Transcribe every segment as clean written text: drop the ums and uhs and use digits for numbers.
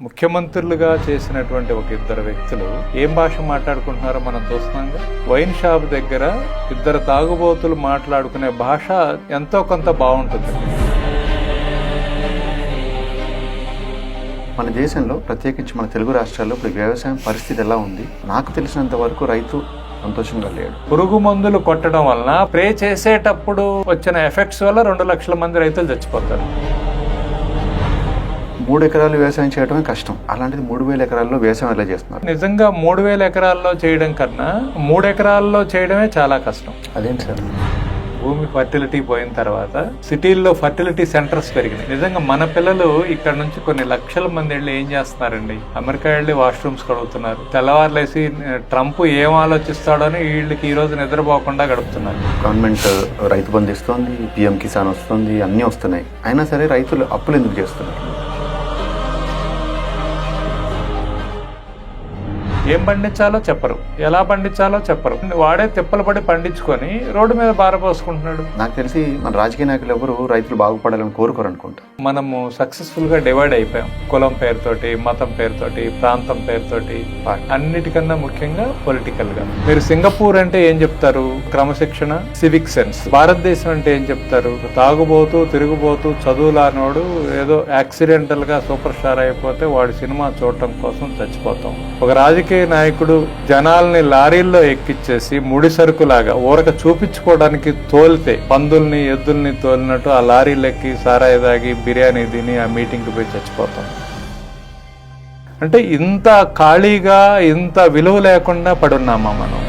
ముఖ్యమంత్రులుగా చేసినటువంటి ఒక ఇద్దరు వ్యక్తులు ఏం భాష మాట్లాడుకుంటున్నారో మనం చూస్తున్నాంగా. వైన్ షాప్ దగ్గర ఇద్దరు తాగుబోతులు మాట్లాడుకునే భాష ఎంతో కొంత బాగుంటుంది. మన దేశంలో ప్రత్యేకించి మన తెలుగు రాష్ట్రాల్లో ఇప్పుడు వ్యవసాయం పరిస్థితి ఎలా ఉంది? నాకు తెలిసినంత వరకు రైతు సంతోషంగా లేడు. పురుగు మందులు కొట్టడం వలన స్ప్రే చేసేటప్పుడు వచ్చిన ఎఫెక్ట్స్ వల్ల 2 లక్షల మంది రైతులు చచ్చిపోతారు. 3 ఎకరాలు వ్యవసాయం చేయడమే కష్టం, అలాంటిది 3,000 ఎకరాల్లో వ్యవసాయం ఎలా చేస్తున్నారు? నిజంగా 3,000 ఎకరాల్లో చేయడం కన్నా 3 ఎకరాల్లో చేయడమే చాలా కష్టం. అదేంటి సార్? భూమి ఫర్టిలిటీ పోయిన తర్వాత సిటీల్లో ఫర్టిలిటీ సెంటర్స్ పెరిగినాయి. నిజంగా మన పిల్లలు ఇక్కడ నుంచి కొన్ని లక్షల మంది వెళ్ళి ఏం చేస్తున్నారండి, అమెరికా వెళ్ళి వాష్రూమ్స్ కడుగుతున్నారు. తెల్లవారులేసి ట్రంప్ ఏం ఆలోచిస్తాడో అని వీళ్ళకి ఈ రోజు నిద్రపోకుండా గడుపుతున్నారు. గవర్నమెంట్ రైతు బంధు ఇస్తుంది, పిఎం కిసాన్ వస్తుంది, అన్నీ వస్తున్నాయి. అయినా సరే రైతులు అప్పులు ఎందుకు చేస్తున్నారు? ఏం పండించాలో చెప్పరు, ఎలా పండించాలో చెప్పరు. వాడే తిప్పలు పడి పండించుకొని రోడ్డు మీద బారపోసుకుంటున్నాడు. నాకు తెలిసి మన రాజకీయ నాయకులు ఎవరు రైతులు బాగుపడాలని కోరుకోరు అనుకుంటా. మనము సక్సెస్ఫుల్ గా డివైడ్ అయిపోయాం. కులం పేరుతోటి, మతం పేరుతోటి, ప్రాంతం పేరుతోటి, అన్నిటికన్నా ముఖ్యంగా పొలిటికల్ గా. మీరు సింగపూర్ అంటే ఏం చెప్తారు? క్రమశిక్షణ, సివిక్ సెన్స్. భారతదేశం అంటే ఏం చెప్తారు? తాగుబోతూ, తిరుగుబోతూ, చదువులానోడు ఏదో యాక్సిడెంటల్ గా సూపర్ స్టార్ అయిపోతే వాడి సినిమా చూడటం కోసం చచ్చిపోతాం. ఒక రాజకీయ నాయకుడు జనాల్ని లారీల్లో ఎక్కిచ్చేసి ముడి సరుకులాగా ఊరక చూపించుకోవడానికి తోలితే పందుల్ని ఎద్దుల్ని తోలినట్టు ఆ లారీలు ఎక్కి సారాయి తాగి బిర్యానీ తిని ఆ మీటింగ్కి పోయి చచ్చిపోతాం. అంటే ఇంత ఖాళీగా, ఇంత విలువ లేకుండా పడున్నామా మనం?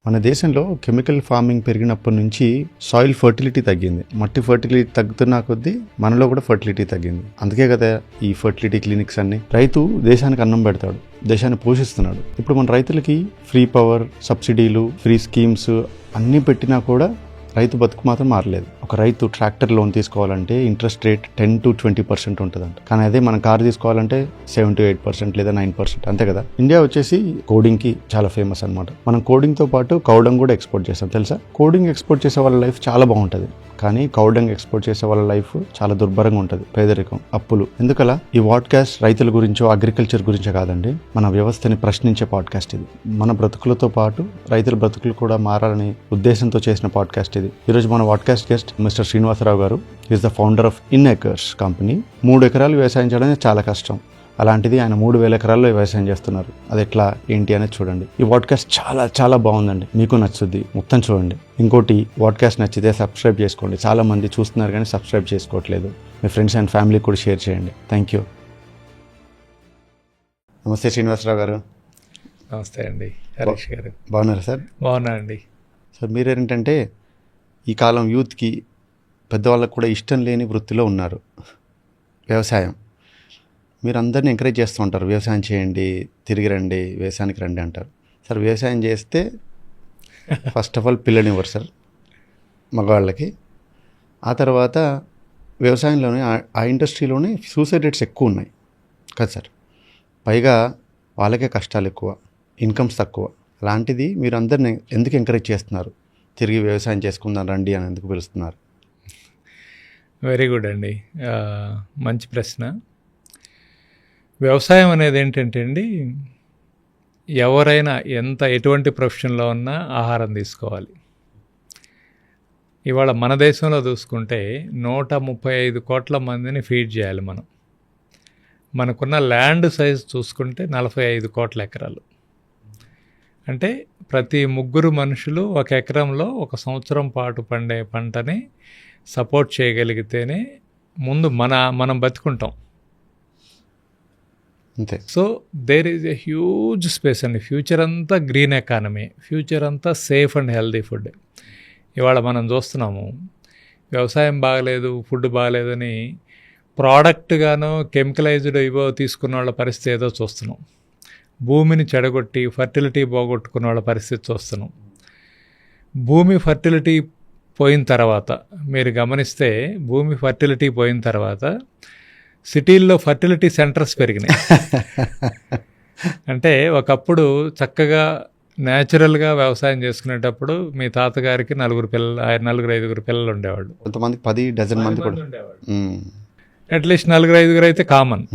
మన దేశంలో కెమికల్ ఫార్మింగ్ పెరిగినప్పటి నుంచి సాయిల్ ఫర్టిలిటీ తగ్గింది. మట్టి ఫర్టిలిటీ తగ్గుతున్న కొద్దీ మనలో కూడా ఫర్టిలిటీ తగ్గింది. అందుకే కదా ఈ ఫర్టిలిటీ క్లినిక్స్ అన్ని. రైతు దేశానికి అన్నం పెడతాడు, దేశాన్ని పోషిస్తున్నాడు. ఇప్పుడు మన రైతులకి ఫ్రీ పవర్, సబ్సిడీలు, ఫ్రీ స్కీమ్స్ అన్నీ పెట్టినా కూడా రైతు బతుకు మాత్రం మారలేదు. ఒక రైతు ట్రాక్టర్ లోన్ తీసుకోవాలంటే ఇంట్రెస్ట్ రేట్ 10 to 20% ఉంటుందంట. కానీ అదే మనం కారు తీసుకోవాలంటే 7 to 8% లేదా 9%, అంతే కదా. ఇండియా వచ్చేసి కోడింగ్ కి చాలా ఫేమస్ అనమాట. మనం కోడింగ్ తో పాటు కౌడంగ్ కూడా ఎక్స్పోర్ట్ చేస్తాం, తెలుసా? కోడింగ్ ఎక్స్పోర్ట్ చేసే వాళ్ళ లైఫ్ చాలా బాగుంటుంది, కానీ కౌడంగ్ ఎక్స్పోర్ట్ చేసే వాళ్ళ లైఫ్ చాలా దుర్భరంగా ఉంటుంది. పేదరికం, అప్పులు. ఎందుకలా? ఈ పాడ్కాస్ట్ రైతుల గురించో అగ్రికల్చర్ గురించో కాదండి, మన వ్యవస్థని ప్రశ్నించే పాడ్కాస్ట్ ఇది. మన బ్రతుకులతో పాటు రైతుల బ్రతుకులు కూడా మారాలని ఉద్దేశంతో చేసిన పాడ్కాస్ట్ ఇది. ఈరోజు మన పాడ్కాస్ట్ గెస్ట్ మిస్టర్ శ్రీనివాసరావు గారు. Is the founder of InAcres company. 3 ఎకరాలు వ్యవసాయం చేయడం చాలా కష్టం, అలాంటిది ఆయన 3,000 ఎకరాల్లో వ్యవసాయం చేస్తున్నారు. అది ఎట్లా ఏంటి అనేది చూడండి. ఈ పాడ్కాస్ట్ చాలా చాలా బాగుందండి, మీకు నచ్చుద్ది, మొత్తం చూడండి. ఇంకోటి, పాడ్కాస్ట్ నచ్చితే సబ్స్క్రైబ్ చేసుకోండి. చాలా మంది చూస్తున్నారు కానీ సబ్స్క్రైబ్ చేసుకోవట్లేదు. మీ ఫ్రెండ్స్ అండ్ ఫ్యామిలీకి కూడా షేర్ చేయండి. Thank you. నమస్తే శ్రీనివాసరావు గారు. నమస్తే అండి హరీష్ గారు. బాగున్నారా సార్? బాగున్నా అండి. సార్, మీరేంటంటే ఈ కాలం యూత్కి, పెద్దవాళ్ళకు కూడా ఇష్టం లేని వృత్తిలో ఉన్నారు, వ్యవసాయం. మీరు అందరినీ ఎంకరేజ్ చేస్తూ ఉంటారు, వ్యవసాయం చేయండి, తిరిగి రండి, వ్యవసాయానికి రండి అంటారు. సార్, వ్యవసాయం చేస్తే ఫస్ట్ ఆఫ్ ఆల్ పిల్లనివ్వరు సార్ మగవాళ్ళకి. ఆ తర్వాత వ్యవసాయంలోనే, ఆ ఇండస్ట్రీలోనే సూసైడ్ రేట్స్ ఎక్కువ ఉన్నాయి కదా సార్. పైగా వాళ్ళకే కష్టాలు ఎక్కువ, ఇన్కమ్స్ తక్కువ. అలాంటిది మీరు అందరినీ ఎందుకు ఎంకరేజ్ చేస్తున్నారు? తిరిగి వ్యవసాయం చేసుకుందాం రండి అని ఎందుకు పిలుస్తున్నారు? వెరీ గుడ్ అండి, మంచి ప్రశ్న. వ్యవసాయం అనేది ఏంటంటే అండి, ఎవరైనా ఎటువంటి ప్రొఫెషన్లో ఉన్నా ఆహారం తీసుకోవాలి. ఇవాళ మన దేశంలో చూసుకుంటే 135 కోట్ల మందిని ఫీడ్ చేయాలి మనం. మనకున్న ల్యాండ్ సైజ్ చూసుకుంటే 45 కోట్ల ఎకరాలు. అంటే ప్రతి 3 మనుషులు 1 ఎకరంలో 1 సంవత్సరం పాటు పండే పంటని సపోర్ట్ చేయగలిగితేనే ముందు మనం బతుకుంటాం. అంతే. So there is a huge space అండి. ఫ్యూచర్ అంతా గ్రీన్ ఎకానమీ, ఫ్యూచర్ అంతా సేఫ్ అండ్ హెల్దీ ఫుడ్. ఇవాళ మనం చూస్తున్నాము, వ్యవసాయం బాగలేదు, ఫుడ్ బాగలేదని ప్రోడక్ట్గానో కెమికలైజ్డ్ ఇవో తీసుకున్న వాళ్ళ పరిస్థితి ఏదో చూస్తున్నాం. భూమిని చెడగొట్టి ఫర్టిలిటీ పోగొట్టుకున్న వాళ్ళ పరిస్థితి చూస్తున్నాం. భూమి ఫర్టిలిటీ పోయిన తర్వాత, మీరు గమనిస్తే భూమి ఫర్టిలిటీ పోయిన తర్వాత సిటీల్లో ఫర్టిలిటీ సెంటర్స్ పెరిగినాయి. అంటే ఒకప్పుడు చక్కగా న్యాచురల్గా వ్యవసాయం చేసుకునేటప్పుడు మీ తాతగారికి 4 పిల్లలు, 4-5 పిల్లలు ఉండేవాళ్ళు. కొంతమందికి 10 మంది కూడా. అట్లీస్ట్ 4-5 అయితే కామన్.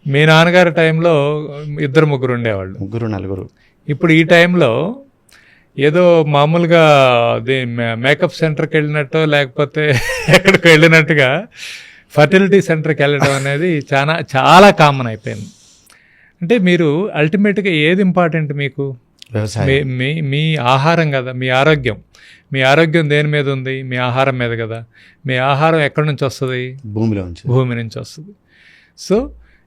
మీ నాన్నగారి టైంలో 2-3 ఉండేవాళ్ళు, 3-4. ఇప్పుడు ఈ టైంలో ఏదో మామూలుగా మేకప్ సెంటర్కి వెళ్ళినట్టు లేకపోతే ఎక్కడికి వెళ్ళినట్టుగా ఫర్టిలిటీ సెంటర్కి వెళ్ళడం అనేది చాలా కామన్ అయిపోయింది. అంటే మీరు అల్టిమేట్గా ఏది ఇంపార్టెంట్ మీకు? వ్యవసాయం. మీ ఆహారం కదా, మీ ఆరోగ్యం దేని మీద ఉంది? మీ ఆహారం మీద కదా. మీ ఆహారం ఎక్కడి నుంచి వస్తుంది? భూమి నుంచి వస్తుంది. సో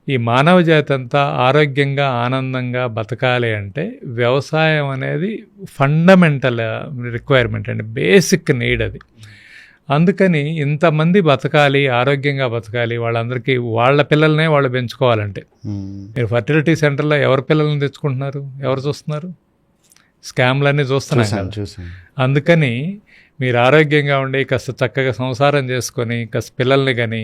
ఈ మానవ జాతి అంతా ఆరోగ్యంగా ఆనందంగా బతకాలి అంటే వ్యవసాయం అనేది ఫండమెంటల్ రిక్వైర్మెంట్ అండి, బేసిక్ నీడ్ అది. అందుకని ఇంతమంది బతకాలి, ఆరోగ్యంగా బతకాలి, వాళ్ళందరికీ వాళ్ళ పిల్లల్నే వాళ్ళు పెంచుకోవాలంటే మీరు ఫర్టిలిటీ సెంటర్లో ఎవరి పిల్లల్ని తెచ్చుకుంటున్నారు? ఎవరు చూస్తున్నారు? స్కామ్లన్నీ చూస్తున్నారు. అందుకని మీరు ఆరోగ్యంగా ఉండి కాస్త చక్కగా సంసారం చేసుకొని కాస్త పిల్లల్ని కానీ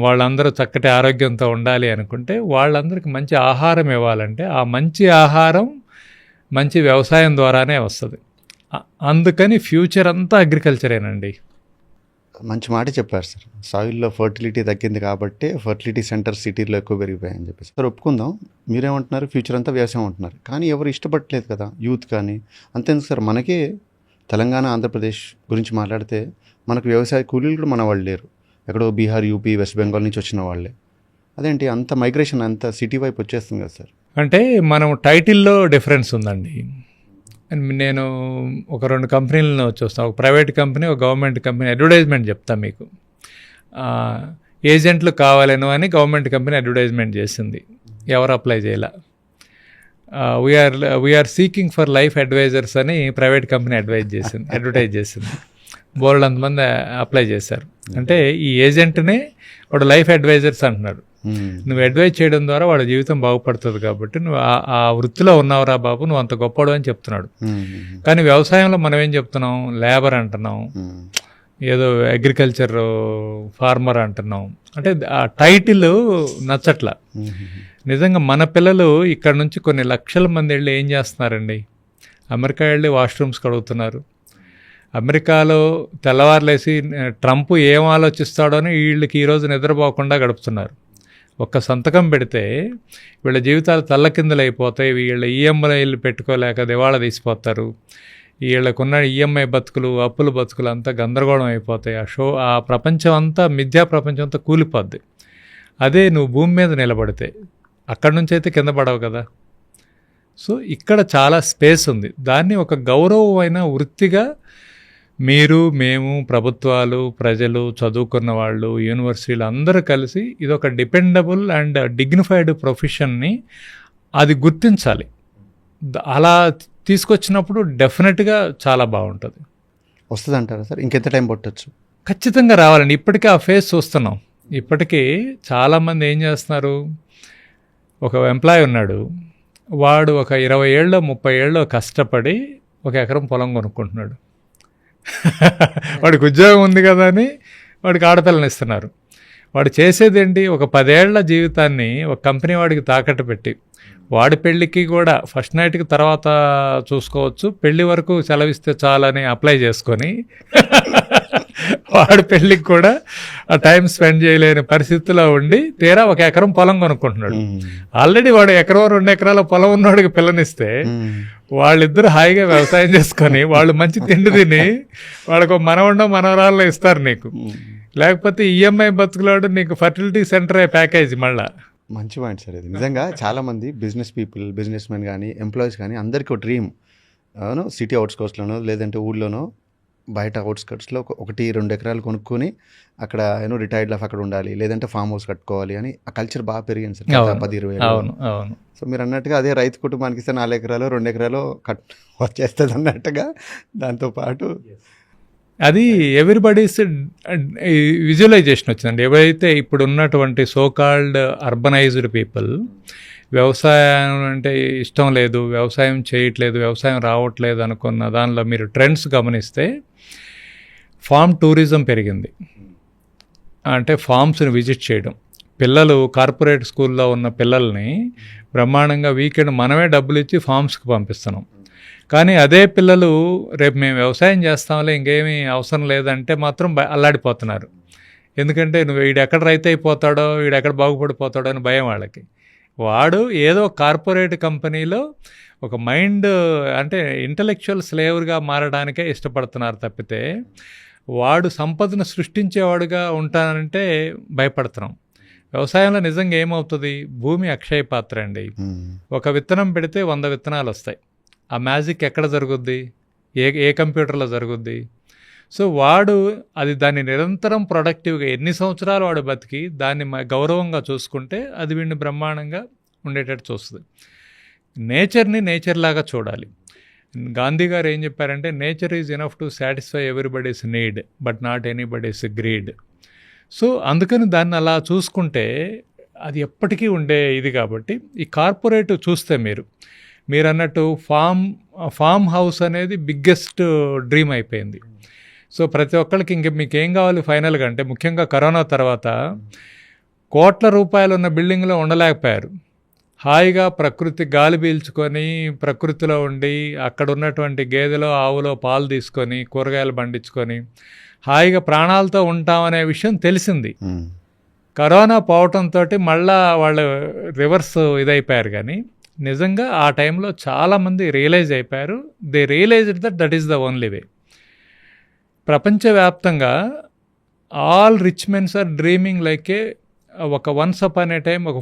వాళ్ళందరూ చక్కటి ఆరోగ్యంతో ఉండాలి అనుకుంటే వాళ్ళందరికీ మంచి ఆహారం ఇవ్వాలంటే ఆ మంచి ఆహారం మంచి వ్యవసాయం ద్వారానే వస్తుంది. అందుకని ఫ్యూచర్ అంతా అగ్రికల్చరేనండి. మంచి మాట చెప్పారు సార్. సాయిల్లో ఫర్టిలిటీ తగ్గింది కాబట్టి ఫర్టిలిటీ సెంటర్ సిటీలో ఎక్కువ పెరిగిపోయాయని చెప్పేసి. సార్ ఒప్పుకుందాం, మీరేమంటున్నారు? ఫ్యూచర్ అంతా వ్యవసాయం అంటున్నారు. కానీ ఎవరు ఇష్టపడట్లేదు కదా, యూత్ కానీ. అంతేందుకు సార్, మనకే తెలంగాణ ఆంధ్రప్రదేశ్ గురించి మాట్లాడితే మనకు వ్యవసాయ కూలీలు కూడా మన వాళ్ళు లేరు. ఎక్కడో బీహార్, యూపీ, వెస్ట్ బెంగాల్ నుంచి వచ్చిన వాళ్ళే. అదేంటి అంత మైగ్రేషన్ అంత సిటీ వైపు వచ్చేస్తుంది కదా సార్? అంటే మనం టైటిల్లో డిఫరెన్స్ ఉందండి. నేను ఒక 2 కంపెనీలను చూస్తాను, ఒక ప్రైవేట్ కంపెనీ, ఒక గవర్నమెంట్ కంపెనీ. అడ్వర్టైజ్మెంట్ చెప్తాను మీకు. ఏజెంట్లు కావాలను అని గవర్నమెంట్ కంపెనీ అడ్వర్టైజ్మెంట్ చేసింది, ఎవరు అప్లై చేయాల. We are seeking for life advisors అని ప్రైవేట్ కంపెనీ అడ్వర్టైజ్ చేసింది. బోల్డ్ అంతమంది అప్లై చేశారు. అంటే ఈ ఏజెంట్నే వాడు లైఫ్ అడ్వైజర్స్ అంటున్నాడు. నువ్వు అడ్వైజ్ చేయడం ద్వారా వాడి జీవితం బాగుపడుతుంది కాబట్టి నువ్వు ఆ వృత్తిలో ఉన్నావురా బాబు, నువ్వు అంత గొప్పడు అని చెప్తున్నాడు. కానీ వ్యవసాయంలో మనం ఏం చెప్తున్నాం? లేబర్ అంటున్నాం, ఏదో అగ్రికల్చర్ ఫార్మర్ అంటున్నాం. అంటే ఆ టైటిల్ నచ్చట్లా. నిజంగా మన పిల్లలు ఇక్కడ నుంచి కొన్ని లక్షల మంది వెళ్ళి ఏం చేస్తున్నారండి? అమెరికా వెళ్ళి వాష్రూమ్స్ కడుగుతున్నారు. అమెరికాలో తెల్లవారులేసి ట్రంప్ ఏం ఆలోచిస్తాడో అని వీళ్ళకి ఈరోజు నిద్రపోకుండా గడుపుతున్నారు. ఒక్క సంతకం పెడితే వీళ్ళ జీవితాలు తల్లకిందులైపోతాయి. వీళ్ళ ఈఎంఐలు పెట్టుకోలేక దివాళా తీసిపోతారు. వీళ్ళకున్న ఈఎంఐ బతుకులు, అప్పుల బతుకులు అంతా గందరగోళం అయిపోతాయి. ఆ ప్రపంచం అంతా, మిథ్యా ప్రపంచం అంతా కూలిపోద్ది. అదే నువ్వు భూమి మీద నిలబడితే అక్కడి నుంచి అయితే కింద పడవు కదా. సో ఇక్కడ చాలా స్పేస్ ఉంది. దాన్ని ఒక గౌరవమైన వృత్తిగా మీరు, మేము, ప్రభుత్వాలు, ప్రజలు, చదువుకున్న వాళ్ళు, యూనివర్సిటీలు అందరూ కలిసి ఇదొక డిపెండబుల్ అండ్ డిగ్నిఫైడ్ ప్రొఫెషన్ని అది గుర్తించాలి. అలా తీసుకొచ్చినప్పుడు డెఫినెట్గా చాలా బాగుంటుంది. వస్తుంది అంటారా సార్? ఇంకెంత టైం పట్టచ్చు? ఖచ్చితంగా రావాలండి. ఇప్పటికే ఆ ఫేస్ చూస్తున్నాం. ఇప్పటికీ చాలామంది ఏం చేస్తున్నారు, ఒక ఎంప్లాయ్ ఉన్నాడు, వాడు ఒక 20 ఏళ్ళో 30 ఏళ్ళో కష్టపడి 1 ఎకరం పొలం కొనుక్కుంటున్నాడు. వాడికి ఉద్యోగం ఉంది కదా అని వాడికి ఆడపిల్లని ఇస్తున్నారు. వాడు చేసేది ఏంటి? ఒక 10 ఏళ్ల జీవితాన్ని ఒక కంపెనీ వాడికి తాకట్టు పెట్టి, వాడి పెళ్ళికి కూడా ఫస్ట్ నైట్కి తర్వాత చూసుకోవచ్చు, పెళ్ళి వరకు సెలవిస్తే చాలని అప్లై చేసుకొని వాడి పెళ్ళికి కూడా ఆ టైం స్పెండ్ చేయలేని పరిస్థితిలో ఉండి తీరా 1 ఎకరం పొలం కొనుక్కుంటున్నాడు. ఆల్రెడీ వాడు 1 ఎకరం 2 ఎకరాల పొలం ఉన్నవాడికి పిల్లనిస్తే వాళ్ళిద్దరు హాయిగా వ్యవసాయం చేసుకొని వాళ్ళు మంచి తిండి తిని వాళ్ళకు మనవరాల్లో ఇస్తారు నీకు. లేకపోతే ఈఎంఐ బతుకులాడు నీకు ఫర్టిలిటీ సెంటర్ ప్యాకేజ్. మళ్ళా మంచి పాయింట్ సార్ ఇది. నిజంగా చాలామంది బిజినెస్ మెన్ కానీ ఎంప్లాయీస్ కానీ అందరికీ ఒక డ్రీమ్, సిటీ అవుట్స్కర్ట్స్లోనో లేదంటే ఊళ్ళోనో బయట అవుట్స్కర్ట్స్లో 1-2 ఎకరాలు కొనుక్కొని అక్కడ రిటైర్డ్ లైఫ్ అక్కడ ఉండాలి, లేదంటే ఫామ్ హౌస్ కట్టుకోవాలి అని ఆ కల్చర్ బాగా పెరిగింది సార్ 10-20 ఏళ్ళు. సో మీరు అన్నట్టుగా అదే రైతు కుటుంబానికి ఇస్తే 4 ఎకరాలు 2 ఎకరాలు వచ్చేస్తుంది అన్నట్టుగా. దాంతోపాటు అది ఎవ్రీబడీస్ విజువలైజేషన్ వచ్చిందండి. ఎవరైతే ఇప్పుడు ఉన్నటువంటి సోకాల్డ్ అర్బనైజ్డ్ పీపుల్ వ్యవసాయం అంటే ఇష్టం లేదు, వ్యవసాయం చేయట్లేదు, వ్యవసాయం రావట్లేదు అనుకున్న దానిలో మీరు ట్రెండ్స్ గమనిస్తే ఫామ్ టూరిజం పెరిగింది. అంటే ఫామ్స్ని విజిట్ చేయడం, పిల్లలు కార్పొరేట్ స్కూల్లో ఉన్న పిల్లల్ని బ్రహ్మాండంగా వీకెండ్ మనమే డబ్బులు ఇచ్చి ఫామ్స్కి పంపిస్తున్నాం. కానీ అదే పిల్లలు రేపు మేము వ్యవసాయం చేస్తాంలే ఇంకేమీ అవసరం లేదంటే మాత్రం అల్లాడిపోతున్నారు. ఎందుకంటే నువ్వు వీడెక్కడ రైతు అయిపోతాడో వీడెక్కడ బాగుపడిపోతాడో అని భయం వాళ్ళకి. వాడు ఏదో కార్పొరేట్ కంపెనీలో ఒక మైండ్ అంటే ఇంటలెక్చువల్ స్లేవర్గా మారడానికే ఇష్టపడుతున్నారు తప్పితే వాడు సంపదను సృష్టించేవాడుగా ఉంటానంటే భయపడుతున్నాం. వ్యవసాయంలో నిజంగా ఏమవుతుంది, భూమి అక్షయ పాత్ర అండి. ఒక విత్తనం పెడితే 100 విత్తనాలు వస్తాయి. ఆ మ్యాజిక్ ఎక్కడ జరుగుద్ది, ఏ కంప్యూటర్లో జరుగుద్ది? సో వాడు దాన్ని నిరంతరం ప్రొడక్టివ్గా ఎన్ని సంవత్సరాలు వాడు బతికి దాన్ని గౌరవంగా చూసుకుంటే అది వీడిని బ్రహ్మాండంగా ఉండేటట్టు చూస్తుంది. నేచర్ని నేచర్ లాగా చూడాలి. గాంధీ గారు ఏం చెప్పారంటే, nature is enough to satisfy everybody's need but not anybody's greed. So అందుకని దాన్ని అలా చూసుకుంటే అది ఎప్పటికీ ఉండే ఇది. కాబట్టి ఈ కార్పొరేట్ చూస్తే మీరు అన్నట్టు ఫామ్ హౌస్ అనేది బిగ్గెస్ట్ డ్రీమ్ అయిపోయింది. సో ప్రతి ఒక్కరికి మీకేం కావాలి ఫైనల్గా అంటే, ముఖ్యంగా కరోనా తర్వాత కోట్ల రూపాయలు ఉన్న బిల్డింగ్లో ఉండలేకపోయారు. హాయిగా ప్రకృతి గాలి పీల్చుకొని ప్రకృతిలో ఉండి అక్కడ ఉన్నటువంటి గేదెలో ఆవులో పాలు తీసుకొని కూరగాయలు పండించుకొని హాయిగా ప్రాణాలతో ఉంటామనే విషయం తెలిసింది. కరోనా పోవటంతో మళ్ళా వాళ్ళు రివర్స్ ఇదైపోయారు. కానీ నిజంగా ఆ టైంలో చాలామంది రియలైజ్ అయిపోయారు. They realized that is the only way. ప్రపంచవ్యాప్తంగా all rich mens are dreaming like ఒక వన్స్ అపాన్ ఏ టైం ఒక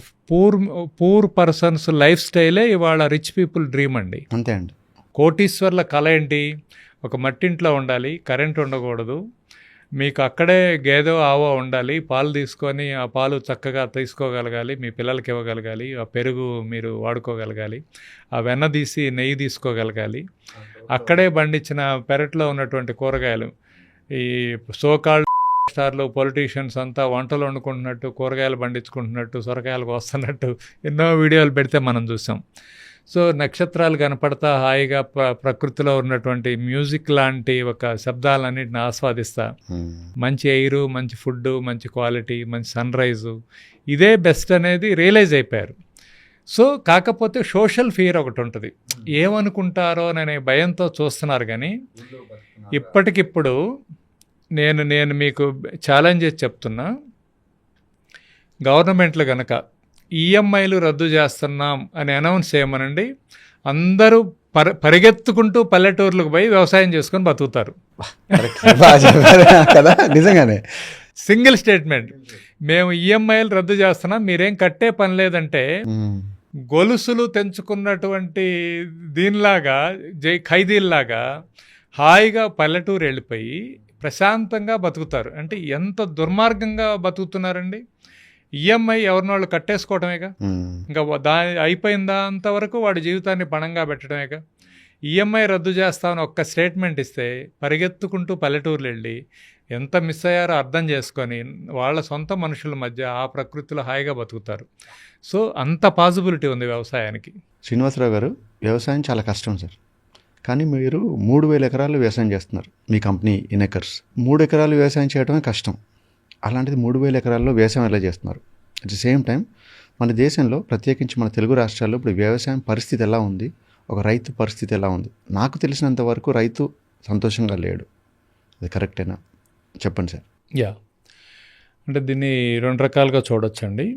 పూర్ పర్సన్స్ లైఫ్ స్టైలే ఇవాళ రిచ్ పీపుల్ డ్రీమ్ అండి. అంతే అండి. కోటీశ్వర్ల కళ ఏంటి, ఒక మట్టింట్లో ఉండాలి, కరెంట్ ఉండకూడదు, మీకు అక్కడే గేదె ఆవో ఉండాలి, పాలు తీసుకొని ఆ పాలు చక్కగా తీసుకోగలగాలి, మీ పిల్లలకి ఇవ్వగలగాలి, ఆ పెరుగు మీరు వాడుకోగలగాలి, ఆ వెన్న తీసి నెయ్యి తీసుకోగలగాలి, అక్కడే పండించిన పెరట్లో ఉన్నటువంటి కూరగాయలు. ఈ సోకాల్డ్ స్టార్లు పొలిటీషియన్స్ అంతా వంటలు వండుకుంటున్నట్టు కూరగాయలు పండించుకుంటున్నట్టు సొరకాయలకు వస్తున్నట్టు ఎన్నో వీడియోలు పెడితే మనం చూసాం. సో నక్షత్రాలు కనపడతా హాయిగా ప్రకృతిలో ఉన్నటువంటి మ్యూజిక్ లాంటి ఒక శబ్దాలన్నింటిని ఆస్వాదిస్తా, మంచి ఎయిరు, మంచి ఫుడ్, మంచి క్వాలిటీ, మంచి సన్ రైజు, ఇదే బెస్ట్ అనేది రియలైజ్ అయిపోయారు. సో కాకపోతే సోషల్ ఫియర్ ఒకటి ఉంటుంది, ఏమనుకుంటారో అనే భయంతో చూస్తున్నారు. కానీ ఇప్పటికిప్పుడు నేను మీకు ఛాలెంజ్ చేసి చెప్తున్నా, గవర్నమెంట్లు కనుక ఈఎంఐలు రద్దు చేస్తున్నాం అని అనౌన్స్ చేయమనండి, అందరూ పరిగెత్తుకుంటూ పల్లెటూర్లకు పోయి వ్యవసాయం చేసుకొని బతుకుతారు కదా. నిజంగానే సింగిల్ స్టేట్మెంట్, మేము ఈఎంఐలు రద్దు చేస్తున్నాం, మీరేం కట్టే పని లేదంటే గొలుసులు తెంచుకున్నటువంటి దీనిలాగా ఖైదీల్లాగా హాయిగా పల్లెటూరు వెళ్ళిపోయి ప్రశాంతంగా బతుకుతారు. అంటే ఎంత దుర్మార్గంగా బతుకుతున్నారండి. ఈఎంఐ ఎవరినోళ్ళు కట్టేసుకోవటమేగా, ఇంకా అయిపోయిందా అంతవరకు వాడి జీవితాన్ని పణంగా పెట్టడమేగా. ఈఎంఐ రద్దు చేస్తామని ఒక్క స్టేట్మెంట్ ఇస్తే పరిగెత్తుకుంటూ పల్లెటూర్లు వెళ్ళి ఎంత మిస్ అయ్యారో అర్థం చేసుకొని వాళ్ళ సొంత మనుషుల మధ్య ఆ ప్రకృతిలో హాయిగా బతుకుతారు. సో అంత పాసిబిలిటీ ఉంది వ్యవసాయానికి. శ్రీనివాసరావు గారు, వ్యవసాయం చాలా కష్టం సార్. కానీ మీరు 3,000 ఎకరాలు వ్యవసాయం చేస్తున్నారు, మీ కంపెనీ ఇన్ఎకర్స్. 3 ఎకరాలు వ్యవసాయం చేయడమే కష్టం. అలాంటిది 3,000 ఎకరాల్లో వ్యవసాయం ఎలా చేస్తున్నారు? అట్ ది సేమ్ టైం మన దేశంలో ప్రత్యేకించి మన తెలుగు రాష్ట్రాల్లో ఇప్పుడు వ్యవసాయం పరిస్థితి ఎలా ఉంది, ఒక రైతు పరిస్థితి ఎలా ఉంది? నాకు తెలిసినంత వరకు రైతు సంతోషంగా లేడు. అది కరెక్టేనా? చెప్పండి సార్. యా, అంటే దీన్ని 2 రకాలుగా చూడొచ్చండి.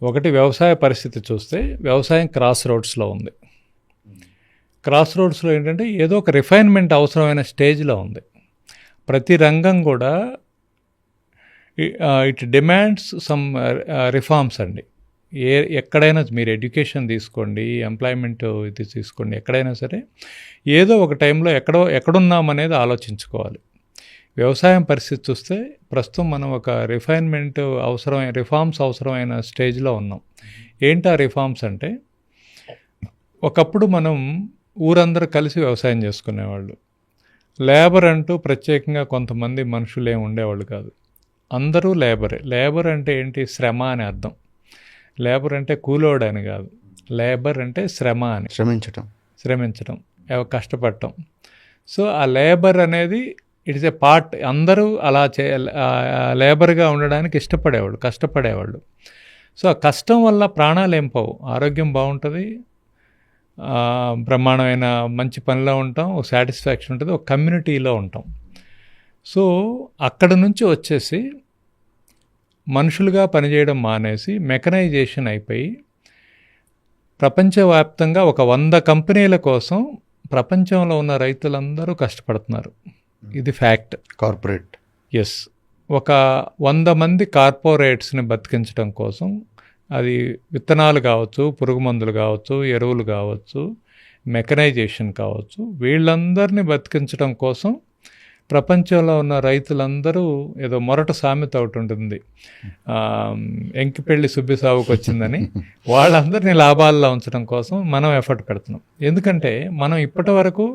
ఒకటి, వ్యవసాయ పరిస్థితి చూస్తే వ్యవసాయం క్రాస్ రోడ్స్లో ఉంది. క్రాస్ రోడ్స్లో ఏంటంటే ఏదో ఒక రిఫైన్మెంట్ అవసరమైన స్టేజ్లో ఉంది. ప్రతి రంగం కూడా ఇట్ డిమాండ్స్ సమ్ రిఫార్మ్స్ అండి. ఎక్కడైనా మీరు ఎడ్యుకేషన్ తీసుకోండి, ఎంప్లాయ్మెంట్ ఇది తీసుకోండి, ఎక్కడైనా సరే ఏదో ఒక టైంలో ఎక్కడున్నామనేది ఆలోచించుకోవాలి. వ్యవసాయం పరిస్థితి చూస్తే ప్రస్తుతం మనం ఒక రిఫార్మ్స్ అవసరమైన స్టేజ్లో ఉన్నాం. ఏంటి ఆ రిఫార్మ్స్ అంటే, ఒకప్పుడు మనం ఊరందరూ కలిసి వ్యవసాయం చేసుకునేవాళ్ళు. లేబర్ అంటూ ప్రత్యేకంగా కొంతమంది మనుషులు ఏమి ఉండేవాళ్ళు కాదు, అందరూ లేబరే. లేబర్ అంటే ఏంటి? శ్రమ అని అర్థం. లేబర్ అంటే కూలోడు అని కాదు, లేబర్ అంటే శ్రమ అని, శ్రమించటం, కష్టపడటం. సో ఆ లేబర్ అనేది ఇట్ ఇస్ ఏ పార్ట్. అందరూ అలా లేబర్గా ఉండడానికి కష్టపడేవాళ్ళు. సో ఆ కష్టం వల్ల ప్రాణాలు ఏం పోవు, ఆరోగ్యం బాగుంటుంది, బ్రహ్మాండమైన మంచి పనిలో ఉంటాం, ఒక సాటిస్ఫాక్షన్ ఉంటుంది, ఒక కమ్యూనిటీలో ఉంటాం. సో అక్కడ నుంచి వచ్చేసి మనుషులుగా పనిచేయడం మానేసి మెకనైజేషన్ అయిపోయి ప్రపంచవ్యాప్తంగా ఒక 100 కంపెనీల కోసం ప్రపంచంలో ఉన్న రైతులందరూ కష్టపడుతున్నారు. ఇది ఫ్యాక్ట్. కార్పొరేట్. ఎస్. ఒక 100 మంది కార్పొరేట్స్ని బతికించడం కోసం, అది విత్తనాలు కావచ్చు, పురుగు మందులు కావచ్చు, ఎరువులు కావచ్చు, మెకనైజేషన్ కావచ్చు, వీళ్ళందరినీ బతికించడం కోసం ప్రపంచంలో ఉన్న రైతులందరూ, ఏదో మొరట సామెత ఒకటి ఉంటుంది, ఎంకిపెళ్ళి సుబ్బి సాగుకు వచ్చిందని, వాళ్ళందరినీ లాభాల్లో ఉంచడం కోసం మనం ఎఫర్ట్ పెడుతున్నాం. ఎందుకంటే మనం ఇప్పటి వరకు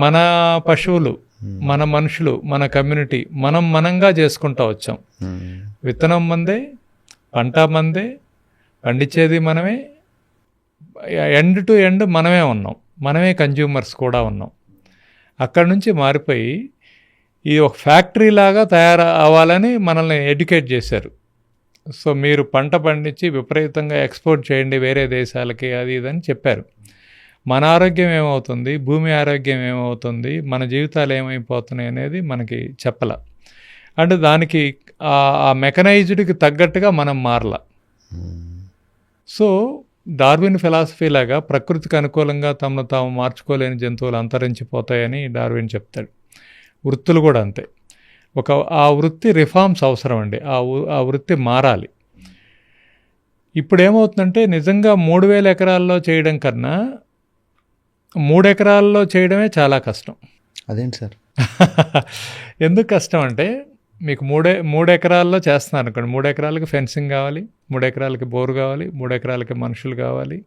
మన పశువులు, మన మనుషులు, మన కమ్యూనిటీ మనంగా చేసుకుంటూ వచ్చాం. విత్తనం మందే, పంట మందే, పండించేది మనమే, ఎండ్ టు ఎండ్ మనమే ఉన్నాం, మనమే కన్జ్యూమర్స్ కూడా ఉన్నాం. అక్కడి నుంచి మారిపోయి ఇది ఒక ఫ్యాక్టరీ లాగా తయారు అవ్వాలని మనల్ని ఎడ్యుకేట్ చేశారు. సో మీరు పంట పండించి విపరీతంగా ఎక్స్పోర్ట్ చేయండి వేరే దేశాలకి, అది ఇదని చెప్పారు. మన ఆరోగ్యం ఏమవుతుంది, భూమి ఆరోగ్యం ఏమవుతుంది, మన జీవితాలు ఏమైపోతున్నాయి అనేది మనకి చెప్పల. అంటే దానికి ఆ మెకనైజ్డ్కి తగ్గట్టుగా మనం మారల. సో డార్విన్ ఫిలాసఫీ లాగా ప్రకృతికి అనుకూలంగా తమను తాము మార్చుకోలేని జంతువులు అంతరించిపోతాయని డార్విన్ చెప్తాడు. వృత్తులు కూడా అంతే. ఆ వృత్తి రిఫార్మ్స్ అవసరం అండి. ఆ వృత్తి మారాలి. ఇప్పుడు ఏమవుతుందంటే నిజంగా 3000 ఎకరాల్లో చేయడం కన్నా 3 ఎకరాల్లో చేయడమే చాలా కష్టం. అదేంటి సార్? ఎందుకు కష్టం అంటే, మీకు 3 ఎకరాల్లో చేస్తున్నారు అనుకోండి, 3 ఎకరాలకి ఫెన్సింగ్ కావాలి, 3 ఎకరాలకి బోర్ కావాలి, 3 ఎకరాలకి మనుషులు కావాలి,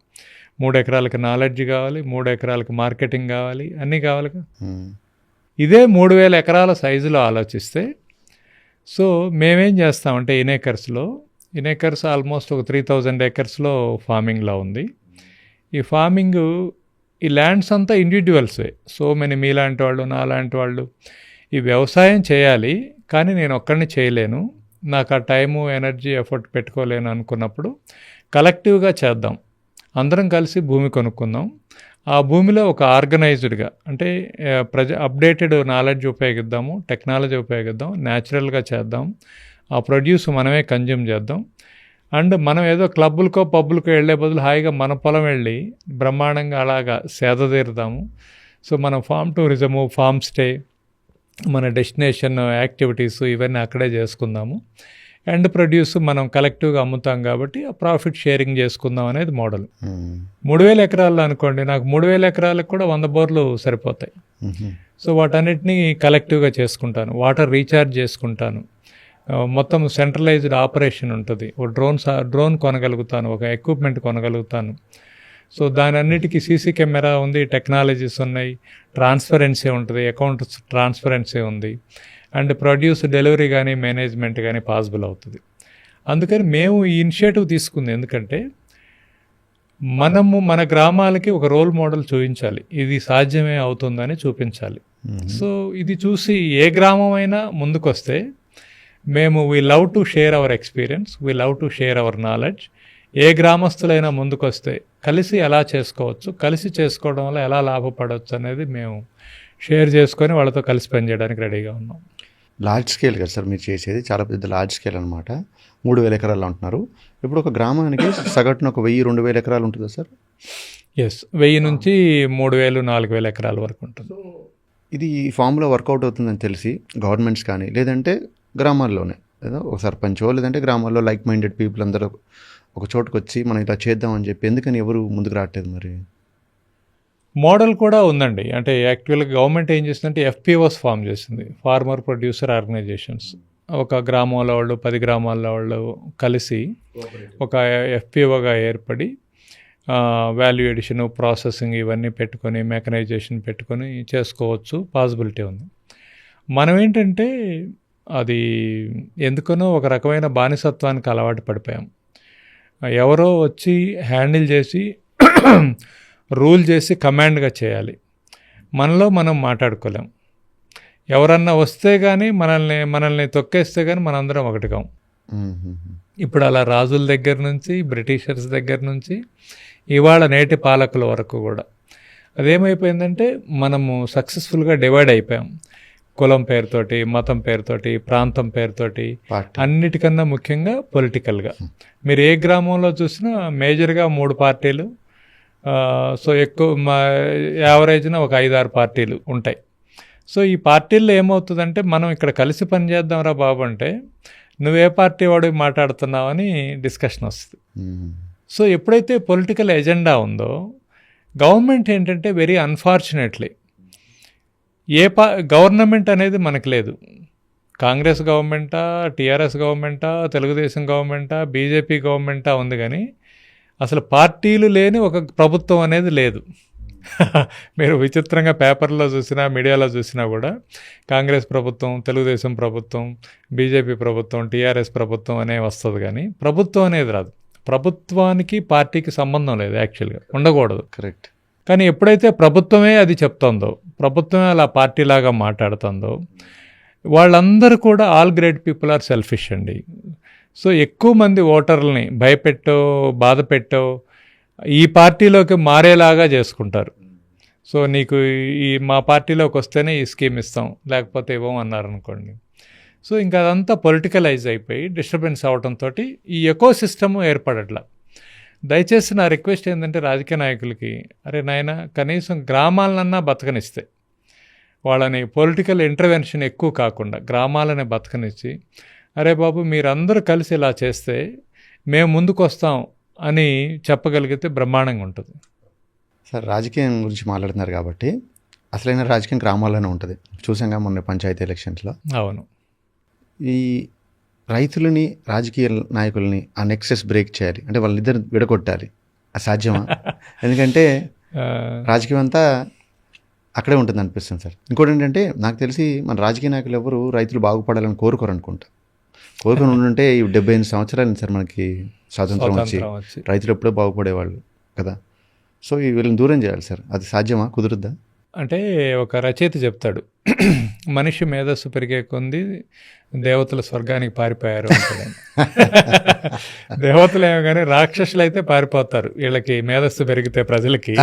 3 ఎకరాలకి నాలెడ్జ్ కావాలి, 3 ఎకరాలకి మార్కెటింగ్ కావాలి, అన్నీ కావాలి. ఇదే 3000 ఎకరాల సైజులో ఆలోచిస్తే, సో మేమేం చేస్తామంటే ఇనేకర్స్ ఆల్మోస్ట్ ఒక 3000 ఎకర్స్లో ఫార్మింగ్లో ఉంది. ఈ ఫార్మింగ్, ఈ ల్యాండ్స్ అంతా ఇండివిజువల్సే. సో మీలాంటి వాళ్ళు, నాలాంటి వాళ్ళు ఈ వ్యవసాయం చేయాలి, కానీ నేను ఒక్కడిని చేయలేను, నాకు ఆ టైము, ఎనర్జీ, ఎఫర్ట్ పెట్టుకోలేను అనుకున్నప్పుడు కలెక్టివ్గా చేద్దాం, అందరం కలిసి భూమి కొనుక్కుందాం, ఆ భూమిలో ఒక ఆర్గనైజ్డ్గా, అంటే అప్డేటెడ్ నాలెడ్జ్ ఉపయోగిద్దాము, టెక్నాలజీ ఉపయోగిద్దాం, న్యాచురల్గా చేద్దాం, ఆ ప్రొడ్యూస్ మనమే కన్జ్యూమ్ చేద్దాం. అండ్ మనం ఏదో క్లబ్బులకో పబ్బులకో వెళ్ళే బదులు హాయిగా మన పొలం వెళ్ళి బ్రహ్మాండంగా అలాగా సేద తీరుదాము. సో మనం ఫామ్ టూరిజము, ఫామ్ స్టే, మన డెస్టినేషన్ యాక్టివిటీస్ ఇవన్నీ అక్కడే చేసుకుందాము. ఎండ్ ప్రొడ్యూస్ మనం కలెక్టివ్గా అమ్ముతాం కాబట్టి ఆ ప్రాఫిట్ షేరింగ్ చేసుకుందాం అనేది మోడల్. 3000 ఎకరాల్లో అనుకోండి, నాకు 3000 ఎకరాలకు కూడా 100 బోర్లు సరిపోతాయి. సో వాటన్నిటినీ కలెక్టివ్గా చేసుకుంటాను, వాటర్ రీఛార్జ్ చేసుకుంటాను, మొత్తం సెంట్రలైజ్డ్ ఆపరేషన్ ఉంటుంది, ఒక డ్రోన్ కొనగలుగుతాను, ఒక ఎక్విప్మెంట్ కొనగలుగుతాను. సో దాని అన్నిటికీ సీసీ కెమెరా ఉంది, టెక్నాలజీస్ ఉన్నాయి, ట్రాన్స్పరెన్సీ ఉంటుంది, అకౌంట్ ట్రాన్స్పరెన్సీ ఉంది, అండ్ ప్రొడ్యూస్ డెలివరీ కానీ మేనేజ్మెంట్ కానీ పాసిబుల్ అవుతుంది. అందుకని మేము ఈ ఇనిషియేటివ్ తీసుకుంది, ఎందుకంటే మనము మన గ్రామాలకి ఒక రోల్ మోడల్ చూపించాలి, ఇది సాధ్యమే అవుతుందని చూపించాలి. సో ఇది చూసి ఏ గ్రామం అయినా ముందుకొస్తే, మేము we love to share our experience, we love to share our knowledge. ఏ గ్రామస్తులైనా ముందుకొస్తే కలిసి ఎలా చేసుకోవచ్చు, కలిసి చేసుకోవడం వల్ల ఎలా లాభపడవచ్చు అనేది మేము షేర్ చేసుకొని వాళ్ళతో కలిసి పనిచేయడానికి రెడీగా ఉన్నాం. లార్జ్ స్కేల్ కదా సార్ మీరు చేసేది, చాలా పెద్ద లార్జ్ స్కేల్ అనమాట. 3000 ఎకరాలు అంటున్నారు. ఇప్పుడు ఒక గ్రామానికి సగటున ఒక 1000-2000 ఎకరాలు ఉంటుందా సార్? ఎస్, 1000 నుంచి 3000-4000 ఎకరాల వరకు ఉంటుంది. ఇది ఈ ఫామ్లో వర్కౌట్ అవుతుందని తెలిసి గవర్నమెంట్స్ కానీ, లేదంటే గ్రామాల్లోనే లేదా ఒక సర్పంచో, లేదంటే గ్రామాల్లో లైక్ మైండెడ్ పీపుల్ అందరూ ఒక చోటుకు వచ్చి మనం ఇలా చేద్దామని చెప్పి ఎందుకని ఎవరు ముందుకు రావట్లేదు? మరి మోడల్ కూడా ఉందండి. అంటే యాక్చువల్గా గవర్నమెంట్ ఏం చేసిందంటే ఎఫ్పిఓస్ ఫామ్ చేసింది, ఫార్మర్ ప్రొడ్యూసర్ ఆర్గనైజేషన్స్. ఒక గ్రామంలో వాళ్ళు 10 గ్రామాల్లో వాళ్ళు కలిసి ఒక ఎఫ్పిఓగా ఏర్పడి వాల్యూ ఎడిషన్, ప్రాసెసింగ్ ఇవన్నీ పెట్టుకొని, మెకనైజేషన్ పెట్టుకొని చేసుకోవచ్చు, పాసిబిలిటీ ఉంది. మనం ఏంటంటే అది ఎందుకనో ఒక రకమైన బానిసత్వానికి అలవాటు పడిపోయాం. ఎవరో వచ్చి హ్యాండిల్ చేసి రూల్ చేసి కమాండ్గా చేయాలి, మనలో మనం మాట్లాడుకోలేం. ఎవరన్నా వస్తే కానీ మనల్ని తొక్కేస్తే కానీ మనందరం ఒకటి కాం. ఇప్పుడు అలా రాజుల దగ్గర నుంచి, బ్రిటిషర్స్ దగ్గర నుంచి, ఇవాళ నేటి పాలకుల వరకు కూడా అదేమైపోయిందంటే మనము సక్సెస్ఫుల్గా డివైడ్ అయిపోయాం. కులం పేరుతోటి, మతం పేరుతోటి, ప్రాంతం పేరుతోటి, అన్నిటికన్నా ముఖ్యంగా పొలిటికల్గా. మీరు ఏ గ్రామంలో చూసినా మేజర్గా 3 పార్టీలు, సో ఎక్కువ యావరేజ్న ఒక 5-6 పార్టీలు ఉంటాయి. సో ఈ పార్టీల్లో ఏమవుతుందంటే మనం ఇక్కడ కలిసి పనిచేద్దాంరా బాబు అంటే నువ్వే పార్టీ వాడు మాట్లాడుతున్నావని డిస్కషన్ వస్తుంది. సో ఎప్పుడైతే పొలిటికల్ ఎజెండా ఉందో గవర్నమెంట్ ఏంటంటే వెరీ అన్ఫార్చునేట్లీ గవర్నమెంట్ అనేది మనకు లేదు. కాంగ్రెస్ గవర్నమెంటా, టీఆర్ఎస్ గవర్నమెంటా, తెలుగుదేశం గవర్నమెంటా, బీజేపీ గవర్నమెంటా ఉంది, కానీ అసలు పార్టీలు లేని ఒక ప్రభుత్వం అనేది లేదు. మీరు విచిత్రంగా పేపర్లో చూసినా, మీడియాలో చూసినా కూడా కాంగ్రెస్ ప్రభుత్వం, తెలుగుదేశం ప్రభుత్వం, బీజేపీ ప్రభుత్వం, టీఆర్ఎస్ ప్రభుత్వం అనే వస్తుంది, కానీ ప్రభుత్వం అనేది రాదు. ప్రభుత్వానికి పార్టీకి సంబంధం లేదు, యాక్చువల్గా ఉండకూడదు. కరెక్ట్. కానీ ఎప్పుడైతే ప్రభుత్వమే అది చెప్తుందో, ప్రభుత్వమే అలా పార్టీలాగా మాట్లాడుతుందో, వాళ్ళందరూ కూడా all great people are selfish అండి. సో ఎక్కువ మంది ఓటర్లని భయపెట్టో, బాధ పెట్టో ఈ పార్టీలోకి మారేలాగా చేసుకుంటారు. సో నీకు మా పార్టీలోకి వస్తేనే ఈ స్కీమ్ ఇస్తాం, లేకపోతే ఇవ్వం అన్నారనుకోండి. సో ఇంకా అదంతా పొలిటికలైజ్ అయిపోయి డిస్టర్బెన్స్ అవడంతో ఈ ఎకో సిస్టమ్ ఏర్పడట్లా. దయచేసి నా రిక్వెస్ట్ ఏంటంటే రాజకీయ నాయకులకి, అరే నాయన కనీసం గ్రామాలనన్నా బతకనిస్తే, వాళ్ళని పొలిటికల్ ఇంటర్వెన్షన్ ఎక్కువ కాకుండా గ్రామాలనే బతకనిచ్చి, అరే బాబు మీరందరూ కలిసి ఇలా చేస్తే మేము ముందుకు వస్తాం అని చెప్పగలిగితే బ్రహ్మాండంగా ఉంటుంది. సార్, రాజకీయం గురించి మాట్లాడుతున్నారు కాబట్టి అసలైన రాజకీయం గ్రామాల్లోనే ఉంటుంది. చూసాంగా మొన్న పంచాయతీ ఎలక్షన్స్లో. అవును. ఈ రైతులని, రాజకీయ నాయకుల్ని ఆ నెక్సెస్ బ్రేక్ చేయాలి అంటే వాళ్ళిద్దరు విడగొట్టాలి. అసాధ్యమా? ఎందుకంటే రాజకీయం అంతా అక్కడే ఉంటుంది అనిపిస్తుంది సార్. ఇంకోటి ఏంటంటే నాకు తెలిసి మన రాజకీయ నాయకులు ఎవరు రైతులు బాగుపడాలని కోరుకోరు అనుకుంటా. కోరుకొని ఉండుంటే 78 సంవత్సరాలు సార్ మనకి స్వాతంత్రం వచ్చి రైతులు ఎప్పుడో బాగుపడేవాళ్ళు కదా. సో వీళ్ళని దూరం చేయాలి సార్. అది సాధ్యమా? కుదురుద్దా? అంటే ఒక రచయిత చెప్తాడు, మనిషి మేధస్సు పెరిగే కొంది దేవతలు స్వర్గానికి పారిపోయారు అంటాడు. దేవతలు ఏమో కానీ రాక్షసులు అయితే పారిపోతారు, వీళ్ళకి మేధస్సు పెరిగితే ప్రజలకి.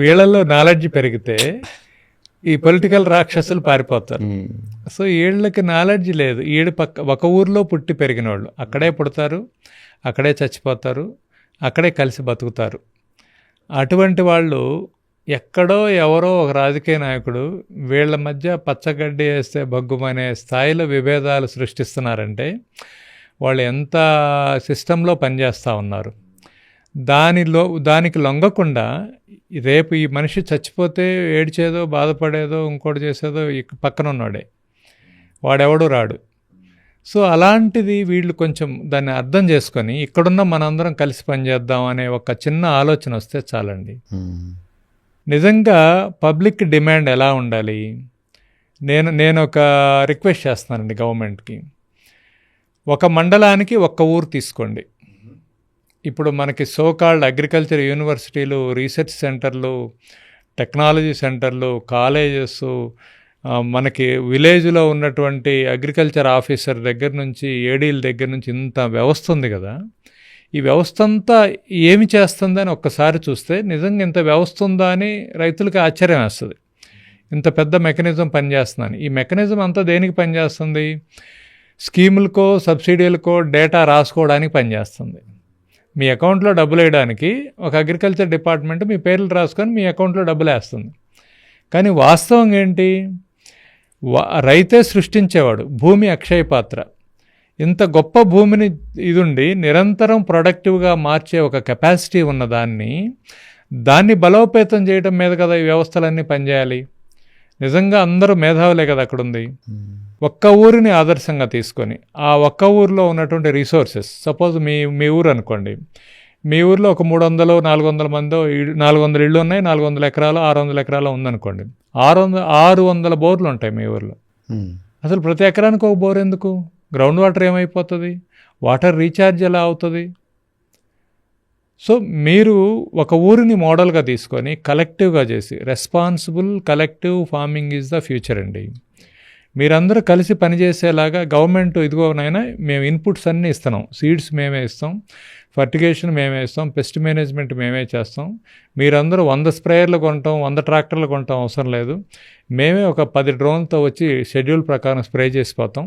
వీళ్ళల్లో నాలెడ్జ్ పెరిగితే ఈ పొలిటికల్ రాక్షసులు పారిపోతారు. సో వీళ్ళకి నాలెడ్జ్ లేదు. ఒక ఊర్లో పుట్టి పెరిగిన వాళ్ళు అక్కడే పుడతారు, అక్కడే చచ్చిపోతారు, అక్కడే కలిసి బతుకుతారు. అటువంటి వాళ్ళు ఎక్కడో ఎవరో ఒక రాజకీయ నాయకుడు వీళ్ళ మధ్య పచ్చగడ్డి వేస్తే బగ్గుమనే స్థాయిలో విభేదాలు సృష్టిస్తున్నారంటే వాళ్ళు ఎంత సిస్టంలో పనిచేస్తూ ఉన్నారు. దానికి లొంగకుండా రేపు ఈ మనిషి చచ్చిపోతే ఏడ్చేదో, బాధపడేదో, ఇంకోటి చేసేదో పక్కన ఉన్నాడే, వాడెవడు రాడు. సో అలాంటిది వీళ్ళు కొంచెం దాన్ని అర్థం చేసుకొని ఇక్కడున్న మనందరం కలిసి పనిచేద్దాం అనే ఒక చిన్న ఆలోచన వస్తే చాలండి. నిజంగా పబ్లిక్ డిమాండ్ ఎలా ఉండాలి? నేను ఒక రిక్వెస్ట్ చేస్తున్నానండి గవర్నమెంట్కి. ఒక మండలానికి ఒక్క ఊరు తీసుకోండి. ఇప్పుడు మనకి సోకాల్డ్ అగ్రికల్చర్ యూనివర్సిటీలు, రీసెర్చ్ సెంటర్లు, టెక్నాలజీ సెంటర్లు, కాలేజెస్, మనకి విలేజ్లో ఉన్నటువంటి అగ్రికల్చర్ ఆఫీసర్ దగ్గర నుంచి, ఏడీల దగ్గర నుంచి ఇంత వ్యవస్థ ఉంది కదా. ఈ వ్యవస్థ అంతా ఏమి చేస్తుందని ఒక్కసారి చూస్తే నిజంగా ఇంత వ్యవస్థ ఉందా అని రైతులకి ఆశ్చర్యం వేస్తుంది. ఇంత పెద్ద మెకానిజం పనిచేస్తుందని. ఈ మెకానిజం అంతా దేనికి పనిచేస్తుంది? స్కీములకో, సబ్సిడీలకో డేటా రాసుకోవడానికి పనిచేస్తుంది. మీ అకౌంట్లో డబ్బులు వేయడానికి ఒక అగ్రికల్చర్ డిపార్ట్మెంట్ మీ పేర్లు రాసుకొని మీ అకౌంట్లో డబ్బులు వేస్తుంది. కానీ వాస్తవం ఏంటి? రైతే సృష్టించేవాడు. భూమి అక్షయ పాత్ర. ఇంత గొప్ప భూమిని ఇదుండి నిరంతరం ప్రొడక్టివ్గా మార్చే ఒక కెపాసిటీ ఉన్న దాన్ని బలోపేతం చేయడం మీద కదా ఈ వ్యవస్థలన్నీ పనిచేయాలి. నిజంగా అందరూ మేధావులే కదా అక్కడుంది. ఒక్క ఊరిని ఆదర్శంగా తీసుకొని ఆ ఒక్క ఊరిలో ఉన్నటువంటి రిసోర్సెస్, సపోజ్ మీ ఊరు అనుకోండి, మీ ఊరిలో ఒక 300-400 మందో 400 ఇళ్ళు ఉన్నాయి, 400 ఎకరాలు 600 ఎకరాలు ఉందనుకోండి. 600 బోర్లు ఉంటాయి మీ ఊరిలో. అసలు ప్రతి ఎకరానికి ఒక బోర్ ఎందుకు? గ్రౌండ్ వాటర్ ఏమైపోతుంది? వాటర్ రీఛార్జ్ ఎలా అవుతుంది? సో మీరు ఒక ఊరిని మోడల్గా తీసుకొని కలెక్టివ్గా చేసి responsible collective farming is the future అండి. మీరందరూ కలిసి పనిచేసేలాగా గవర్నమెంట్ ఇదిగోనైనా మేము ఇన్పుట్స్ అన్నీ ఇస్తున్నాం, సీడ్స్ మేమే ఇస్తాం, ఫర్టిగేషన్ మేమే ఇస్తాం, పెస్ట్ మేనేజ్మెంట్ మేమే చేస్తాం, మీరందరూ 100 స్ప్రేయర్లు కొంటాం, 100 ట్రాక్టర్లు కొంటాం అవసరం లేదు, మేమే ఒక 10 డ్రోన్లతో వచ్చి షెడ్యూల్ ప్రకారం స్ప్రే చేసిపోతాం.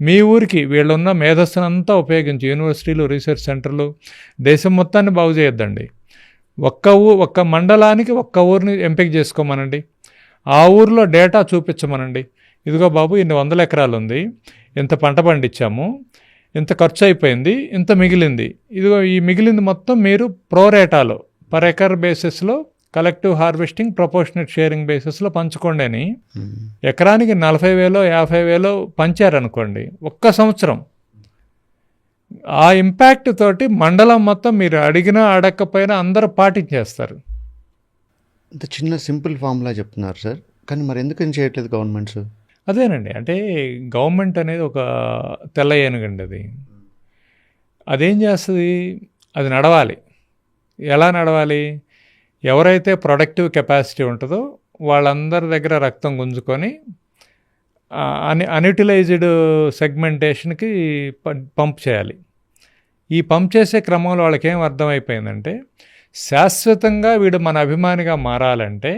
మీ ఊరికి వీళ్ళున్న మేధస్సునంతా ఉపయోగించి యూనివర్సిటీలు, రీసెర్చ్ సెంటర్లు, దేశం మొత్తాన్ని బాగు చేయొద్దండి. ఒక్క మండలానికి ఒక్క ఊరిని ఎంపిక చేసుకోమనండి, ఆ ఊరిలో డేటా చూపించమనండి. ఇదిగో బాబు ఇన్ని 100 ఎకరాలు ఉంది, ఇంత పంట పండించాము, ఇంత ఖర్చు అయిపోయింది, ఇంత మిగిలింది, ఇదిగో ఈ మిగిలింది మొత్తం మీరు ప్రోరేటాలో పర్ ఎకర్ బేసిస్లో కలెక్టివ్ హార్వెస్టింగ్ ప్రపోర్షనేట్ షేరింగ్ బేసిస్లో పంచుకోండి అని ఎకరానికి 40,000 50,000 పంచారనుకోండి ఒక్క సంవత్సరం, ఆ ఇంపాక్ట్ తోటి మండలం మొత్తం మీరు అడిగినా అడగకపోయినా అందరూ పాటించేస్తారు. ఇంత చిన్న సింపుల్ ఫార్ములా చెప్తున్నారు సార్, కానీ మరి ఎందుకని చేయట్లేదు గవర్నమెంట్స్? అదేనండి, అంటే గవర్నమెంట్ అనేది ఒక తెల్ల ఏనుగండి. అదేం చేస్తుంది, అది నడవాలి. ఎలా నడవాలి? ఎవరైతే ప్రొడక్టివ్ కెపాసిటీ ఉంటుందో వాళ్ళందరి దగ్గర రక్తం గుంజుకొని అన్యూటిలైజ్డ్ సెగ్మెంటేషన్కి పంప్ చేయాలి. ఈ పంప్ చేసే క్రమంలో వాళ్ళకి ఏం అర్థమైపోయిందంటే, శాశ్వతంగా వీడు మన అభిమానిగా మారాలంటే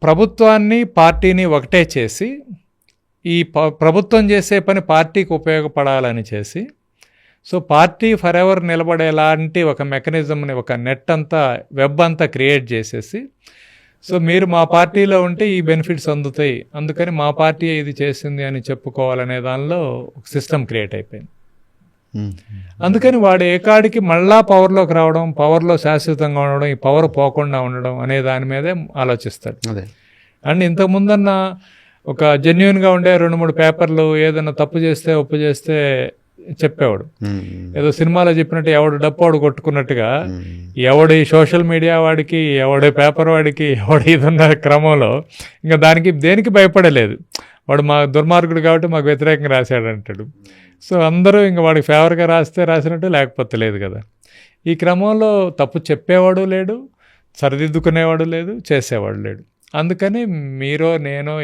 ప్రభుత్వాన్ని పార్టీని ఒకటే చేసి, ఈ ప్రభుత్వం చేసే పని పార్టీకి ఉపయోగపడాలని చేసి, సో పార్టీ ఫర్ ఎవర్ నిలబడేలాంటి ఒక మెకానిజంని, ఒక నెట్ అంతా, వెబ్ అంతా క్రియేట్ చేసేసి, సో మీరు మా పార్టీలో ఉంటే ఈ బెనిఫిట్స్ అందుతాయి, అందుకని మా పార్టీ ఇది చేసింది అని చెప్పుకోవాలనే దానిలో ఒక సిస్టమ్ క్రియేట్ అయిపోయింది. అందుకని వాడు ఏకాడికి మళ్ళా పవర్లోకి రావడం, పవర్లో శాశ్వతంగా ఉండడం, ఈ పవర్ పోకుండా ఉండడం అనే దాని మీదే ఆలోచిస్తాడు. అండ్ ఇంతకుముందన్న ఒక జెన్యున్గా ఉండే 2-3 పేపర్లు ఏదైనా తప్పు చేస్తే ఒప్పు చేస్తే చెప్పేవాడు. ఏదో సినిమాలో చెప్పినట్టు ఎవడు డప్పాడు కొట్టుకున్నట్టుగా ఎవడి సోషల్ మీడియా వాడికి, ఎవడి పేపర్ వాడికి, ఎవడి ఇదన్న క్రమంలో ఇంకా దేనికి భయపడలేదు. వాడు మా దుర్మార్గుడు కాబట్టి మాకు వ్యతిరేకంగా రాశాడు అంటాడు. సో అందరూ ఇంకా వాడికి ఫేవర్గా రాసినట్టు, లేకపోతే లేదు కదా. ఈ క్రమంలో తప్పు చెప్పేవాడు లేడు, సరిదిద్దుకునేవాడు లేదు, చేసేవాడు లేడు. అందుకని మీరో నేనో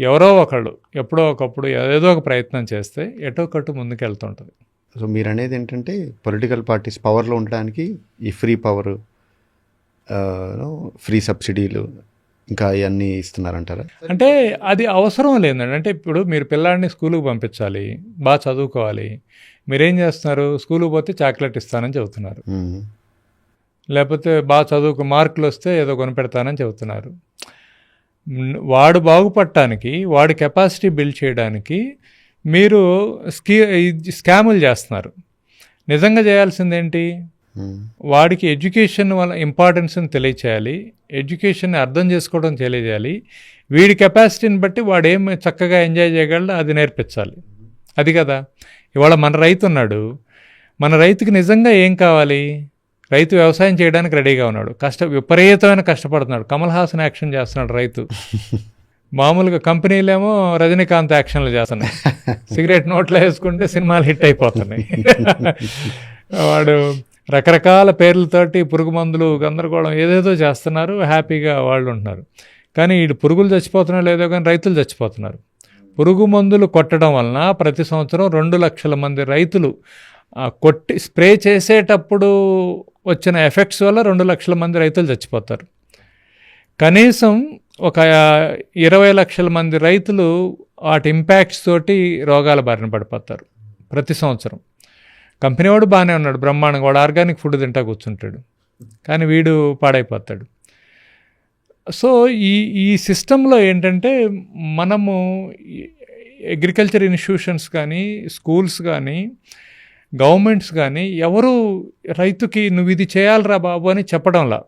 ఎవరో ఒకళ్ళు ఎప్పుడో ఒకప్పుడు ఏదో ఒక ప్రయత్నం చేస్తే ఎటో కట్టు ముందుకు వెళ్తుంటుంది. సో మీరు అనేది ఏంటంటే పొలిటికల్ పార్టీస్ పవర్లో ఉండడానికి ఈ ఫ్రీ పవర్, ఫ్రీ సబ్సిడీలు ఇంకా ఇవన్నీ ఇస్తున్నారంటారా? అంటే అది అవసరం లేదండి. అంటే ఇప్పుడు మీరు పిల్లాడిని స్కూల్కి పంపించాలి, బాగా చదువుకోవాలి, మీరేం చేస్తున్నారు? స్కూల్కి పోతే చాక్లెట్ ఇస్తానని చెబుతున్నారు, లేకపోతే బాగా చదువుకు మార్కులు వస్తే ఏదో కొనిపెడతానని చెబుతున్నారు. వాడు బాగుపడటానికి, వాడి కెపాసిటీ బిల్డ్ చేయడానికి మీరు స్కాములు చేస్తున్నారు. నిజంగా చేయాల్సిందేంటి? వాడికి ఎడ్యుకేషన్ వల్ల ఇంపార్టెన్స్ని తెలియచేయాలి, ఎడ్యుకేషన్ని అర్థం చేసుకోవడం తెలియజేయాలి, వీడి కెపాసిటీని బట్టి వాడు ఏం చక్కగా ఎంజాయ్ చేయగలడో అది నేర్పించాలి. అది కదా. ఇవాళ మన రైతు ఉన్నాడు, మన రైతుకి నిజంగా ఏం కావాలి? రైతు వ్యవసాయం చేయడానికి రెడీగా ఉన్నాడు, విపరీతమైన కష్టపడుతున్నాడు, కమల్ హాసన్ యాక్షన్ చేస్తున్నాడు రైతు. మామూలుగా కంపెనీలేమో రజనీకాంత్ యాక్షన్లు చేస్తున్నాయి, సిగరెట్ నోట్లో వేసుకుంటే సినిమాలు హిట్ అయిపోతున్నాయి. వాడు రకరకాల పేర్లతోటి పురుగు మందులు గందరగోళం ఏదేదో చేస్తున్నారు, హ్యాపీగా వాళ్ళు ఉంటున్నారు. కానీ వీడు పురుగులు చచ్చిపోతున్నారో లేదో కానీ రైతులు చచ్చిపోతున్నారు. పురుగు మందులు కొట్టడం వలన ప్రతి సంవత్సరం 2 లక్షల మంది రైతులు స్ప్రే చేసేటప్పుడు వచ్చిన ఎఫెక్ట్స్ వల్ల 2 లక్షల మంది రైతులు చచ్చిపోతారు. కనీసం ఒక 20 లక్షల మంది రైతులు వాటి ఇంపాక్ట్స్ తోటి రోగాల బారిన పడిపోతారు ప్రతి సంవత్సరం. కంపెనీ వాడు బాగానే ఉన్నాడు, బ్రహ్మాండంగా, వాడు ఆర్గానిక్ ఫుడ్ తింటా కూర్చుంటాడు, కానీ వీడు పాడైపోతాడు. సో ఈ సిస్టంలో ఏంటంటే మనము అగ్రికల్చర్ ఇన్స్టిట్యూషన్స్ కానీ, స్కూల్స్ కానీ, గవర్నమెంట్స్ కానీ ఎవరు రైతుకి నువ్వు ఇది చేయాలరా బాబు అని చెప్పడంలా.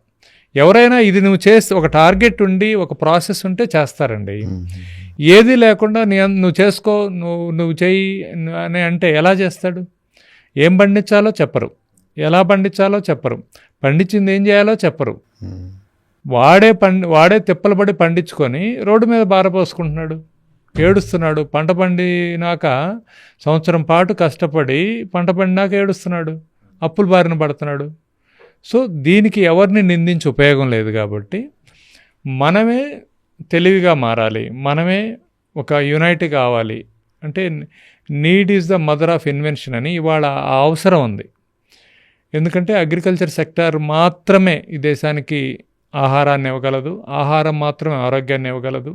ఎవరైనా ఇది నువ్వు చేస్తే ఒక టార్గెట్ ఉండి ఒక ప్రాసెస్ ఉంటే చేస్తారండి. ఏది లేకుండా నువ్వు చేసుకో, నువ్వు చెయ్యి అని అంటే ఎలా చేస్తాడు? ఏం పండించాలో చెప్పరు, ఎలా పండించాలో చెప్పరు, పండించింది ఏం చేయాలో చెప్పరు. వాడే తిప్పలు పడి పండించుకొని రోడ్డు మీద బారపోసుకుంటున్నాడు, ఏడుస్తున్నాడు. పంట పండినాక సంవత్సరం పాటు కష్టపడి పంట పండినాక ఏడుస్తున్నాడు. అప్పుల బారిన పడుతున్నాడు. సో దీనికి ఎవరిని నిందించి ఉపయోగం లేదు. కాబట్టి మనమే తెలివిగా మారాలి, మనమే ఒక యూనైట్ కావాలి. అంటే need is the mother of invention అని ఇవాళ ఆ అవసరం ఉంది. ఎందుకంటే అగ్రికల్చర్ సెక్టార్ మాత్రమే ఈ దేశానికి ఆహారాన్ని ఇవ్వగలదు, ఆహారం మాత్రమే ఆరోగ్యాన్ని ఇవ్వగలదు,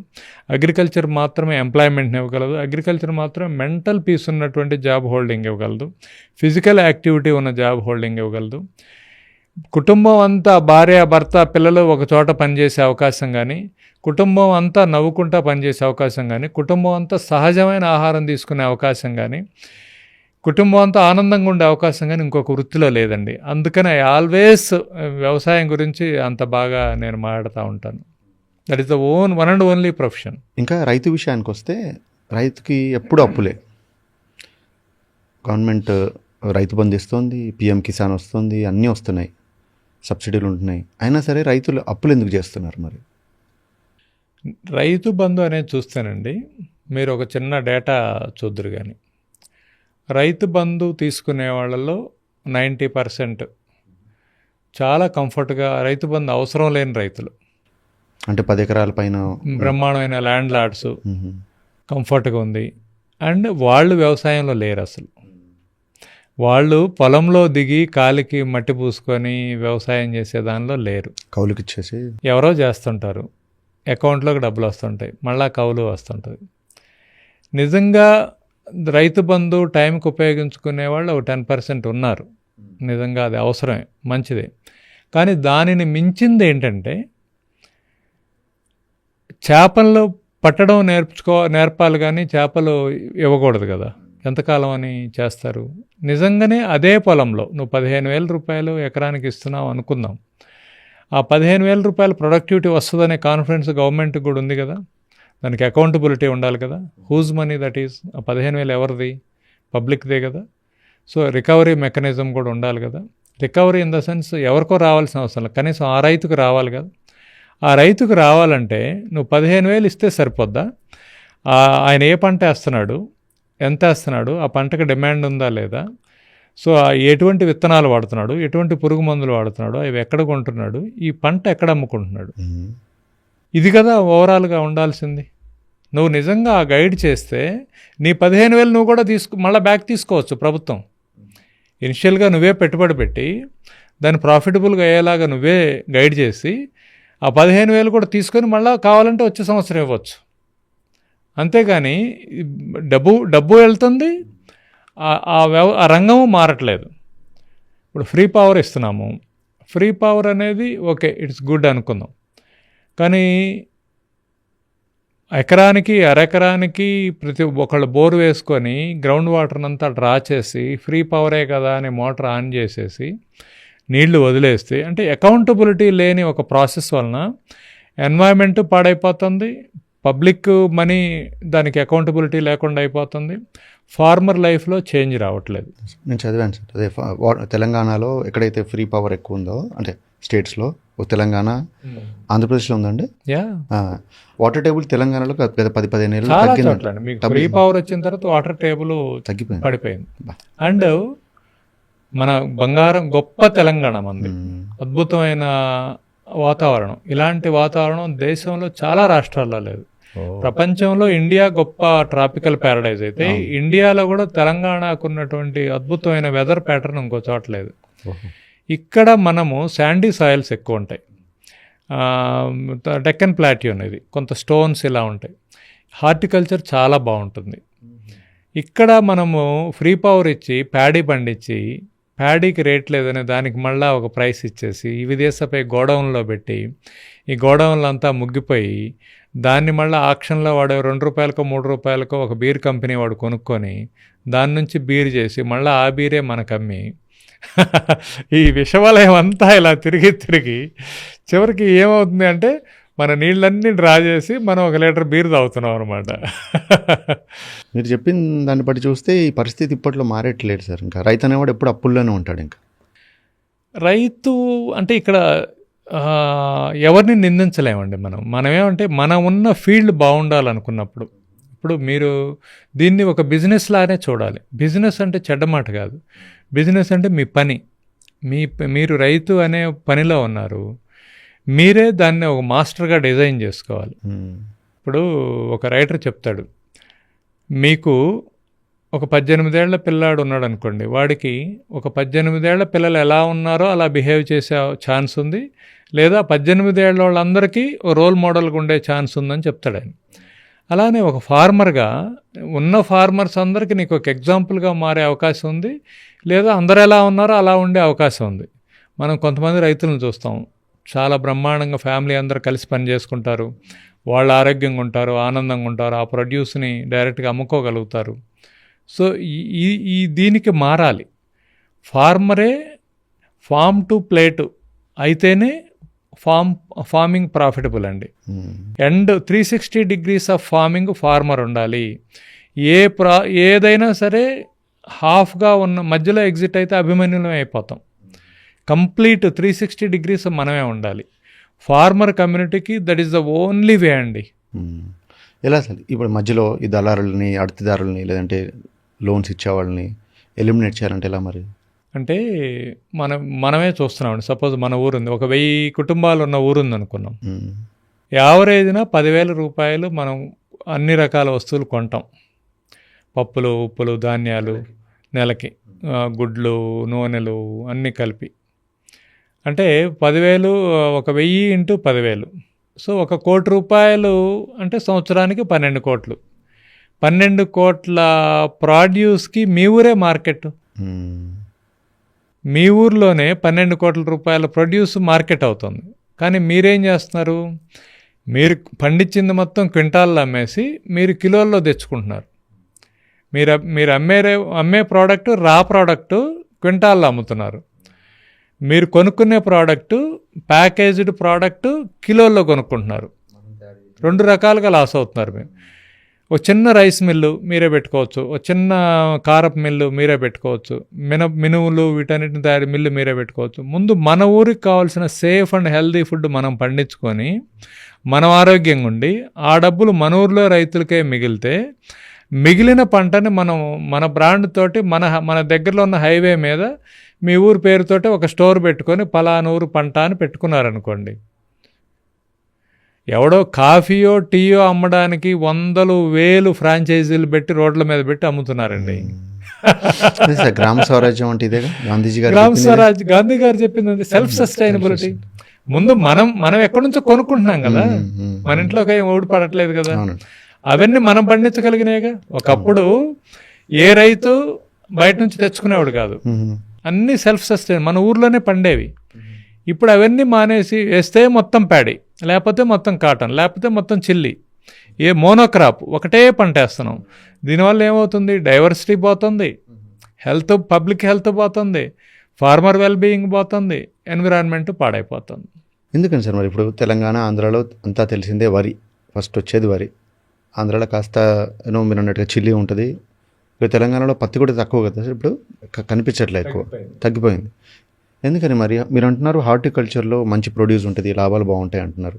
అగ్రికల్చర్ మాత్రమే ఎంప్లాయ్మెంట్ని ఇవ్వగలదు, అగ్రికల్చర్ మాత్రమే మెంటల్ పీస్ ఉన్నటువంటి జాబ్ హోల్డింగ్ ఇవ్వగలదు, ఫిజికల్ యాక్టివిటీ ఉన్న జాబ్ హోల్డింగ్ ఇవ్వగలదు. కుటుంబం అంతా భార్య భర్త పిల్లలు ఒక చోట పనిచేసే అవకాశం కానీ, కుటుంబం అంతా నవ్వుకుంటా పనిచేసే అవకాశం కానీ, కుటుంబం అంతా సహజమైన ఆహారం తీసుకునే అవకాశం కానీ, కుటుంబం అంతా ఆనందంగా ఉండే అవకాశం కానీ ఇంకొక వృత్తిలో లేదండి. అందుకనే ఆల్వేస్ వ్యవసాయం గురించి అంత బాగా నేను మాట్లాడుతూ ఉంటాను. That is the one and only profession. ఇంకా రైతు విషయానికి వస్తే రైతుకి ఎప్పుడు అప్పులే. గవర్నమెంట్ రైతు బంధు ఇస్తుంది, పిఎం కిసాన్ వస్తుంది, అన్నీ వస్తున్నాయి, సబ్సిడీలు ఉంటున్నాయి. అయినా సరే రైతులు అప్పులు ఎందుకు చేస్తున్నారు మరి? రైతు బంధు అనేది చూస్తేనండి, మీరు ఒక చిన్న డేటా చూద్దరు కానీ, రైతు బంధు తీసుకునే వాళ్ళలో 90% చాలా కంఫర్ట్గా రైతు బంధు అవసరం లేని రైతులు, అంటే 10 ఎకరాల పైన బ్రహ్మాండమైన ల్యాండ్ లార్డ్స్, కంఫర్ట్గా ఉంది. అండ్ వాళ్ళు వ్యవసాయంలో లేరు అసలు. వాళ్ళు పొలంలో దిగి కాలికి మట్టి పూసుకొని వ్యవసాయం చేసే దానిలో లేరు. కౌలుకి ఇచ్చేసి ఎవరో చేస్తుంటారు, అకౌంట్లోకి డబ్బులు వస్తుంటాయి, మళ్ళా కౌలు వస్తుంటుంది. నిజంగా రైతు బంధు టైంకి ఉపయోగించుకునే వాళ్ళు ఒక 10% ఉన్నారు. నిజంగా అది అవసరమే, మంచిదే. కానీ దానిని మించింది ఏంటంటే, చేపలు పట్టడం నేర్పాలి కానీ చేపలు ఇవ్వకూడదు కదా. ఎంతకాలం అని చేస్తారు? నిజంగానే అదే పొలంలో నువ్వు 15,000 రూపాయలు ఎకరానికి ఇస్తున్నావు అనుకుందాం. ఆ 15,000 రూపాయలు ప్రొడక్టివిటీ వస్తుందనే కాన్ఫిడెన్స్ గవర్నమెంట్కి కూడా ఉంది కదా. దానికి అకౌంటబిలిటీ ఉండాలి కదా. Whose money that is? ఆ 15,000 ఎవరిది? పబ్లిక్దే కదా. సో రికవరీ మెకానిజం కూడా ఉండాలి కదా. రికవరీ ఇన్ ద సెన్స్ ఎవరికో రావాల్సిన అవసరం లేదు, కనీసం ఆ రైతుకు రావాలి కదా. ఆ రైతుకు రావాలంటే నువ్వు 15,000 ఇస్తే సరిపోద్దా? ఆయన ఏ పంట వేస్తున్నాడు, ఎంత వేస్తున్నాడు, ఆ పంటకు డిమాండ్ ఉందా లేదా, సో ఎటువంటి విత్తనాలు వాడుతున్నాడు, ఎటువంటి పురుగు మందులు వాడుతున్నాడు, అవి ఎక్కడ కొంటున్నాడు, ఈ పంట ఎక్కడ అమ్ముకుంటున్నాడు, ఇది కదా ఓవరాల్గా ఉండాల్సింది. నువ్వు నిజంగా ఆ గైడ్ చేస్తే నీ 15,000 నువ్వు కూడా మళ్ళీ బ్యాక్ తీసుకోవచ్చు. ప్రభుత్వం ఇనిషియల్గా నువ్వే పెట్టుబడి పెట్టి దాన్ని ప్రాఫిటబుల్గా అయ్యేలాగా నువ్వే గైడ్ చేసి ఆ 15,000 కూడా తీసుకొని మళ్ళీ కావాలంటే వచ్చే సంవత్సరం ఇవ్వచ్చు. అంతేగాని డబ్బు వెళ్తుంది, ఆ రంగము మారట్లేదు. ఇప్పుడు ఫ్రీ పవర్ ఇస్తున్నాము, ఫ్రీ పవర్ అనేది ఓకే, ఇట్స్ గుడ్ అనుకుందాం. కానీ ఎకరానికి అరెకరానికి ప్రతి ఒక్కళ్ళు బోర్ వేసుకొని గ్రౌండ్ వాటర్నంతా డ్రా చేసి ఫ్రీ పవరే కదా అని మోటార్ ఆన్ చేసేసి నీళ్లు వదిలేస్తే, అంటే అకౌంటబిలిటీ లేని ఒక ప్రాసెస్ వలన ఎన్వైరన్మెంట్ పాడైపోతుంది, పబ్లిక్ మనీ దానికి అకౌంటబిలిటీ లేకుండా అయిపోతుంది, ఫార్మర్ లైఫ్లో చేంజ్ రావట్లేదు. నేను చదివాను సార్, అదే తెలంగాణలో ఎక్కడైతే ఫ్రీ పవర్ ఎక్కువ ఉందో, అంటే స్టేట్స్లో తెలంగాణ, ఆంధ్రప్రదేశ్లో ఉందండి. వాటర్ టేబుల్ తెలంగాణలో 10-15 ఏళ్ళు తగ్గిందండి. మీకు ఫ్రీ పవర్ వచ్చిన తర్వాత వాటర్ టేబుల్ పడిపోయింది. అండ్ మన బంగారం గొప్ప తెలంగాణ మంది, అద్భుతమైన వాతావరణం. ఇలాంటి వాతావరణం దేశంలో చాలా రాష్ట్రాల్లో లేదు. ప్రపంచంలో ఇండియా గొప్ప ట్రాపికల్ ప్యారడైజ్ అయితే ఇండియాలో కూడా తెలంగాణకు ఉన్నటువంటి అద్భుతమైన వెదర్ ప్యాటర్న్ ఇంకో చోట లేదు. ఇక్కడ మనము శాండీ సాయిల్స్ ఎక్కువ ఉంటాయి, డెక్కన్ ప్లాట్యూ అనేది, కొంత స్టోన్స్ ఇలా ఉంటాయి. హార్టికల్చర్ చాలా బాగుంటుంది. ఇక్కడ మనము ఫ్రీ పవర్ ఇచ్చి ప్యాడీ పండించి ప్యాడీకి రేట్ లేదని దానికి మళ్ళీ ఒక ప్రైస్ ఇచ్చేసి ఈ విదేశపై గోడౌన్లో పెట్టి ఈ గోడౌన్లో అంతా ముగ్గిపోయి దాన్ని మళ్ళీ ఆక్షన్లో వాడే 2 రూపాయలకో 3 రూపాయలకో ఒక బీర్ కంపెనీ వాడు కొనుక్కొని దాని నుంచి బీర్ చేసి మళ్ళీ ఆ బీరే మనకు అమ్మి ఈ విషవలయం అంతా ఇలా తిరిగి చివరికి ఏమవుతుంది అంటే మన నీళ్ళన్నీ డ్రా చేసి మనం 1 లీటర్ బీర్ తాగుతున్నాం అనమాట. మీరు చెప్పిన దాన్ని బట్టి చూస్తే ఈ పరిస్థితి ఇప్పట్లో మారేట్లేదు సార్. ఇంకా రైతు అనేవాడు ఎప్పుడు అప్పుల్లోనే ఉంటాడు. ఇంకా రైతు అంటే ఇక్కడ ఎవరిని నిందించలేమండి. మనమేమంటే మనం ఉన్న ఫీల్డ్ బాగుండాలనుకున్నప్పుడు, ఇప్పుడు మీరు దీన్ని ఒక బిజినెస్ లానే చూడాలి. బిజినెస్ అంటే చెడ్డ మాట కాదు. బిజినెస్ అంటే మీ పని, మీరు రైతు అనే పనిలో ఉన్నారు, మీరే దాన్ని ఒక మాస్టర్గా డిజైన్ చేసుకోవాలి. ఇప్పుడు ఒక రైటర్ చెప్తాడు, మీకు ఒక 18 ఏళ్ల పిల్లాడు ఉన్నాడు అనుకోండి, వాడికి ఒక 18 ఏళ్ల పిల్లలు ఎలా ఉన్నారో అలా బిహేవ్ చేసే ఛాన్స్ ఉంది, లేదా 18 ఏళ్ల వాళ్ళందరికీ రోల్ మోడల్గా ఉండే ఛాన్స్ ఉందని చెప్తాడు ఆయన. అలానే ఒక ఫార్మర్గా ఉన్న ఫార్మర్స్ అందరికీ నీకు ఒక ఎగ్జాంపుల్గా మారే అవకాశం ఉంది, లేదా అందరు ఎలా ఉన్నారో అలా ఉండే అవకాశం ఉంది. మనం కొంతమంది రైతులను చూస్తాం, చాలా బ్రహ్మాండంగా ఫ్యామిలీ అందరూ కలిసి పని చేసుకుంటారు, వాళ్ళు ఆరోగ్యంగా ఉంటారు, ఆనందంగా ఉంటారు, ఆ ప్రొడ్యూస్ని డైరెక్ట్గా అమ్ముకోగలుగుతారు. సో ఈ దీనికి మారాలి. ఫార్మరే ఫామ్ టు ప్లేటు అయితేనే ఫార్మింగ్ ప్రాఫిటబుల్ అండి. And 360 degrees of farming farmer ఉండాలి. ఏదైనా సరే హాఫ్గా ఉన్న మధ్యలో ఎగ్జిట్ అయితే అభిమన్యులం అయిపోతాం. కంప్లీట్ 360 degrees మనమే ఉండాలి. ఫార్మర్ కమ్యూనిటీకి దట్ ఈస్ ద ఓన్లీ వే అండి. ఎలా సార్ ఇప్పుడు మధ్యలో ఈ దళారులని, అడతిదారులని, లేదంటే లోన్స్ ఇచ్చేవాళ్ళని ఎలిమినేట్ చేయాలంటే ఎలా మరి? అంటే మనమే చూస్తున్నామండి. సపోజ్ మన ఊరుంది, ఒక 1000 కుటుంబాలు ఉన్న ఊరుంది అనుకున్నాం. యావరేజ్న 10,000 రూపాయలు మనం అన్ని రకాల వస్తువులు కొంటాం, పప్పులు, ఉప్పులు, ధాన్యాలు నెలకి, గుడ్లు, నూనెలు అన్నీ కలిపి. అంటే 10,000, ఒక 1000 ఇంటూ 10,000, సో 1 కోటి రూపాయలు అంటే సంవత్సరానికి 12 కోట్లు. 12 కోట్ల ప్రాడ్యూస్కి మీ ఊరే మార్కెట్. మీ ఊర్లోనే 12 కోట్ల రూపాయల ప్రొడ్యూస్ మార్కెట్ అవుతుంది. కానీ మీరేం చేస్తున్నారు, మీరు పండించింది మొత్తం క్వింటాల్లో అమ్మేసి మీరు కిలోల్లో తెచ్చుకుంటున్నారు. మీరు అమ్మే ప్రోడక్ట్, రా ప్రోడక్టు క్వింటాల్లో అమ్ముతున్నారు. మీరు కొనుక్కునే ప్రోడక్టు, ప్యాకేజ్డ్ ప్రోడక్టు కిలోల్లో కొనుక్కుంటున్నారు. 2 రకాలుగా లాస్ అవుతున్నారు. మీరు ఒక చిన్న రైస్ మిల్లు మీరే పెట్టుకోవచ్చు, ఒక చిన్న కారపు మిల్లు మీరే పెట్టుకోవచ్చు, మినుములు వీటన్నిటిని తయారు మిల్లు మీరే పెట్టుకోవచ్చు. ముందు మన ఊరికి కావాల్సిన సేఫ్ అండ్ హెల్దీ ఫుడ్ మనం పండించుకొని మనం ఆరోగ్యంగా ఉండి ఆ డబ్బులు మన ఊరిలో రైతులకే మిగిలితే, మిగిలిన పంటని మనం మన బ్రాండ్ తోటి మన దగ్గరలో ఉన్న హైవే మీద మీ ఊరు పేరుతోటి ఒక స్టోర్ పెట్టుకొని పలానా ఊరు పంట అని పెట్టుకున్నారనుకోండి, ఎవడో కాఫీయో టీయో అమ్మడానికి 100,000 ఫ్రాంచైజీలు పెట్టి రోడ్ల మీద పెట్టి అమ్ముతున్నారండి. గ్రామ స్వరాజ్యం అంటే ఇదే గాంధీజీ గారు. గ్రామ స్వరాజ్ గాంధీ గారు చెప్పింది సెల్ఫ్ సస్టైనబిలిటీ. ముందు మనం ఎక్కడి నుంచో కొనుక్కుంటున్నాం కదా, మన ఇంట్లోకి ఏం ఊడి పడట్లేదు కదా, అవన్నీ మనం పండించగలిగినాయిగా. ఒకప్పుడు ఏ రైతు బయట నుంచి తెచ్చుకునేవాడు కాదు, అన్నీ సెల్ఫ్ సస్టైన్ మన ఊర్లోనే పండేవి. ఇప్పుడు అవన్నీ మానేసి వేస్తే మొత్తం ప్యాడీ, లేకపోతే మొత్తం కాటన్, లేకపోతే మొత్తం చిల్లీ, ఏ మోనోక్రాప్ ఒకటే పంట వేస్తున్నాం. దీనివల్ల ఏమవుతుంది, డైవర్సిటీ పోతుంది, పబ్లిక్ హెల్త్ పోతుంది, ఫార్మర్ వెల్బీయింగ్ పోతుంది, ఎన్విరాన్మెంట్ పాడైపోతుంది. ఎందుకని సార్ మరి ఇప్పుడు తెలంగాణ, ఆంధ్రాలో అంతా తెలిసిందే వరి, ఫస్ట్ వచ్చేది వరి. ఆంధ్రాలో కాస్త మీరు అన్నట్టుగా చిల్లీ ఉంటుంది. ఇప్పుడు తెలంగాణలో పత్తి కూడా తక్కువ కదా సార్, ఇప్పుడు కనిపించట్లేదు, ఎక్కువ తగ్గిపోయింది. ఎందుకని మరి? మీరు అంటున్నారు హార్టికల్చర్లో మంచి ప్రొడ్యూస్ ఉంటుంది, లాభాలు బాగుంటాయి అంటున్నారు,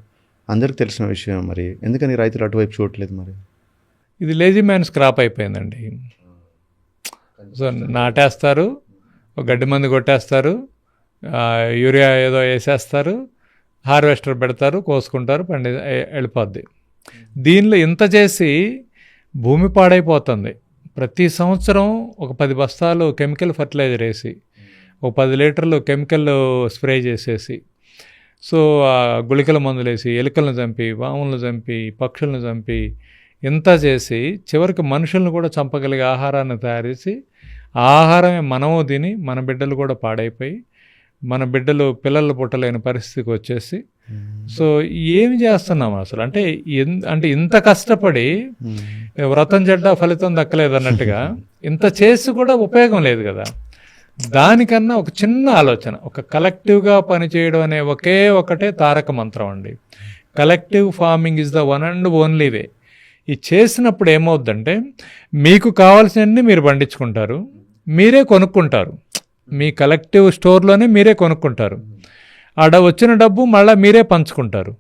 అందరికి తెలిసిన విషయం. మరి ఎందుకని రైతులు అటువైపు చూడట్లేదు మరి? ఇది లేజీ మ్యాన్స్ క్రాప్ అయిపోయిందండి. సో నాటేస్తారు, గడ్డి మందు కొట్టేస్తారు, యూరియా ఏదో వేసేస్తారు, హార్వెస్టర్ పెడతారు, కోసుకుంటారు, వెళ్ళిపోద్ది. దీనిలో ఇంత చేసి భూమి పాడైపోతుంది. ప్రతి సంవత్సరం ఒక 10 బస్తాలు కెమికల్ ఫర్టిలైజర్ వేసి, ఒక 10 లీటర్లు కెమికల్ స్ప్రే చేసేసి, సో గుళికల మందులు వేసి, ఎలుకలను చంపి, పాములను చంపి, పక్షులను చంపి, ఇంత చేసి చివరికి మనుషులను కూడా చంపగలిగే ఆహారాన్ని తయారు చేసి, ఆ ఆహారమే మనము తిని మన బిడ్డలు కూడా పాడైపోయి, మన బిడ్డలు పిల్లలు పుట్టలేని పరిస్థితికి వచ్చేసి, సో ఏమి చేస్తున్నాం అసలు? అంటే ఇంత కష్టపడి వ్రతం చెడ్డ ఫలితం దక్కలేదు అన్నట్టుగా ఇంత చేసి కూడా ఉపయోగం లేదు కదా. దానికన్నా ఒక చిన్న ఆలోచన, ఒక కలెక్టివ్గా పనిచేయడం అనే ఒకటే తారక మంత్రం అండి. Collective farming is the one and only way. ఇది చేసినప్పుడు ఏమవుద్దంటే, మీకు కావాల్సినవన్నీ మీరు పండించుకుంటారు, మీరే కొనుక్కుంటారు, మీ కలెక్టివ్ స్టోర్లోనే మీరే కొనుక్కుంటారు, వచ్చిన డబ్బు మళ్ళీ మీరే పంచుకుంటారు,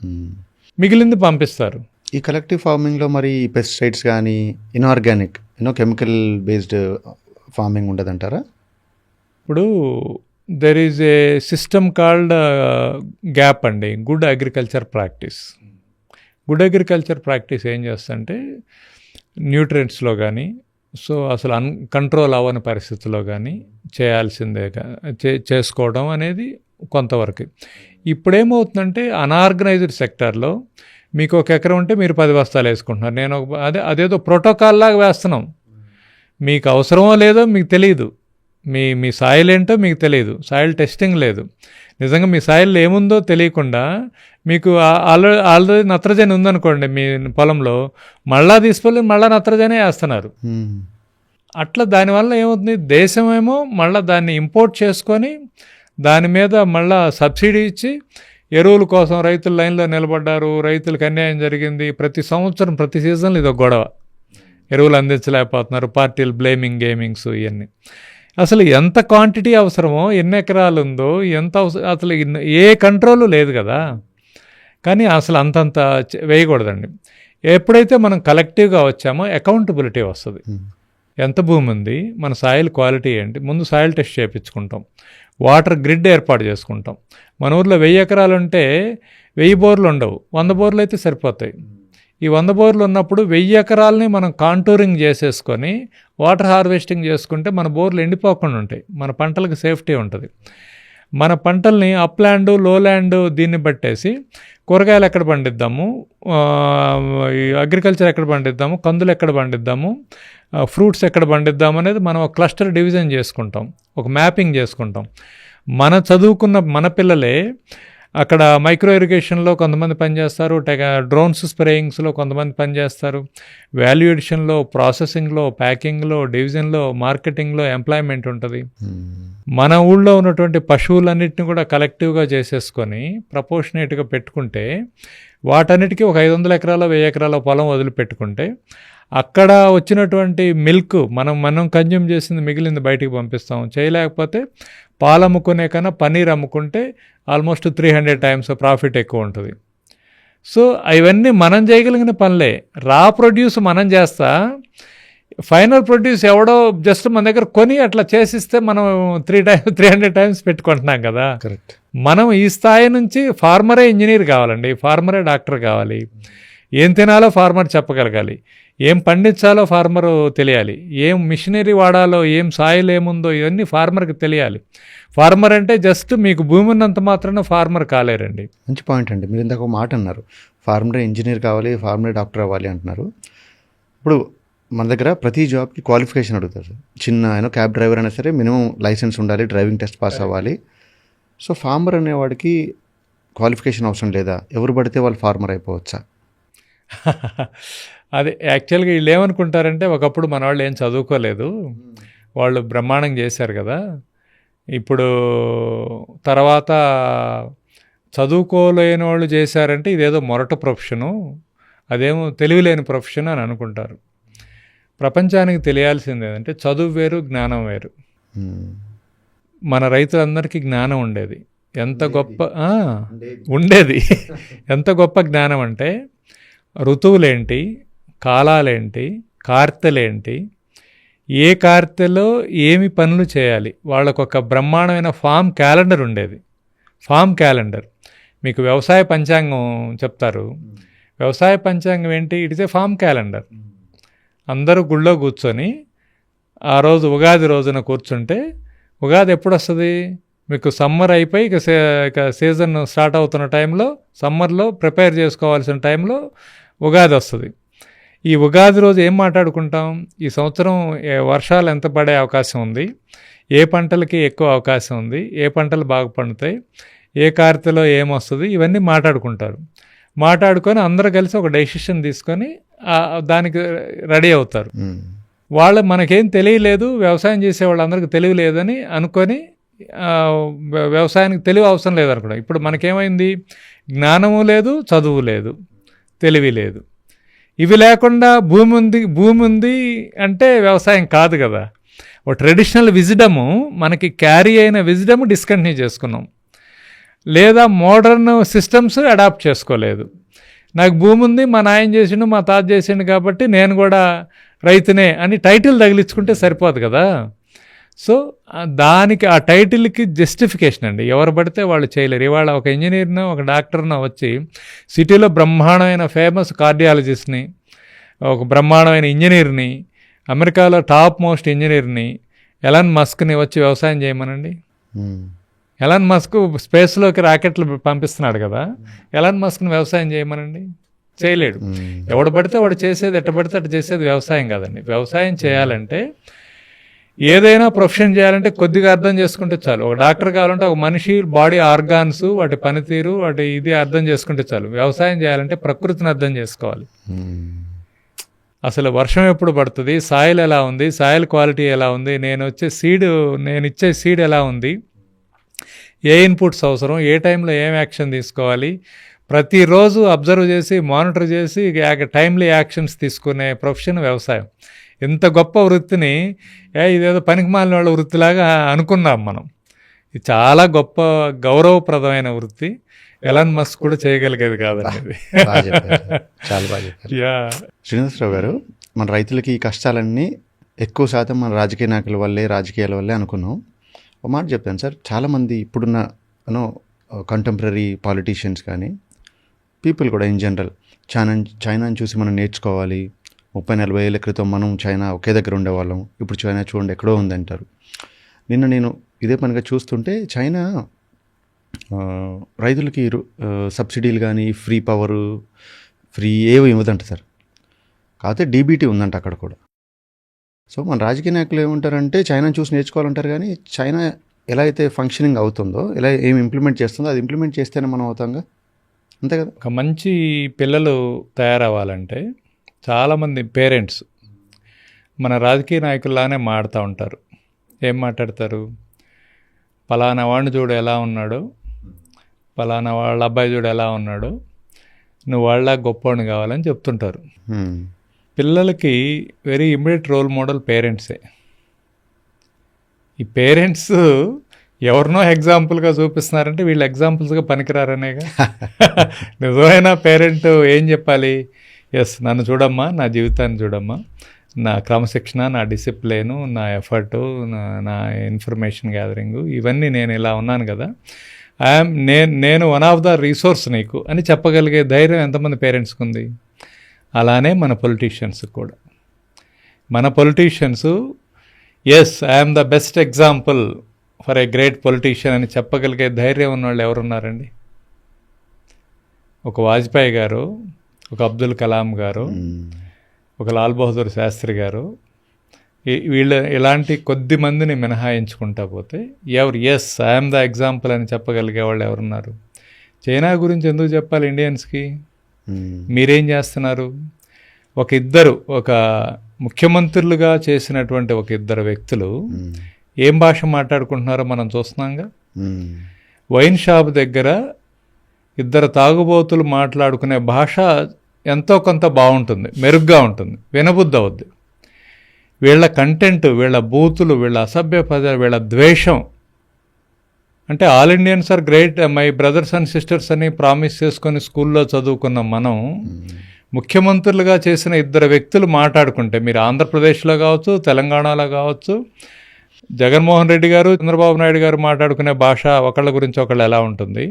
మిగిలింది పంపిస్తారు. ఈ కలెక్టివ్ ఫార్మింగ్లో మరి పెస్టిసైడ్స్ కానీ ఇన్ఆర్గానిక్ కెమికల్ బేస్డ్ ఫార్మింగ్ ఉండదంటారా? ఇప్పుడు there is a system called GAP అండి, good agriculture practice. Good agriculture practice ఏం చేస్తుందంటే న్యూట్రియంట్స్లో కానీ, సో అసలు కంట్రోల్ అవ్వని పరిస్థితుల్లో కానీ చేయాల్సిందే చేసుకోవడం అనేది కొంతవరకు. ఇప్పుడేమవుతుందంటే అనార్గనైజ్డ్ సెక్టార్లో మీకు 1 ఎకరం ఉంటే మీరు 10 బస్తాలు వేసుకుంటున్నారు. నేను అదేదో ప్రోటోకాల్ లాగా వేస్తున్నాం. మీకు అవసరమో లేదో మీకు తెలియదు, మీ సాయిల్ ఏంటో మీకు తెలియదు, సాయిల్ టెస్టింగ్ లేదు. నిజంగా మీ సాయిల్లో ఏముందో తెలియకుండా మీకు ఆల్రెడీ నత్రజని ఉందనుకోండి మీ పొలంలో, మళ్ళా తీసుకెళ్ళి మళ్ళీ నత్రజనే వేస్తున్నారు. అట్లా దానివల్ల ఏమవుతుంది, దేశమేమో మళ్ళీ దాన్ని ఇంపోర్ట్ చేసుకొని దాని మీద మళ్ళా సబ్సిడీ ఇచ్చి ఎరువుల కోసం రైతులు లైన్లో నిలబడ్డారు, రైతులకు అన్యాయం జరిగింది. ప్రతి సంవత్సరం ప్రతి సీజన్లో ఇది ఒక గొడవ, ఎరువులు అందించలేకపోతున్నారు, పార్టీలు బ్లేమింగ్ గేమింగ్స్ ఇవన్నీ. అసలు ఎంత క్వాంటిటీ అవసరమో, ఎన్ని ఎకరాలు ఉందో, ఎంత అసలు ఏ కంట్రోలు లేదు కదా. కానీ అసలు అంతంత వేయకూడదండి. ఎప్పుడైతే మనం కలెక్టివ్గా వచ్చామో అకౌంటబిలిటీ వస్తుంది. ఎంత భూమి ఉంది, మన సాయిల్ క్వాలిటీ ఏంటి, ముందు సాయిల్ టెస్ట్ చేయించుకుంటాం, వాటర్ గ్రిడ్ ఏర్పాటు చేసుకుంటాం. మన ఊర్లో 1000 ఎకరాలు ఉంటే 1000 బోర్లు ఉండవు, 100 బోర్లు అయితే సరిపోతాయి. ఈ 100 బోర్లు ఉన్నప్పుడు 1000 ఎకరాలని మనం కాంటూరింగ్ చేసేసుకొని వాటర్ హార్వెస్టింగ్ చేసుకుంటే మన బోర్లు ఎండిపోకుండా ఉంటాయి, మన పంటలకు సేఫ్టీ ఉంటుంది. మన పంటల్ని అప్ల్యాండ్ లోల్యాండ్ దీన్ని బట్టేసి కూరగాయలు ఎక్కడ పండిద్దాము, అగ్రికల్చర్ ఎక్కడ పండిద్దాము, కందులు ఎక్కడ పండిద్దాము, ఫ్రూట్స్ ఎక్కడ పండిద్దాము అనేది మనం ఒక క్లస్టర్ డివిజన్ చేసుకుంటాం, ఒక మ్యాపింగ్ చేసుకుంటాం. మన చదువుకున్న మన పిల్లలే అక్కడ మైక్రో ఇరిగేషన్లో కొంతమంది పనిచేస్తారు, డ్రోన్స్ స్ప్రేయింగ్స్లో కొంతమంది పనిచేస్తారు, వాల్యూ ఎడిషన్లో, ప్రాసెసింగ్లో, ప్యాకింగ్లో, డివిజన్లో, మార్కెటింగ్లో ఎంప్లాయ్మెంట్ ఉంటుంది. మన ఊళ్ళో ఉన్నటువంటి పశువులన్నింటినీ కూడా కలెక్టివ్గా చేసేసుకొని ప్రపోర్షనేట్గా పెట్టుకుంటే, వాటన్నిటికీ ఒక 500 ఎకరాల 1000 ఎకరాల పొలం వదిలిపెట్టుకుంటే అక్కడ వచ్చినటువంటి మిల్క్ మనం కన్జ్యూమ్ చేసింది మిగిలింది బయటికి పంపిస్తాం. చేయలేకపోతే పాలు అమ్ముకునే కన్నా పన్నీర్ అమ్ముకుంటే ఆల్మోస్ట్ 300 టైమ్స్ ప్రాఫిట్ ఎక్కువ ఉంటుంది. సో ఇవన్నీ మనం చేయగలిగిన పనులే. రా ప్రొడ్యూస్ మనం చేస్తా, ఫైనల్ ప్రొడ్యూస్ ఎవడో జస్ట్ మన దగ్గర కొని అట్లా చేసిస్తే మనం 300 టైమ్స్ పెట్టుకుంటున్నాం కదా. కరెక్ట్. మనం ఈ స్థాయి నుంచి ఫార్మరే ఇంజనీర్ కావాలండి, ఫార్మరే డాక్టర్ కావాలి. ఏం తినాలో ఫార్మర్ చెప్పగలగాలి, ఏం పండించాలో ఫార్మరు తెలియాలి, ఏం మిషనరీ వాడాలో, ఏం సాయిల్ ఏముందో ఇవన్నీ ఫార్మర్కి తెలియాలి. ఫార్మర్ అంటే జస్ట్ మీకు భూమి ఉన్నంత మాత్రాన ఫార్మర్ కాలేరండి. మంచి పాయింట్ అండి. మీరు ఇందాక ఒక మాట అన్నారు, ఫార్మరే ఇంజనీర్ కావాలి, ఫార్మరే డాక్టర్ అవ్వాలి అంటున్నారు. ఇప్పుడు మన దగ్గర ప్రతి జాబ్కి క్వాలిఫికేషన్ అడుగుతారు. చిన్న క్యాబ్ డ్రైవర్ అయినా సరే మినిమం లైసెన్స్ ఉండాలి, డ్రైవింగ్ టెస్ట్ పాస్ అవ్వాలి. సో ఫార్మర్ అనేవాడికి క్వాలిఫికేషన్ అవసరం లేదా? ఎవరు పడితే వాళ్ళు ఫార్మర్ అయిపోవచ్చా? అది యాక్చువల్గా వీళ్ళు ఏమనుకుంటారంటే, ఒకప్పుడు మన వాళ్ళు ఏం చదువుకోలేదు, వాళ్ళు బ్రహ్మాండం చేశారు కదా, ఇప్పుడు తర్వాత చదువుకోలేని వాళ్ళు చేశారంటే ఇదేదో మొరట ప్రొఫెషను, అదేమో తెలివిలేని ప్రొఫెషన్ అని అనుకుంటారు. ప్రపంచానికి తెలియాల్సింది ఏంటంటే చదువు వేరు, జ్ఞానం వేరు. మన రైతులందరికీ జ్ఞానం ఉండేది, ఎంత గొప్ప ఉండేది ఎంత గొప్ప జ్ఞానం అంటే ఋతువులేంటి, కాలాలేంటి, కార్తెలేంటి, ఏ కార్తెలో ఏమి పనులు చేయాలి, వాళ్ళకు ఒక బ్రహ్మాండమైన ఫామ్ క్యాలెండర్ ఉండేది. ఫామ్ క్యాలెండర్ మీకు వ్యవసాయ పంచాంగం చెప్తారు. వ్యవసాయ పంచాంగం ఏంటి? It is a farm calendar. అందరూ గుళ్ళో కూర్చొని ఆ రోజు ఉగాది రోజున కూర్చుంటే, ఉగాది ఎప్పుడు వస్తుంది మీకు? సమ్మర్ అయిపోయి ఇక సీజన్ స్టార్ట్ అవుతున్న టైంలో, సమ్మర్లో ప్రిపేర్ చేసుకోవాల్సిన టైంలో ఉగాది వస్తుంది. ఈ ఉగాది రోజు ఏం మాట్లాడుకుంటాం? ఈ సంవత్సరం వర్షాలు ఎంత పడే అవకాశం ఉంది, ఏ పంటలకి ఎక్కువ అవకాశం ఉంది, ఏ పంటలు బాగా పండుతాయి, ఏ కార్తెలో ఏమొస్తుంది, ఇవన్నీ మాట్లాడుకుంటారు. మాట్లాడుకొని అందరూ కలిసి ఒక డెసిషన్ తీసుకొని దానికి రెడీ అవుతారు. వాళ్ళు మనకేం తెలియలేదు, వ్యవసాయం చేసే వాళ్ళందరికీ తెలియలేదని అనుకొని వ్యవసాయానికి తెలివి అవసరం లేదనుకోండి. ఇప్పుడు మనకేమైంది? జ్ఞానము లేదు, చదువు లేదు, తెలివి లేదు. ఇవి లేకుండా భూమి ఉంది అంటే వ్యవసాయం కాదు కదా. ఓ ట్రెడిషనల్ విజ్డము, మనకి క్యారీ అయిన విజ్డము డిస్కంటిన్యూ చేసుకున్నాం, లేదా మోడర్న్ సిస్టమ్స్ అడాప్ట్ చేసుకోలేదు. నాకు భూమి ఉంది, మా నాయన చేసిండు, మా తాత చేసిండు కాబట్టి నేను కూడా రైతునే అని టైటిల్ తగిలించుకుంటే సరిపోదు కదా. సో దానికి ఆ టైటిల్కి జస్టిఫికేషన్ అండి. ఎవరు పడితే వాళ్ళు చేయలేరు. ఇవాళ ఒక ఇంజనీర్నో ఒక డాక్టర్నో వచ్చి సిటీలో బ్రహ్మాండమైన ఫేమస్ కార్డియాలజిస్ట్ని, ఒక బ్రహ్మాండమైన ఇంజనీర్ని, అమెరికాలో టాప్ మోస్ట్ ఇంజనీర్ని, ఎలాన్ మస్క్ని వచ్చి వ్యవసాయం చేయమనండి. ఎలాన్ మస్క్ స్పేస్లోకి రాకెట్లు పంపిస్తున్నాడు కదా, ఎలాన్ మస్క్ని వ్యవసాయం చేయమనండి, చేయలేడు. ఎవడు పడితే వాడు చేసేది, ఎట్ట పడితే అటు చేసేది వ్యవసాయం కాదండి. వ్యవసాయం చేయాలంటే, ఏదైనా ప్రొఫెషన్ చేయాలంటే కొద్దిగా అర్థం చేసుకుంటే చాలు. ఒక డాక్టర్ కావాలంటే ఒక మనిషి బాడీ ఆర్గాన్స్, వాటి పనితీరు, వాటి ఇది అర్థం చేసుకుంటే చాలు. వ్యవసాయం చేయాలంటే ప్రకృతిని అర్థం చేసుకోవాలి. అసలు వర్షం ఎప్పుడు పడుతుంది, సాయిల్ ఎలా ఉంది, సాయిల్ క్వాలిటీ ఎలా ఉంది, నేను ఇచ్చే సీడ్ ఎలా ఉంది, ఏ ఇన్పుట్స్ అవసరం, ఏ టైంలో ఏం యాక్షన్ తీసుకోవాలి, ప్రతిరోజు అబ్జర్వ్ చేసి మానిటర్ చేసి టైమ్లీ యాక్షన్స్ తీసుకునే ప్రొఫెషన్ వ్యవసాయం. ఇంత గొప్ప వృత్తిని ఇదేదో పనికిమాలిన వాళ్ళ వృత్తిలాగా అనుకున్నాం మనం. ఇది చాలా గొప్ప గౌరవప్రదమైన వృత్తి. ఎలాన్ మస్క్ కూడా చేయగలిగేది కాదండి. చాలా బాగా చెప్పారు. శ్రీనివాసరావు గారు, మన రైతులకి ఈ కష్టాలన్నీ ఎక్కువ శాతం మన రాజకీయ నాయకుల వల్లే, రాజకీయాల వల్లే అనుకున్నాం. ఒక మాట చెప్తాను సార్, చాలామంది ఇప్పుడున్న కంటెంపరీ పాలిటీషియన్స్ కానీ పీపుల్ కూడా ఇన్ జనరల్ చైనాని చూసి మనం నేర్చుకోవాలి. 30-40 ఏళ్ళ క్రితం మనం చైనా ఒకే దగ్గర ఉండేవాళ్ళం, ఇప్పుడు చైనా చూడండి ఎక్కడో ఉందంటారు. నిన్న నేను ఇదే పనిగా చూస్తుంటే చైనా రైతులకి సబ్సిడీలు కానీ ఫ్రీ పవరు ఫ్రీ ఏవి ఇవ్వదంట సార్. కాకపోతే డీబీటీ ఉందంట అక్కడ కూడా. సో మన రాజకీయ నాయకులు ఏమంటారంటే చైనాని చూసి నేర్చుకోవాలంటారు, కానీ చైనా ఎలా అయితే ఫంక్షనింగ్ అవుతుందో, ఎలా ఏమి ఇంప్లిమెంట్ చేస్తుందో అది ఇంప్లిమెంట్ చేస్తేనే మనం అవుతాంగా, అంతే కదా. ఒక మంచి పిల్లలు తయారవ్వాలంటే చాలామంది పేరెంట్స్ మన రాజకీయ నాయకుల్లానే మాడుతూ ఉంటారు. ఏం మాట్లాడతారు, పలానా వాడిని చూడు ఎలా ఉన్నాడు, పలానా వాళ్ళ అబ్బాయి చూడు ఎలా ఉన్నాడు, నువ్వు వాళ్ళ గొప్పవాడిని కావాలని చెప్తుంటారు. పిల్లలకి వెరీ ఇమ్మీడియట్ రోల్ మోడల్ పేరెంట్సే. ఈ పేరెంట్స్ ఎవరినో ఎగ్జాంపుల్గా చూపిస్తున్నారంటే వీళ్ళు ఎగ్జాంపుల్స్గా పనికిరారనేగా. నిజమైన పేరెంట్ ఏం చెప్పాలి, ఎస్ నన్ను చూడమ్మా, నా జీవితాన్ని చూడమ్మా, నా క్రమశిక్షణ, నా డిసిప్లిను, నా ఎఫర్టు, నా ఇన్ఫర్మేషన్ గ్యాదరింగు, ఇవన్నీ నేను ఇలా ఉన్నాను కదా, నేను వన్ ఆఫ్ ద రిసోర్స్ నీకు అని చెప్పగలిగే ధైర్యం ఎంతమంది పేరెంట్స్కి ఉంది. అలానే మన పొలిటీషియన్స్ కూడా. మన politicians yes I'm the best example for a great politician అని చెప్పగలిగే ధైర్యం ఉన్నవాళ్ళు ఎవరున్నారండి? ఒక వాజ్పేయి గారు, ఒక అబ్దుల్ కలాం గారు, ఒక లాల్ బహదూర్ శాస్త్రి గారు, ఇలాంటి కొద్ది మందిని మినహాయించుకుంటా పోతే ఎస్ ఐఎమ్ ద ఎగ్జాంపుల్ అని చెప్పగలిగే వాళ్ళు ఎవరున్నారు? చైనా గురించి ఎందుకు చెప్పాలి ఇండియన్స్కి? మీరేం చేస్తున్నారు? ఒక ముఖ్యమంత్రులుగా చేసినటువంటి ఒక ఇద్దరు వ్యక్తులు ఏం భాష మాట్లాడుకుంటున్నారో మనం చూస్తున్నాంగా. వైన్ షాప్ దగ్గర ఇద్దరు తాగుబోతులు మాట్లాడుకునే భాష ఎంతో కొంత బాగుంటుంది, మెరుగ్గా ఉంటుంది, వినబుద్ధి అవుద్ది. వీళ్ళ కంటెంట్, వీళ్ళ బూతులు, వీళ్ళ అసభ్య పదాలు, వీళ్ళ ద్వేషం, అంటే all Indians are great, my brothers and sisters అని ప్రామిస్ చేసుకొని స్కూల్లో చదువుకున్న మనం ముఖ్యమంత్రులుగా చేసిన ఇద్దరు వ్యక్తులు మాట్లాడుకుంటే, మీరు ఆంధ్రప్రదేశ్లో కావచ్చు, తెలంగాణలో కావచ్చు, జగన్మోహన్ రెడ్డి గారు, చంద్రబాబు నాయుడు గారు మాట్లాడుకునే భాష ఒకళ్ళ గురించి ఒకళ్ళు ఎలా ఉంటుంది,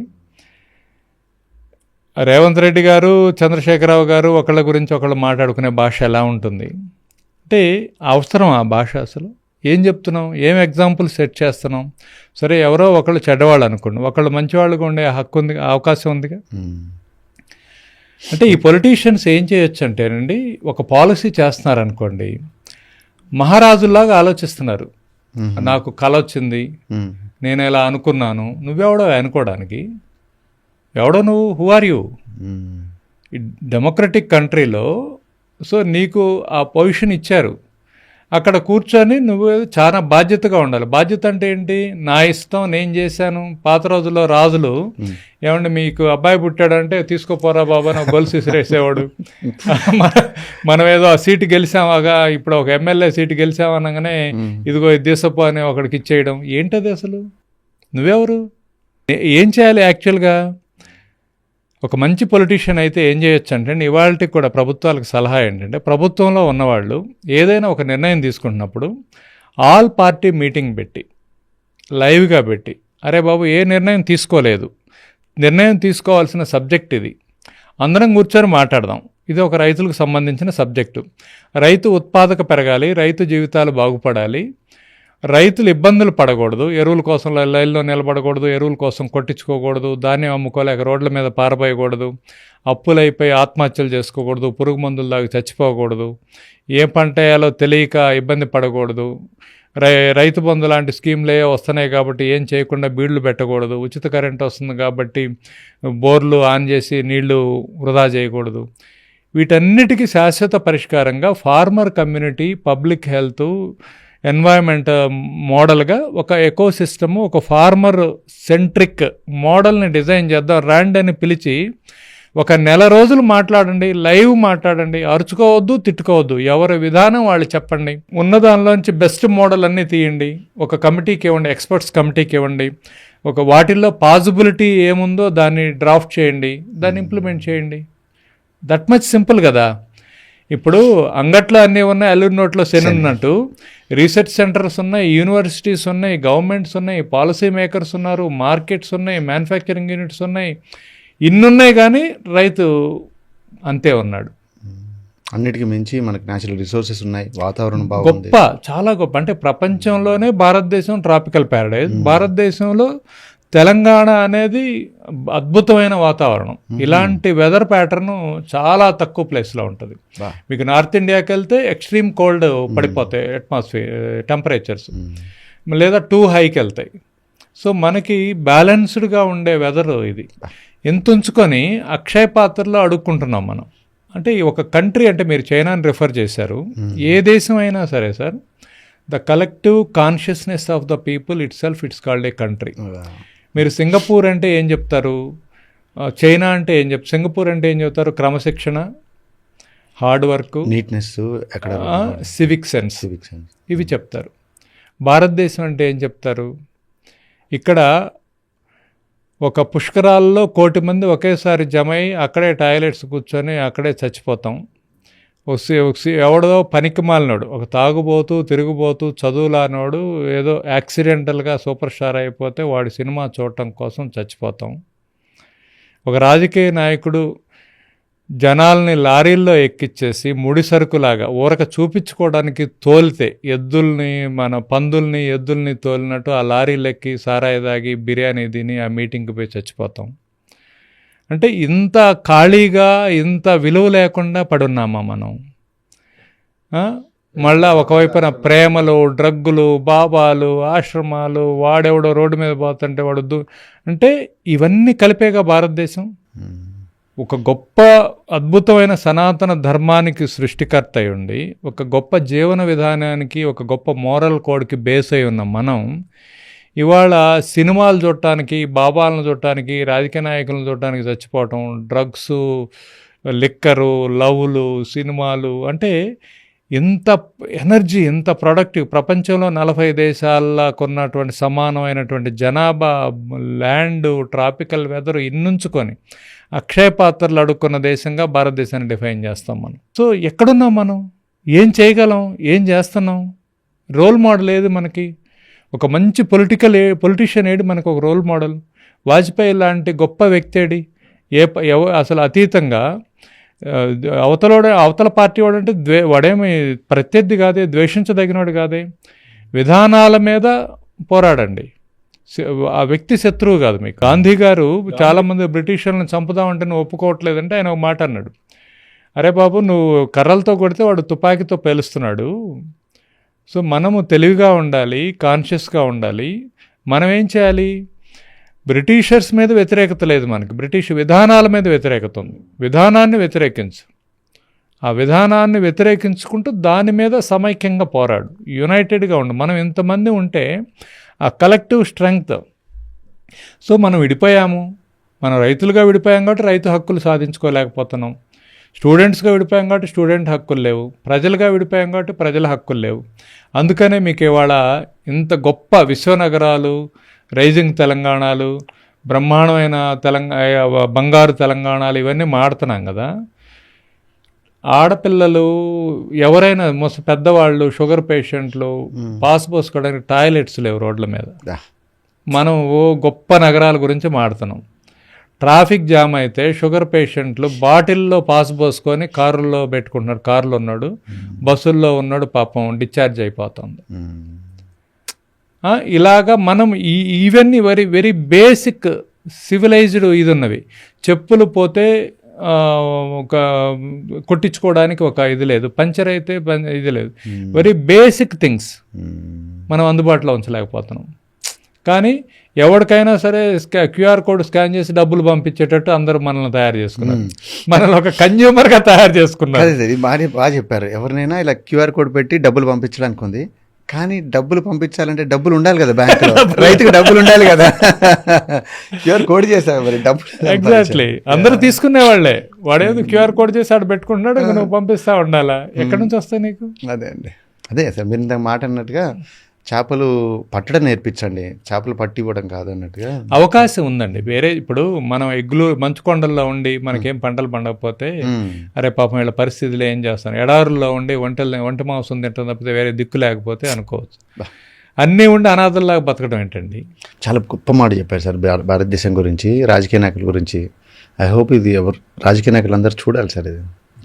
రేవంత్ రెడ్డి గారు, చంద్రశేఖరరావు గారు ఒకళ్ళ గురించి ఒకళ్ళు మాట్లాడుకునే భాష ఎలా ఉంటుంది? అంటే అవసరం ఆ భాష? అసలు ఏం చెప్తున్నాం? ఏం ఎగ్జాంపుల్ సెట్ చేస్తున్నాం? సరే, ఎవరో ఒకళ్ళు చెడ్డవాళ్ళు అనుకోండి, ఒకళ్ళు మంచివాళ్ళుగా ఉండే హక్కు ఉంది, అవకాశం ఉందిగా. అంటే ఈ పొలిటీషియన్స్ ఏం చేయొచ్చు అంటేనండి, ఒక పాలసీ చేస్తున్నారనుకోండి, మహారాజుల్లాగా ఆలోచిస్తున్నారు. నాకు కల వచ్చింది, నేను ఇలా అనుకున్నాను, నువ్వెవడో అనుకోవడానికి? ఎవడో నువ్వు? Who are you? డెమోక్రటిక్ కంట్రీలో సో నీకు ఆ పొజిషన్ ఇచ్చారు, అక్కడ కూర్చొని నువ్వు చాలా బాధ్యతగా ఉండాలి. బాధ్యత అంటే ఏంటి? నా ఇష్టం, నేను చేశాను. పాత రోజుల్లో రాజులు ఏమంటే మీకు అబ్బాయి పుట్టాడంటే తీసుకోపోరా బాబా నా గొలుసు విసిరేసేవాడు. మనం ఏదో ఆ సీటు గెలిచామాగా, ఇప్పుడు ఒక ఎమ్మెల్యే సీటు గెలిచామనగానే ఇదిగో దేశపు అని ఒకడికి ఇచ్చేయడం ఏంటది? అసలు నువ్వెవరు? ఏం చేయాలి యాక్చువల్గా? ఒక మంచి పొలిటీషియన్ అయితే ఏం చేయొచ్చు అంటే, ఇవాళకి కూడా ప్రభుత్వాలకు సలహా ఏంటంటే, ప్రభుత్వంలో ఉన్నవాళ్ళు ఏదైనా ఒక నిర్ణయం తీసుకుంటున్నప్పుడు ఆల్ పార్టీ మీటింగ్ పెట్టి లైవ్గా పెట్టి, అరే బాబు ఏ నిర్ణయం తీసుకోలేదు, నిర్ణయం తీసుకోవాల్సిన సబ్జెక్ట్ ఇది, అందరం కూర్చొని మాట్లాడదాం, ఇది ఒక రైతులకు సంబంధించిన సబ్జెక్టు, రైతు ఉత్పాదక పెరగాలి, రైతు జీవితాలు బాగుపడాలి, రైతులు ఇబ్బందులు పడకూడదు, ఎరువుల కోసం లైన్లో నిలబడకూడదు, ఎరువుల కోసం కొట్టించుకోకూడదు, ధాన్యం అమ్ముకోలేక రోడ్ల మీద పారబోయకూడదు, అప్పులైపోయి ఆత్మహత్యలు చేసుకోకూడదు, పురుగు మందులు దాకా చచ్చిపోకూడదు, ఏ పంట వేయాలో తెలియక ఇబ్బంది పడకూడదు, రైతు బంధు లాంటి స్కీమ్లే వస్తున్నాయి కాబట్టి ఏం చేయకుండా బీళ్లు పెట్టకూడదు, ఉచిత కరెంట్ వస్తుంది కాబట్టి బోర్లు ఆన్ చేసి నీళ్లు వృధా చేయకూడదు. వీటన్నిటికీ శాశ్వత పరిష్కారంగా farmer community, public health, environment మోడల్గా ఒక ఎకోసిస్టము, ఒక ఫార్మర్ సెంట్రిక్ మోడల్ని డిజైన్ చేద్దాం. ర్యాండ్ అని పిలిచి ఒక నెల రోజులు మాట్లాడండి, లైవ్ మాట్లాడండి, అరుచుకోవద్దు, తిట్టుకోవద్దు, ఎవరి విధానం వాళ్ళు చెప్పండి, ఉన్న దానిలోంచి బెస్ట్ మోడల్ అన్నీ తీయండి, ఒక కమిటీకి ఇవ్వండి, ఎక్స్పర్ట్స్ కమిటీకి ఇవ్వండి, ఒక వాటిల్లో పాసిబిలిటీ ఏముందో దాన్ని డ్రాఫ్ట్ చేయండి, దాన్ని ఇంప్లిమెంట్ చేయండి. దట్ మచ్ సింపుల్ కదా. ఇప్పుడు అంగట్లో అన్నీ ఉన్నాయి, అల్లుడి నోట్లో శని ఉన్నట్టు రీసెర్చ్ సెంటర్స్ ఉన్నాయి, యూనివర్సిటీస్ ఉన్నాయి, గవర్నమెంట్స్ ఉన్నాయి, పాలసీ మేకర్స్ ఉన్నారు, మార్కెట్స్ ఉన్నాయి, మ్యానుఫ్యాక్చరింగ్ యూనిట్స్ ఉన్నాయి, ఇన్నున్నాయి, కానీ రైతు అంతే ఉన్నాడు. అన్నిటికీ మించి మనకి న్యాచురల్ రిసోర్సెస్ ఉన్నాయి, వాతావరణం బాగుంది, గొప్ప, చాలా గొప్ప. అంటే ప్రపంచంలోనే భారతదేశం ట్రాపికల్ ప్యారడైజ్. భారతదేశంలో తెలంగాణ అనేది అద్భుతమైన వాతావరణం. ఇలాంటి వెదర్ ప్యాటర్న్ చాలా తక్కువ ప్లేస్లో ఉంటుంది. మీకు నార్త్ ఇండియాకి వెళ్తే ఎక్స్ట్రీమ్ కోల్డ్ పడిపోతాయి టెంపరేచర్స్, లేదా టూ హైకి వెళ్తాయి. సో మనకి బ్యాలెన్స్డ్గా ఉండే వెదర్ ఇది. ఎంత ఉంచుకొని అక్షయ పాత్రలో అడుక్కుంటున్నాం మనం. అంటే ఒక కంట్రీ, అంటే మీరు చైనాని రిఫర్ చేశారు, ఏ దేశం అయినా సరే sir, the collective consciousness of the people it self it's called a country. మీరు సింగపూర్ అంటే ఏం చెప్తారు, చైనా అంటే ఏం చెప్తారు, సింగపూర్ అంటే ఏం చెప్తారు, క్రమశిక్షణ, hard work, neatness, civic sense, ఇవి చెప్తారు. భారతదేశం అంటే ఏం చెప్తారు, ఇక్కడ ఒక పుష్కరాల్లో 1,000,000 మంది ఒకేసారి జమై అక్కడే టాయిలెట్స్ కూర్చొని అక్కడే చచ్చిపోతాం. ఎవడో పనికి మాలినోడు, ఒక తాగుబోతూ తిరుగుబోతూ చదువులానోడు ఏదో యాక్సిడెంటల్గా సూపర్ స్టార్ అయిపోతే వాడి సినిమా చూడటం కోసం చచ్చిపోతాం. ఒక రాజకీయ నాయకుడు జనాల్ని లారీల్లో ఎక్కిచ్చేసి ముడి సరుకులాగా ఊరక చూపించుకోవడానికి తోలితే, ఎద్దుల్ని, మన పందుల్ని ఎద్దుల్ని తోలినట్టు ఆ లారీలెక్కి సారాయి తాగి బిర్యానీ తిని ఆ మీటింగ్కి పోయి చచ్చిపోతాం. అంటే ఇంత ఖాళీగా, ఇంత విలువ లేకుండా పడున్నామా మనం? మళ్ళా ఒకవైపున ప్రేమలు, డ్రగ్గులు, బాబాలు, ఆశ్రమాలు, వాడెవడో రోడ్డు మీద పోతుంటే వాడు అంటే ఇవన్నీ కలిపేగా భారతదేశం. ఒక గొప్ప అద్భుతమైన సనాతన ధర్మానికి సృష్టికర్త అయి ఉండి, ఒక గొప్ప జీవన విధానానికి, ఒక గొప్ప మోరల్ కోడ్కి బేస్ అయి ఉన్న మనం ఇవాళ సినిమాలు చూడటానికి, బాబాలను చూడటానికి, రాజకీయ నాయకులను చూడటానికి చచ్చిపోవటం, డ్రగ్స్, లిక్కరు, లవ్లు, సినిమాలు, అంటే ఇంత ఎనర్జీ, ఇంత ప్రొడక్టివ్, ప్రపంచంలో 40 దేశాలకు ఉన్నటువంటి సమానమైనటువంటి జనాభా, ల్యాండ్, ట్రాపికల్ వెదర్ ఇన్నుంచుకొని అక్షయ పాత్రలు అడుక్కున్న దేశంగా భారతదేశాన్ని డిఫైన్ చేస్తాం మనం. సో ఎక్కడున్నాం మనం? ఏం చేయగలం? ఏం చేస్తున్నాం? రోల్ మోడల్ ఏది మనకి? ఒక మంచి పొలిటీషియన్ ఏడి మనకు ఒక రోల్ మోడల్? వాజ్పేయి లాంటి గొప్ప వ్యక్తి ఏడి? అసలు అతీతంగా అవతల పార్టీ వాడంటే వాడేమి ప్రత్యర్థి కాదే, ద్వేషించదగినవాడు కాదే, విధానాల మీద పోరాడండి, ఆ వ్యక్తి శత్రువు కాదు మీకు. గాంధీ గారు చాలామంది బ్రిటిషర్లను చంపుదామంటే నువ్వు ఒప్పుకోవట్లేదంటే ఆయన ఒక మాట అన్నాడు, అరే బాబు నువ్వు కర్రలతో కొడితే వాడు తుపాకీతో పేలుస్తున్నాడు. సో మనము తెలివిగా ఉండాలి, కాన్షియస్గా ఉండాలి. మనం ఏం చేయాలి? బ్రిటిషర్స్ మీద వ్యతిరేకత లేదు మనకి, బ్రిటిష్ విధానాల మీద వ్యతిరేకత ఉంది. విధానాన్ని వ్యతిరేకించు, ఆ విధానాన్ని వ్యతిరేకించుకుంటూ దాని మీద సమైక్యంగా పోరాడు, యునైటెడ్గా ఉండు. మనం ఇంతమంది ఉంటే ఆ కలెక్టివ్ స్ట్రెంగ్త్. సో మనం విడిపోయాము, మనం రైతులుగా విడిపోయాం కాబట్టి రైతు హక్కులు సాధించుకోలేకపోతున్నాం, స్టూడెంట్స్గా విడిపోయాం కాబట్టి స్టూడెంట్ హక్కులు లేవు, ప్రజలుగా విడిపోయాం కాబట్టి ప్రజల హక్కులు లేవు. అందుకనే మీకు ఇవాళ ఇంత గొప్ప విశ్వనగరాలు, రైజింగ్ తెలంగాణలు, బ్రహ్మాండమైన బంగారు తెలంగాణలు ఇవన్నీ మాడుతున్నాం కదా. ఆడపిల్లలు ఎవరైనా పెద్దవాళ్ళు, షుగర్ పేషెంట్లు పాస్ పోసుకోవడానికి టాయిలెట్స్ లేవు రోడ్ల మీద. మనం గొప్ప నగరాల గురించి మాడుతున్నాం. ట్రాఫిక్ జామ్ అయితే షుగర్ పేషెంట్లు బాటిల్లో పాస్ పోసుకొని కారుల్లో పెట్టుకుంటున్నారు. కారులో ఉన్నాడు, బస్సుల్లో ఉన్నాడు, పాపం డిశ్చార్జ్ అయిపోతుంది. ఇలాగా మనం ఇవన్నీ వెరీ వెరీ బేసిక్ సివిలైజ్డ్ ఇది ఉన్నవి. చెప్పులు పోతే ఒక కొట్టించుకోవడానికి ఒక ఇది లేదు, పంచర్ అయితే ఇది లేదు. వెరీ బేసిక్ థింగ్స్ మనం అందుబాటులో ఉంచలేకపోతున్నాం. కానీ ఎవరికైనా సరే క్యూఆర్ కోడ్ స్కాన్ చేసి డబ్బులు పంపించేటట్టు అందరూ మనల్ని తయారు చేసుకున్నారు, మనల్ని ఒక కన్జ్యూమర్గా తయారు చేసుకున్నారు. బాగా చెప్పారు. ఎవరినైనా ఇలా క్యూఆర్ కోడ్ పెట్టి డబ్బులు పంపించడానికి ఉంది, కానీ డబ్బులు పంపించాలంటే డబ్బులు ఉండాలి కదా బ్యాంకులో, రైతుకు డబ్బులు ఉండాలి కదా. క్యూఆర్ కోడ్ చేశారు మరి డబ్బులు. ఎగ్జాక్ట్లీ, అందరూ తీసుకునేవాళ్లే. వాడేదో క్యూఆర్ కోడ్ చేసి ఆడు పెట్టుకుంటున్నాడు, నువ్వు పంపిస్తా ఉండాలా, ఎక్కడి నుంచి వస్తాయి నీకు? అదే సార్ మీరు ఇంత మాట అన్నట్టుగా చేపలు పట్టడం నేర్పించండి, చేపలు పట్టి ఇవ్వడం కాదు అన్నట్టుగా అవకాశం ఉందండి. వేరే ఇప్పుడు మనం మంచు కొండల్లో ఉండి మనకేం పంటలు పండకపోతే అరే పాపం వీళ్ళ పరిస్థితులు ఏం చేస్తాను, ఎడారుల్లో ఉండి ఒంటి మాంసం తింటాం తప్పితే వేరే దిక్కు లేకపోతే అనుకోవచ్చు. అన్నీ ఉండి అనాథల్లాగా బతకడం ఏంటండి? చాలా గొప్ప మాట చెప్పారు సార్ భారతదేశం గురించి, రాజకీయ నాయకుల గురించి. ఐ హోప్ ఇది రాజకీయ నాయకులు అందరూ చూడాలి సార్, ఇది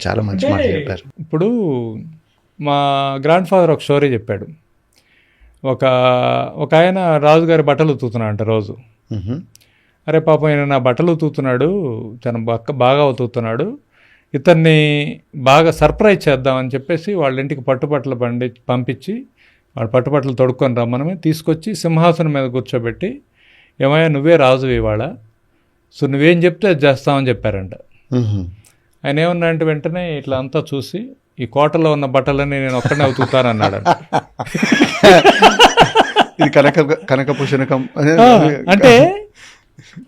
చాలా మంచి మాట చెప్పారు. ఇప్పుడు మా గ్రాండ్ ఫాదర్ ఒక స్టోరీ చెప్పాడు. ఒక ఆయన రాజుగారి బట్టలు ఉతుకుతున్నాడంట రోజు. అరే పాపం ఆయన నా బట్టలు ఉతుకుతున్నాడు, తన బాగా ఉతుకుతున్నాడు, ఇతన్ని బాగా సర్ప్రైజ్ చేద్దామని చెప్పేసి వాళ్ళ ఇంటికి పట్టుబట్టలు పంపించి వాడు పట్టుబట్టలు తొడుక్కొని రమ్మని తీసుకొచ్చి సింహాసనం మీద కూర్చోబెట్టి, ఏమయ్యా నువ్వే రాజు ఇవాళ, సో నువ్వేం చెప్తే అది చేస్తామని చెప్పారంట. ఆయన ఏమన్నా అంటే వెంటనే ఇట్లా అంతా చూసి, ఈ కోటలో ఉన్న బట్టలని నేను ఒక్కడనే ఉతుకుతానన్నాడు. ఇది కనకపు శునకం అంటే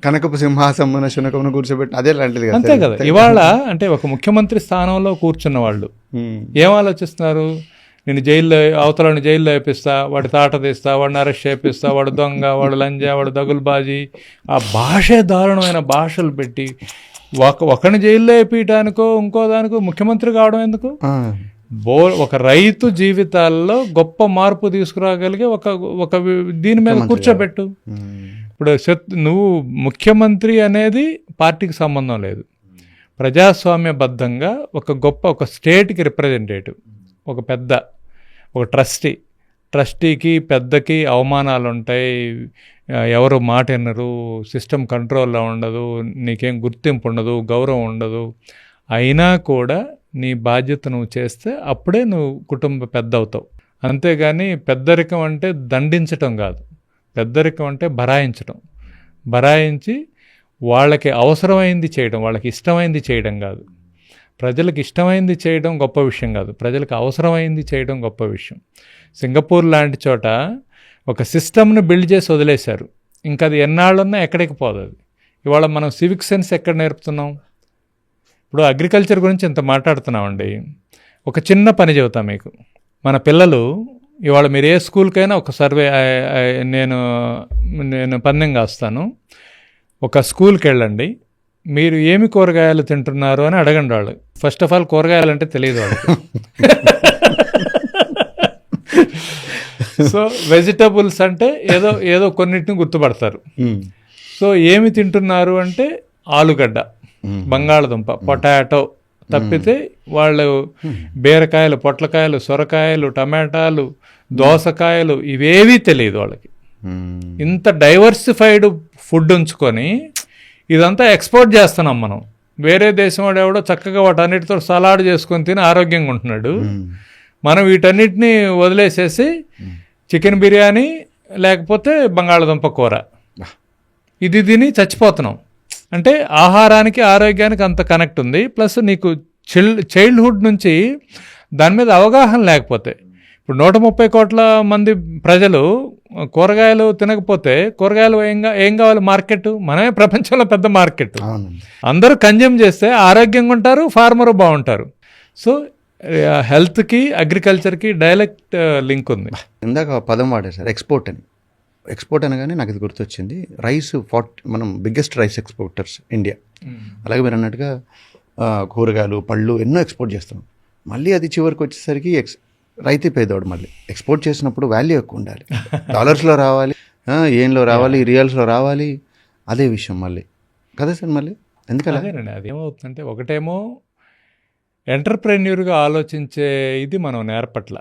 కనకపు సింహాసనం శునకం కూర్చోబెట్టి అదే లాంటిది అంతే కదా. ఇవాళ అంటే ఒక ముఖ్యమంత్రి స్థానంలో కూర్చున్న వాళ్ళు ఏం ఆలోచిస్తున్నారు? నేను అవతలని జైల్లో వేపిస్తా, వాడి తాట తీస్తా, వాడిని అరెస్ట్ చేపిస్తా, వాడు దొంగ, వాడు లంజా, వాడు దగులుబాజీ, ఆ భాషే దారుణమైన భాషలు పెట్టి ఒకరిని జైల్లో వేయటానికో ఇంకో దానికో ముఖ్యమంత్రి కావడం ఎందుకు? ఒక రైతు జీవితాల్లో గొప్ప మార్పు తీసుకురాగలిగే ఒక దీని మీద కూర్చోబెట్టు. ఇప్పుడు నువ్వు ముఖ్యమంత్రి అనేది పార్టీకి సంబంధం లేదు, ప్రజాస్వామ్యబద్ధంగా ఒక స్టేట్కి రిప్రజెంటేటివ్, ఒక ట్రస్టీకి పెద్దకి అవమానాలు ఉంటాయి, ఎవరు మాట వినరు, సిస్టమ్ కంట్రోల్లో ఉండదు, నీకేం గుర్తింపు ఉండదు, గౌరవం ఉండదు. అయినా కూడా నీ బాధ్యత నువ్వు చేస్తే అప్పుడే నువ్వు కుటుంబ పెద్ద అవుతావు. అంతేగాని పెద్దరికం అంటే దండించటం కాదు, పెద్దరికం అంటే బరాయించి వాళ్ళకి అవసరమైంది చేయడం, వాళ్ళకి ఇష్టమైంది చేయడం కాదు. ప్రజలకు ఇష్టమైంది చేయడం గొప్ప విషయం కాదు, ప్రజలకు అవసరమైంది చేయడం గొప్ప విషయం. సింగపూర్ లాంటి చోట ఒక సిస్టమ్ను బిల్డ్ చేసి వదిలేశారు, ఇంకా అది ఎన్నాళ్ళున్నా ఎక్కడికి పోదు అది. ఇవాళ మనం సివిక్ సెన్స్ ఎక్కడ నేర్పుతున్నాం? ఇప్పుడు అగ్రికల్చర్ గురించి ఇంత మాట్లాడుతున్నామండి. ఒక చిన్న పని చెబుతా మీకు. మన పిల్లలు ఇవాళ మీరు ఏ స్కూల్కైనా ఒక సర్వే, నేను పందెం కాస్తాను, ఒక స్కూల్కి వెళ్ళండి, మీరు ఏమి కూరగాయలు తింటున్నారు అని అడగండి. వాళ్ళు ఫస్ట్ ఆఫ్ ఆల్ కూరగాయలు అంటే తెలియదు వాళ్ళకి. సో వెజిటబుల్స్ అంటే ఏదో కొన్నిటిని గుర్తుపడతారు. సో ఏమి తింటున్నారు అంటే ఆలుగడ్డ, బంగాళదుంప, పొటాటో తప్పితే వాళ్ళు బీరకాయలు, పొట్లకాయలు, సొరకాయలు, టమాటాలు, దోసకాయలు ఇవేవీ తెలియదు వాళ్ళకి. ఇంత డైవర్సిఫైడ్ ఫుడ్ ఉంచుకొని ఇదంతా ఎక్స్పోర్ట్ చేస్తున్నాం మనం. వేరే దేశం వాడు ఎవడో చక్కగా వాటన్నిటితో సలాడ్ చేసుకొని తిని ఆరోగ్యంగా ఉంటున్నాడు. మనం వీటన్నిటిని వదిలేసేసి చికెన్ బిర్యానీ లేకపోతే బంగాళదుంప కూర ఇది తిని చచ్చిపోతున్నాం. అంటే ఆహారానికి ఆరోగ్యానికి అంత కనెక్ట్ ఉంది. ప్లస్ నీకు చైల్డ్హుడ్ నుంచి దాని మీద అవగాహన లేకపోతే, ఇప్పుడు 130 కోట్ల మంది ప్రజలు కూరగాయలు తినకపోతే కూరగాయలు ఏం కావాలి? మార్కెట్. మనమే ప్రపంచంలో పెద్ద మార్కెట్. అందరూ కన్జ్యూమ్ చేస్తే ఆరోగ్యంగా ఉంటారు, ఫార్మరు బాగుంటారు. సో హెల్త్కి అగ్రికల్చర్కి డైరెక్ట్ లింక్ ఉంది. ఇందాక పదం వాడారు సార్, ఎక్స్పోర్ట్ అనగానే నాకు ఇది గుర్తొచ్చింది. రైస్ మనం బిగ్గెస్ట్ రైస్ ఎక్స్పోర్టర్స్ ఇండియా. అలాగే మీరు అన్నట్టుగా కూరగాయలు పళ్ళు ఎన్నో ఎక్స్పోర్ట్ చేస్తున్నాం. మళ్ళీ అది చివరికి వచ్చేసరికి రైతే పేదవాడు. మళ్ళీ ఎక్స్పోర్ట్ చేసినప్పుడు వాల్యూ ఎక్కువ ఉండాలి, డాలర్స్లో రావాలి, ఏంలో రావాలి, రియల్స్లో రావాలి. అదే విషయం మళ్ళీ కదా సార్. మళ్ళీ ఎందుకలా? అదేనండి, అదేమవుతుందంటే ఒకటేమో ఎంటర్ప్రెన్యూర్గా ఆలోచించే ఇది మనం నేర్పట్ల.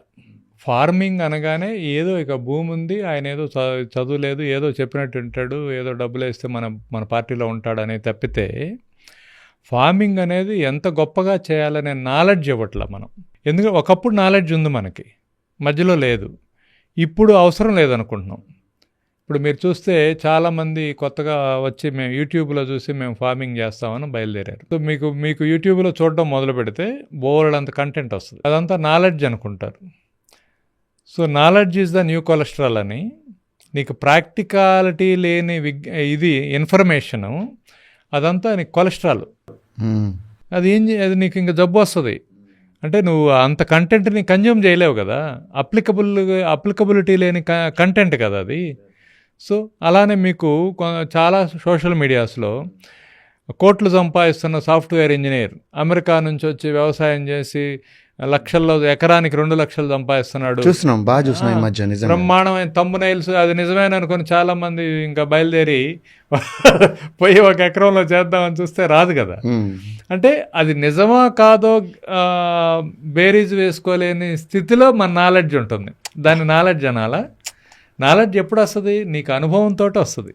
ఫార్మింగ్ అనగానే ఏదో ఇక భూమి ఉంది, ఆయన ఏదో చదువు లేదు, ఏదో చెప్పినట్టు ఉంటాడు, ఏదో డబ్బులు వేస్తే మన పార్టీలో ఉంటాడు అనేది తప్పితే ఫార్మింగ్ అనేది ఎంత గొప్పగా చేయాలనే నాలెడ్జ్ ఇవ్వట్ల మనం. ఎందుకంటే ఒకప్పుడు నాలెడ్జ్ ఉంది మనకి, మధ్యలో లేదు, ఇప్పుడు అవసరం లేదనుకుంటున్నాం. ఇప్పుడు మీరు చూస్తే చాలామంది కొత్తగా వచ్చి మేము యూట్యూబ్లో చూసి మేము ఫార్మింగ్ చేస్తామని బయలుదేరారు. సో మీకు యూట్యూబ్లో చూడడం మొదలు పెడితే బోల్డ్ అంత కంటెంట్ వస్తుంది, అదంతా నాలెడ్జ్ అనుకుంటారు. So knowledge is the new cholesterol అని. నీకు ప్రాక్టికాలిటీ లేని ఇది ఇన్ఫర్మేషను అదంతా నీకు కొలెస్ట్రాల్. అది నీకు ఇంకా జబ్బు వస్తుంది. అంటే నువ్వు అంత కంటెంట్ని కన్జ్యూమ్ చేయలేవు కదా, అప్లికబిలిటీ లేని కంటెంట్ కదా అది. సో అలానే మీకు చాలా సోషల్ మీడియాస్లో కోట్లు సంపాదిస్తున్న సాఫ్ట్వేర్ ఇంజనీర్ అమెరికా నుంచి వచ్చి వ్యవసాయం చేసి లక్షల్లో, ఎకరానికి 2 లక్షలు సంపాదిస్తున్నాడు, చూస్తున్నాం, బాగా చూస్తున్నాం ఈ మధ్య. బ్రహ్మాండమైన థంబ్నెయిల్స్, అది నిజమేననుకొని చాలా మంది ఇంకా బయలుదేరి పోయి 1 ఎకరంలో చేద్దామని చూస్తే రాదు కదా. అంటే అది నిజమా కాదో బేరీజ్ వేసుకోలేని స్థితిలో మన నాలెడ్జ్ ఉంటుంది. దాన్ని నాలెడ్జ్ అనాలా? నాలెడ్జ్ ఎప్పుడు వస్తుంది? నీకు అనుభవంతో వస్తుంది.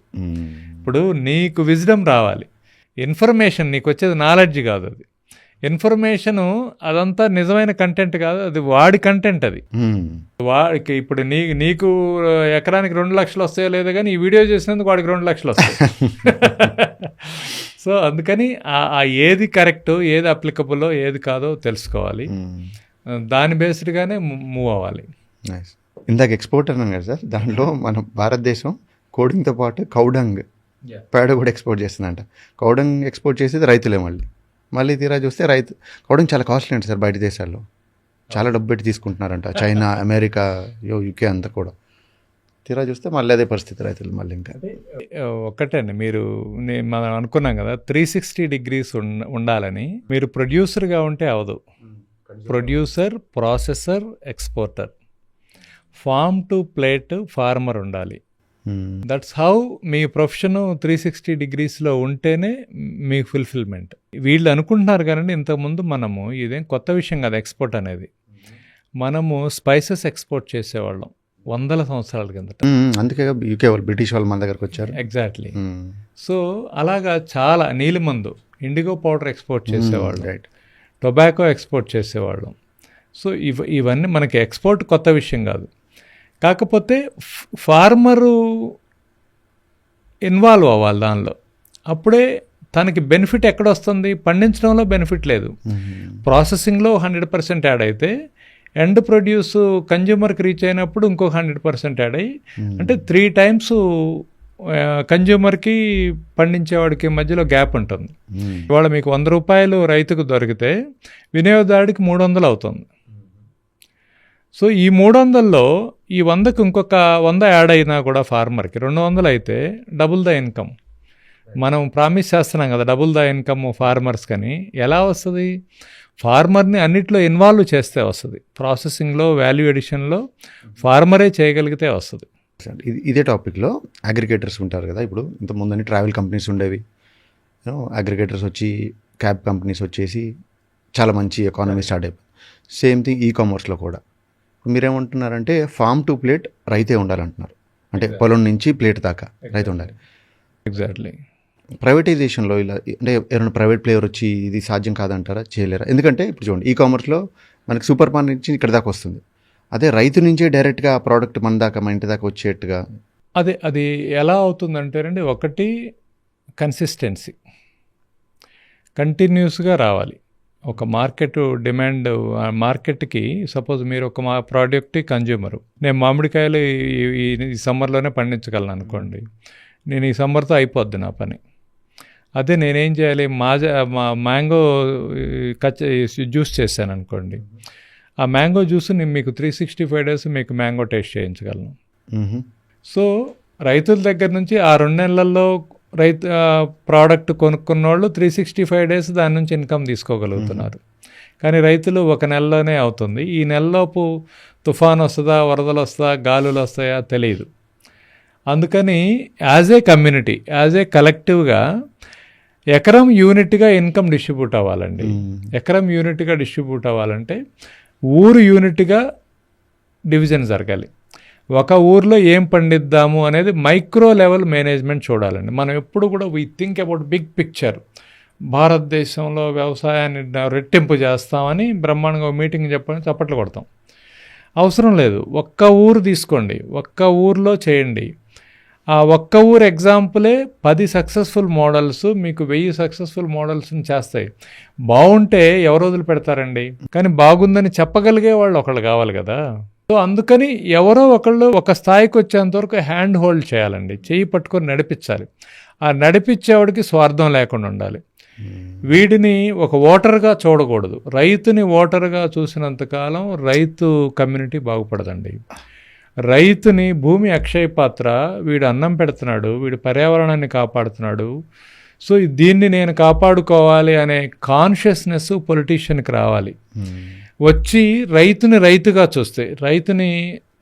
ఇప్పుడు నీకు విజ్డమ్ రావాలి, ఇన్ఫర్మేషన్ నీకు వచ్చేది నాలెడ్జ్ కాదు. అది ఇన్ఫర్మేషను అదంతా నిజమైన కంటెంట్ కాదు, అది వాడి కంటెంట్. అది వాడికి ఇప్పుడు నీకు ఎకరానికి 2 లక్షలు వస్తాయో లేదో కానీ ఈ వీడియో చేసినందుకు వాడికి 2 లక్షలు వస్తాయి. సో అందుకని ఆ ఏది కరెక్ట్, ఏది అప్లికబుల్, ఏది కాదో తెలుసుకోవాలి, దాని బేస్డ్గానే మూవ్ అవ్వాలి. ఇందాక ఎక్స్పోర్ట్ అన్నాం కదా సార్, దాంట్లో మన భారతదేశం కోడింగ్తో పాటు కౌడంగ్ పేడ కూడా ఎక్స్పోర్ట్ చేస్తుందంట. కౌడంగ్ ఎక్స్పోర్ట్ చేసేది రైతులే. మళ్ళీ తీరా చూస్తే కౌడంగ్ చాలా కాస్ట్లీ అంట సార్. బయట దేశాల్లో చాలా డబ్బు పెట్టి తీసుకుంటున్నారంట, చైనా, అమెరికా, యూకే అంతా కూడా. తీరా చూస్తే మళ్ళీ అదే పరిస్థితి రైతులు. మళ్ళీ ఇంకా ఒక్కటండి, మనం అనుకున్నాం కదా 360 degrees ఉండాలని. మీరు ప్రొడ్యూసర్గా ఉంటే అవదు. Producer, processor, exporter, farm to plate farmer ఉండాలి. దట్స్ హౌ మీ ప్రొఫెషన్ 360 degreesలో ఉంటేనే మీకు ఫుల్ఫిల్మెంట్. వీళ్ళు అనుకుంటున్నారు కానీ ఇంతకుముందు మనము, ఇదేం కొత్త విషయం కాదు ఎక్స్పోర్ట్ అనేది, మనము స్పైసెస్ ఎక్స్పోర్ట్ చేసేవాళ్ళం 100 సంవత్సరాల కిందట. అందుకే యూకే వాళ్ళు, బ్రిటిష్ వాళ్ళు మన దగ్గరకు వచ్చారు. ఎగ్జాక్ట్లీ. సో అలాగా చాలా నీలిమందు, ఇండిగో పౌడర్ ఎక్స్పోర్ట్ చేసేవాళ్ళు, టొబాకో ఎక్స్పోర్ట్ చేసేవాళ్ళం. సో ఇవన్నీ మనకి ఎక్స్పోర్ట్ కొత్త విషయం కాదు. కాకపోతే ఫార్మరు ఇన్వాల్వ్ అవ్వాలి దానిలో, అప్పుడే తనకి బెనిఫిట్ ఎక్కడ వస్తుంది? పండించడంలో బెనిఫిట్ లేదు, ప్రాసెసింగ్లో 100% యాడ్ అయితే ఎండ్ ప్రొడ్యూస్ కన్జ్యూమర్కి రీచ్ అయినప్పుడు ఇంకో 100% యాడ్ అయ్యి, అంటే 3 times కన్జ్యూమర్కి పండించేవాడికి మధ్యలో గ్యాప్ ఉంటుంది. ఇవాళ మీకు 100 రూపాయలు రైతుకు దొరికితే వినియోగదారుడికి 300 అవుతుంది. సో ఈ 300లో ఈ 100కి ఇంకొక 100 యాడ్ అయినా కూడా ఫార్మర్కి 200 అయితే డబుల్ ద ఇన్కమ్. మనం ప్రామిస్ చేస్తున్నాం కదా డబుల్ ద ఇన్కమ్ ఫార్మర్స్ కానీ. ఎలా వస్తుంది? ఫార్మర్ని అన్నిట్లో ఇన్వాల్వ్ చేస్తే వస్తుంది. ప్రాసెసింగ్లో, వాల్యూ ఎడిషన్లో ఫార్మరే చేయగలిగితే వస్తుంది. ఇదే టాపిక్లో అగ్రిగేటర్స్ ఉంటారు కదా. ఇప్పుడు ఇంతకుముందని ట్రావెల్ కంపెనీస్ ఉండేవి, అగ్రిగేటర్స్ వచ్చి క్యాబ్ కంపెనీస్ వచ్చేసి చాలా మంచి ఎకానమీ స్టార్ట్ అయిపోయింది. సేమ్ థింగ్ ఈ కామర్స్లో కూడా. మీరేమంటున్నారంటే ఫార్మ్ టు ప్లేట్ రైతే ఉండాలంటున్నారు. అంటే పొలం నుంచి ప్లేట్ దాకా రైతు ఉండాలి. ఎగ్జాక్ట్లీ. ప్రైవేటైజేషన్లో ఇలా అంటే ఎవరైనా ప్రైవేట్ ప్లేయర్ వచ్చి ఇది సాధ్యం కాదంటారా? చేయలేరా? ఎందుకంటే ఇప్పుడు చూడండి, ఈ కామర్స్లో మనకి సూపర్ మార్కెట్ నుంచి ఇక్కడ దాకా వస్తుంది. అదే రైతు నుంచే డైరెక్ట్గా ఆ ప్రోడక్ట్ మన దాకా, మన ఇంటి దాకా వచ్చేట్టుగా అది ఎలా అవుతుందంటేనండి, ఒకటి కన్సిస్టెన్సీ, కంటిన్యూస్గా రావాలి. ఒక మార్కెట్ డిమాండ్, మార్కెట్కి సపోజ్ మీరు ఒక ప్రోడక్ట్ కన్జ్యూమరు, నేను మామిడికాయలు ఈ సమ్మర్లోనే పండించగలను అనుకోండి, నేను ఈ సమ్మర్తో అయిపోద్ది నా పని. అదే నేనేం చేయాలి, మ్యాంగో జ్యూస్ చేశాను అనుకోండి, ఆ మ్యాంగో జ్యూస్ నేను మీకు 365 days మీకు మ్యాంగో టేస్ట్ చేయించగలను. సో రైతుల దగ్గర నుంచి ఆ 2 నెలల్లో ప్రోడక్ట్ కొనుక్కున్న వాళ్ళు 365 డేస్ దాని నుంచి ఇన్కమ్ తీసుకోగలుగుతున్నారు. కానీ రైతులు ఒక నెలలోనే అవుతుంది. ఈ నెలలోపు తుఫాన్ వస్తుందా, వరదలు వస్తుందా, గాలులు వస్తాయా తెలియదు. అందుకని as a community, as a కలెక్టివ్గా ఎకరం యూనిట్గా ఇన్కమ్ డిస్ట్రిబ్యూట్ అవ్వాలండి. ఎకరం యూనిట్గా డిస్ట్రిబ్యూట్ అవ్వాలంటే ఊరు యూనిట్గా డివిజన్ జరగాలి. ఒక ఊర్లో ఏం పండిద్దాము అనేది మైక్రో లెవెల్ మేనేజ్మెంట్ చూడాలండి. మనం ఎప్పుడు కూడా we think about big picture. భారతదేశంలో వ్యవసాయాన్ని రెట్టింపు చేస్తామని బ్రహ్మాండంగా మీటింగ్ చెప్పని చప్పట్లు కొడతాం. అవసరం లేదు. ఒక్క ఊరు తీసుకోండి, ఒక్క ఊర్లో చేయండి. ఆ ఒక్క ఊరు ఎగ్జాంపులే 10 సక్సెస్ఫుల్ మోడల్స్ మీకు 1000 సక్సెస్ఫుల్ మోడల్స్ని చేస్తాయి. బాగుంటే ఎవరు వదిలి పెడతారండి? కానీ బాగుందని చెప్పగలిగే వాళ్ళు ఒకళ్ళు కావాలి కదా. సో అందుకని ఎవరో ఒకళ్ళు ఒక స్థాయికి వచ్చేంత వరకు హ్యాండ్ హోల్డ్ చేయాలండి, చేయి పట్టుకొని నడిపించాలి. ఆ నడిపించేవాడికి స్వార్థం లేకుండా ఉండాలి. వీడిని ఒక ఓటర్గా చూడకూడదు. రైతుని ఓటర్గా చూసినంతకాలం రైతు కమ్యూనిటీ బాగుపడదండి. రైతుని భూమి అక్షయ పాత్ర, వీడు అన్నం పెడుతున్నాడు, వీడు పర్యావరణాన్ని కాపాడుతున్నాడు, సో దీన్ని నేను కాపాడుకోవాలి అనే కాన్షియస్నెస్ పొలిటీషియన్కి రావాలి. వచ్చి రైతుని రైతుగా చూస్తే,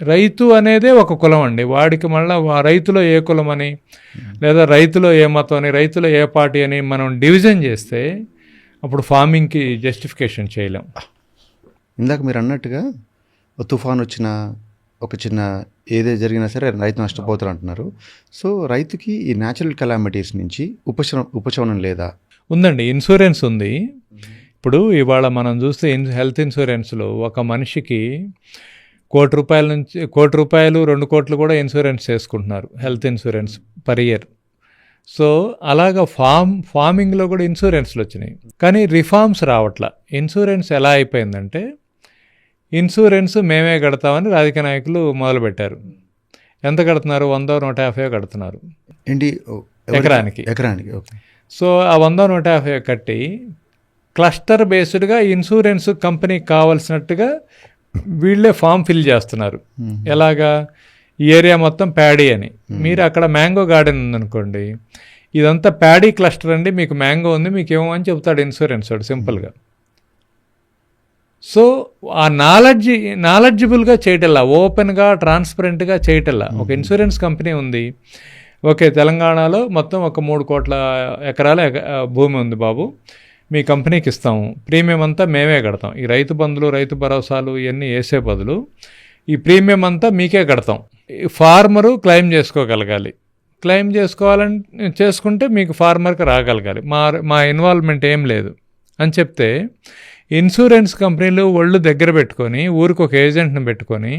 రైతు అనేదే ఒక కులం అండి. వాడికి మళ్ళీ రైతులో ఏ కులం అని, లేదా రైతులో ఏ మతం అని, రైతులో ఏ పార్టీ అని మనం డివిజన్ చేస్తే అప్పుడు ఫార్మింగ్కి జస్టిఫికేషన్ చేయలేం. ఇందాక మీరు అన్నట్టుగా తుఫాన్ వచ్చిన ఒక చిన్న ఏదే జరిగినా సరే రైతు నష్టపోతారు అంటున్నారు. సో రైతుకి ఈ న్యాచురల్ కెలామిటీస్ నుంచి ఉపశమనం లేదా? ఉందండి, ఇన్సూరెన్స్ ఉంది. ఇప్పుడు ఇవాళ మనం చూస్తే హెల్త్ ఇన్సూరెన్స్లో ఒక మనిషికి ₹1 కోటి నుంచి ₹2 కోట్లు కూడా ఇన్సూరెన్స్ చేసుకుంటున్నారు, health insurance per year. So అలాగా ఫార్మింగ్లో కూడా ఇన్సూరెన్స్లు వచ్చినాయి, కానీ రిఫార్మ్స్ రావట్లా. ఇన్సూరెన్స్ ఎలా అయిపోయిందంటే, ఇన్సూరెన్స్ మేమే కడతామని రాజకీయ నాయకులు మొదలుపెట్టారు. ఎంత కడుతున్నారు? 100-150 కడుతున్నారు ఏంటి ఎకరానికి. ఓకే. సో ఆ 100-150 కట్టి క్లస్టర్ బేస్డ్గా ఇన్సూరెన్స్ కంపెనీకి కావాల్సినట్టుగా వీళ్ళే ఫామ్ ఫిల్ చేస్తున్నారు. ఎలాగా? ఈ ఏరియా మొత్తం ప్యాడీ అని. మీరు అక్కడ మ్యాంగో గార్డెన్ ఉందనుకోండి, ఇదంతా ప్యాడీ క్లస్టర్ అండి, మీకు మ్యాంగో ఉంది, మీకు ఏమో అని చెప్తాడు ఇన్సూరెన్స్ వాడు సింపుల్గా. సో ఆ నాలెడ్జిబుల్గా చేయటల్లా, ఓపెన్గా ట్రాన్స్పరెంట్గా చేయటల్లా. ఒక ఇన్సూరెన్స్ కంపెనీ ఉంది, ఓకే తెలంగాణలో మొత్తం ఒక 3 కోట్ల ఎకరాల భూమి ఉంది బాబు, మీ కంపెనీకి ఇస్తాము, ప్రీమియం అంతా మేమే కడతాం. ఈ రైతు బంధులు, రైతు భరోసాలు ఇవన్నీ వేసే బదులు ఈ ప్రీమియం అంతా మీకే కడతాం. Farmer claim చేసుకోగలగాలి. క్లెయిమ్ చేసుకుంటే మీకు ఫార్మర్కి రాగలగాలి. మా ఇన్వాల్వ్మెంట్ ఏం లేదు అని చెప్తే, ఇన్సూరెన్స్ కంపెనీలు ఒళ్ళు దగ్గర పెట్టుకొని, ఊరికి ఒక ఏజెంట్ని పెట్టుకొని,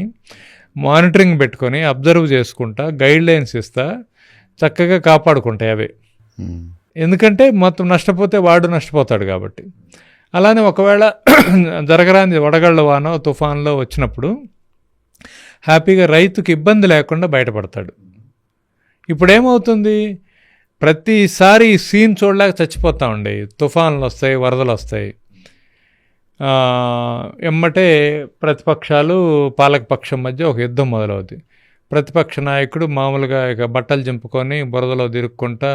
మానిటరింగ్ పెట్టుకొని, అబ్జర్వ్ చేసుకుంటా, గైడ్ లైన్స్ ఇస్తా చక్కగా కాపాడుకుంటాయి అవే. ఎందుకంటే మొత్తం నష్టపోతే వాడు నష్టపోతాడు కాబట్టి. అలానే ఒకవేళ జరగరాని వడగళ్ళ వానో తుఫాన్లో వచ్చినప్పుడు హ్యాపీగా రైతుకి ఇబ్బంది లేకుండా బయటపడతాడు. ఇప్పుడేమవుతుంది, ప్రతిసారి ఈ సీన్ చూడలేక చచ్చిపోతామండి. తుఫాన్లు వస్తాయి, వరదలు వస్తాయి, ఎమ్మటే ప్రతిపక్షాలు పాలకపక్షం మధ్య ఒక యుద్ధం మొదలవుద్ది. ప్రతిపక్ష నాయకుడు మామూలుగా ఇక బట్టలు చింపుకొని బురదలో తిరుక్కుంటా,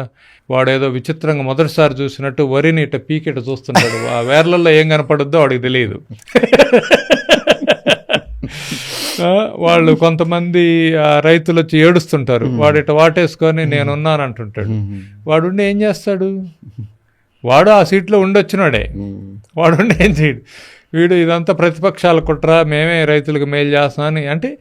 వాడేదో విచిత్రంగా మొదటిసారి చూసినట్టు వరిని ఇట్ట పీకిట చూస్తుంటాడు. ఆ వేర్లలో ఏం కనపడుద్దో వాడికి తెలియదు. వాళ్ళు కొంతమంది రైతులు వచ్చి ఏడుస్తుంటారు, వాడు ఇట్ట వాటేసుకొని నేనున్నాను అంటుంటాడు. వాడుండి ఏం చేస్తాడు? వాడు ఆ సీట్లో ఉండొచ్చినాడే, వాడుండి ఏం చేయడు. వీడు ఇదంతా ప్రతిపక్షాల కుట్ర, మేమే రైతులకు మేలు చేస్తామని. అంటే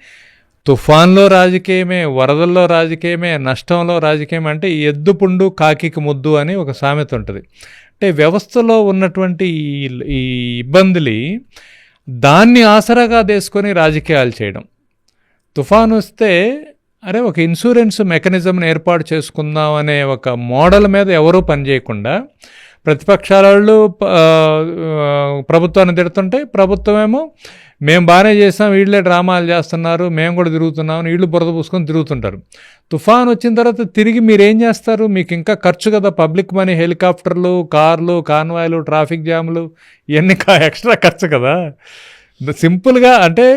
తుఫాన్లో రాజకీయమే, వరదల్లో రాజకీయమే, నష్టంలో రాజకీయమే. అంటే ఎద్దు పుండు కాకికి ముద్దు అని ఒక సామెత ఉంటుంది. అంటే వ్యవస్థలో ఉన్నటువంటి ఈ ఇబ్బందులు దాన్ని ఆసరాగా తీసుకొని రాజకీయాలు చేయడం. తుఫాను వస్తే అరే ఒక ఇన్సూరెన్స్ మెకానిజంని ఏర్పాటు చేసుకుందాం అనే ఒక మోడల్ మీద ఎవరూ పనిచేయకుండా ప్రతిపక్షాల వాళ్ళు ప్రభుత్వాన్ని తిడుతుంటే, ప్రభుత్వమేమో మేము బాగానే చేస్తాం, వీళ్ళే డ్రామాలు చేస్తున్నారు, మేము కూడా తిరుగుతున్నాం, వీళ్ళు బురద పూసుకొని తిరుగుతుంటారు. తుఫాన్ వచ్చిన తర్వాత తిరిగి మీరేం చేస్తారు? మీకు ఇంకా ఖర్చు కదా, పబ్లిక్ మనీ, హెలికాప్టర్లు, కార్లు, కాన్వాయ్లు, ట్రాఫిక్ జాములు, ఇవన్నీ ఎక్స్ట్రా ఖర్చు కదా. సింపుల్గా అంటే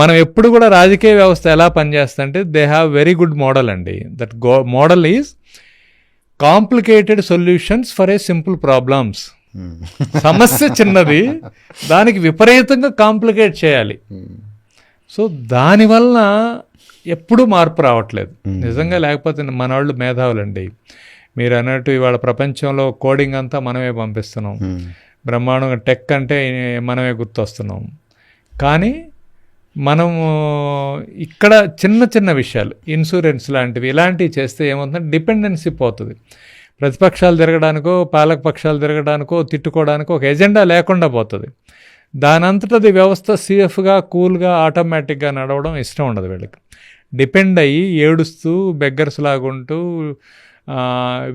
మనం ఎప్పుడు కూడా రాజకీయ వ్యవస్థ ఎలా పనిచేస్తుందంటే, they have very good model అండి. That model is complicated solutions for a simple problems. సమస్య చిన్నది, దానికి విపరీతంగా కాంప్లికేట్ చేయాలి. సో దానివల్ల ఎప్పుడూ మార్పు రావట్లేదు నిజంగా. లేకపోతే మన వాళ్ళు మేధావులండి. మీరు అన్నట్టు ఇవాళ ప్రపంచంలో కోడింగ్ అంతా మనమే పంపిస్తున్నాం, బ్రహ్మాండంగా టెక్ అంటే మనమే గుర్తొస్తున్నాం. కానీ మనము ఇక్కడ చిన్న చిన్న విషయాలు, ఇన్సూరెన్స్ లాంటివి ఇలాంటివి చేస్తే ఏమవుతుందంటే డిపెండెన్సీ పోతుంది. ప్రతిపక్షాలు తిరగడానికో పాలక పక్షాలు తిరగడానికో తిట్టుకోవడానికో ఒక ఎజెండా లేకుండా పోతుంది. దానంతటది వ్యవస్థ సేఫ్గా కూల్గా ఆటోమేటిక్గా నడవడం ఇష్టం ఉండదు వీళ్ళకి. డిపెండ్ అయ్యి ఏడుస్తూ బెగ్గర్స్ లాగుంటూ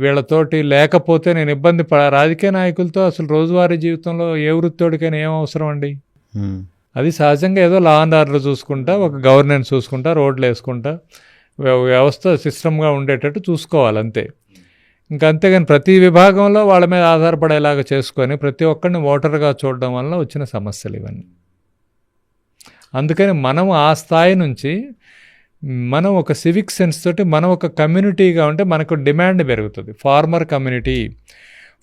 వీళ్ళతోటి లేకపోతే నేను ఇబ్బంది రాజకీయ నాయకులతో అసలు రోజువారీ జీవితంలో ఏ వృత్తోడికైనా ఏం అవసరం అండి? అది సహజంగా ఏదో లా అండ్ ఆర్డర్ చూసుకుంటా, ఒక గవర్నెన్స్ చూసుకుంటా, రోడ్లు వేసుకుంటా, వ్యవస్థ సిస్టమ్గా ఉండేటట్టు చూసుకోవాలి అంతే. ఇంకా అంతేగాని ప్రతి విభాగంలో వాళ్ళ మీద ఆధారపడేలాగా చేసుకొని ప్రతి ఒక్కరిని ఓటర్గా చూడడం వల్ల వచ్చిన సమస్యలు ఇవన్నీ. అందుకని మనం ఆ స్థాయి నుంచి మనం ఒక సివిక్ సెన్స్ తోటి మనం ఒక కమ్యూనిటీగా ఉంటే మనకు డిమాండ్ పెరుగుతుంది. ఫార్మర్ కమ్యూనిటీ,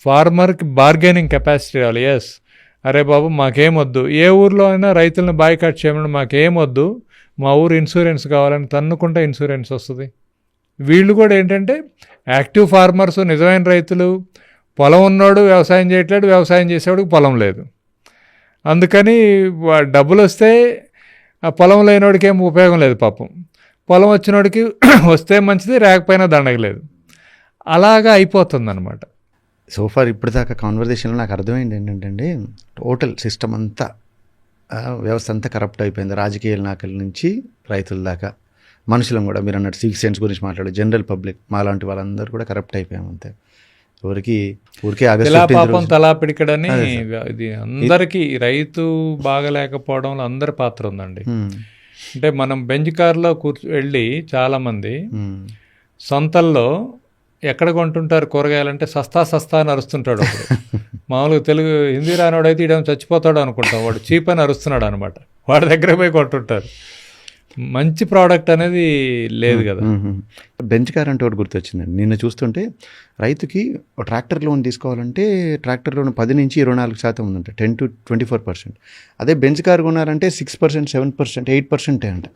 ఫార్మర్కి బార్గెనింగ్ కెపాసిటీ రావాలి. ఎస్, అరే బాబు మాకేమొద్దు, ఏ ఊర్లో అయినా రైతులను బాయ్కాట్ చేయమని మాకేమొద్దు, మా ఊరు ఇన్సూరెన్స్ కావాలని తన్నుకుంటే ఇన్సూరెన్స్ వస్తుంది. వీళ్ళు కూడా ఏంటంటే యాక్టివ్ ఫార్మర్స్, నిజమైన రైతులు. పొలం ఉన్నోడు వ్యవసాయం చేయట్లేడు, వ్యవసాయం చేసేవాడికి పొలం లేదు. అందుకని డబ్బులు వస్తే ఆ పొలం లేనివాడికి ఏం ఉపయోగం లేదు పాపం. పొలం వచ్చినోడికి వస్తే మంచిది, రాకపోయినా దండగలేదు. అలాగా అయిపోతుంది అనమాట. సోఫార్ ఇప్పటిదాకా కాన్వర్జేషన్లో నాకు అర్థమైంది ఏంటంటే టోటల్ సిస్టమ్ అంతా, వ్యవస్థ అంతా కరప్ట్ అయిపోయింది. రాజకీయ నాయకుల నుంచి రైతుల దాకా, మనుషులం కూడా మీరు అన్నట్టు సివిక్ సెన్స్ గురించి మాట్లాడు, జనరల్ పబ్లిక్ మాలాంటి వాళ్ళందరూ కూడా కరప్ట్ అయిపోయాం అంతే. ఊరికే పాపం తలా పిడికడని ఇది అందరికీ. రైతు బాగలేకపోవడంలో అందరి పాత్ర ఉందండి. అంటే మనం బెంచ్ కార్లో వెళ్ళి చాలామంది సొంతల్లో ఎక్కడ కొంటుంటారు కూరగాయలంటే సస్తా అని అరుస్తుంటాడు ఒకడు. మామూలుగా తెలుగు హిందీ రానోడైతే ఇడేమో చచ్చిపోతాడు అనుకుంటాం, వాడు చీప్ అని అరుస్తున్నాడు అనమాట. వాడి దగ్గర పోయి కొంటుంటారు. మంచి ప్రోడక్ట్ అనేది లేదు కదా. బెంచ్ కార్ అంటే ఒకటి గుర్తొచ్చిందండి. నిన్న చూస్తుంటే రైతుకి ట్రాక్టర్ లోన్ తీసుకోవాలంటే ట్రాక్టర్ లోన్ 10 నుంచి 24% ఉందంట, 10 to 24%. అదే బెంచ్ కార్ కొనాలంటే 6%, 7%, 8% అంట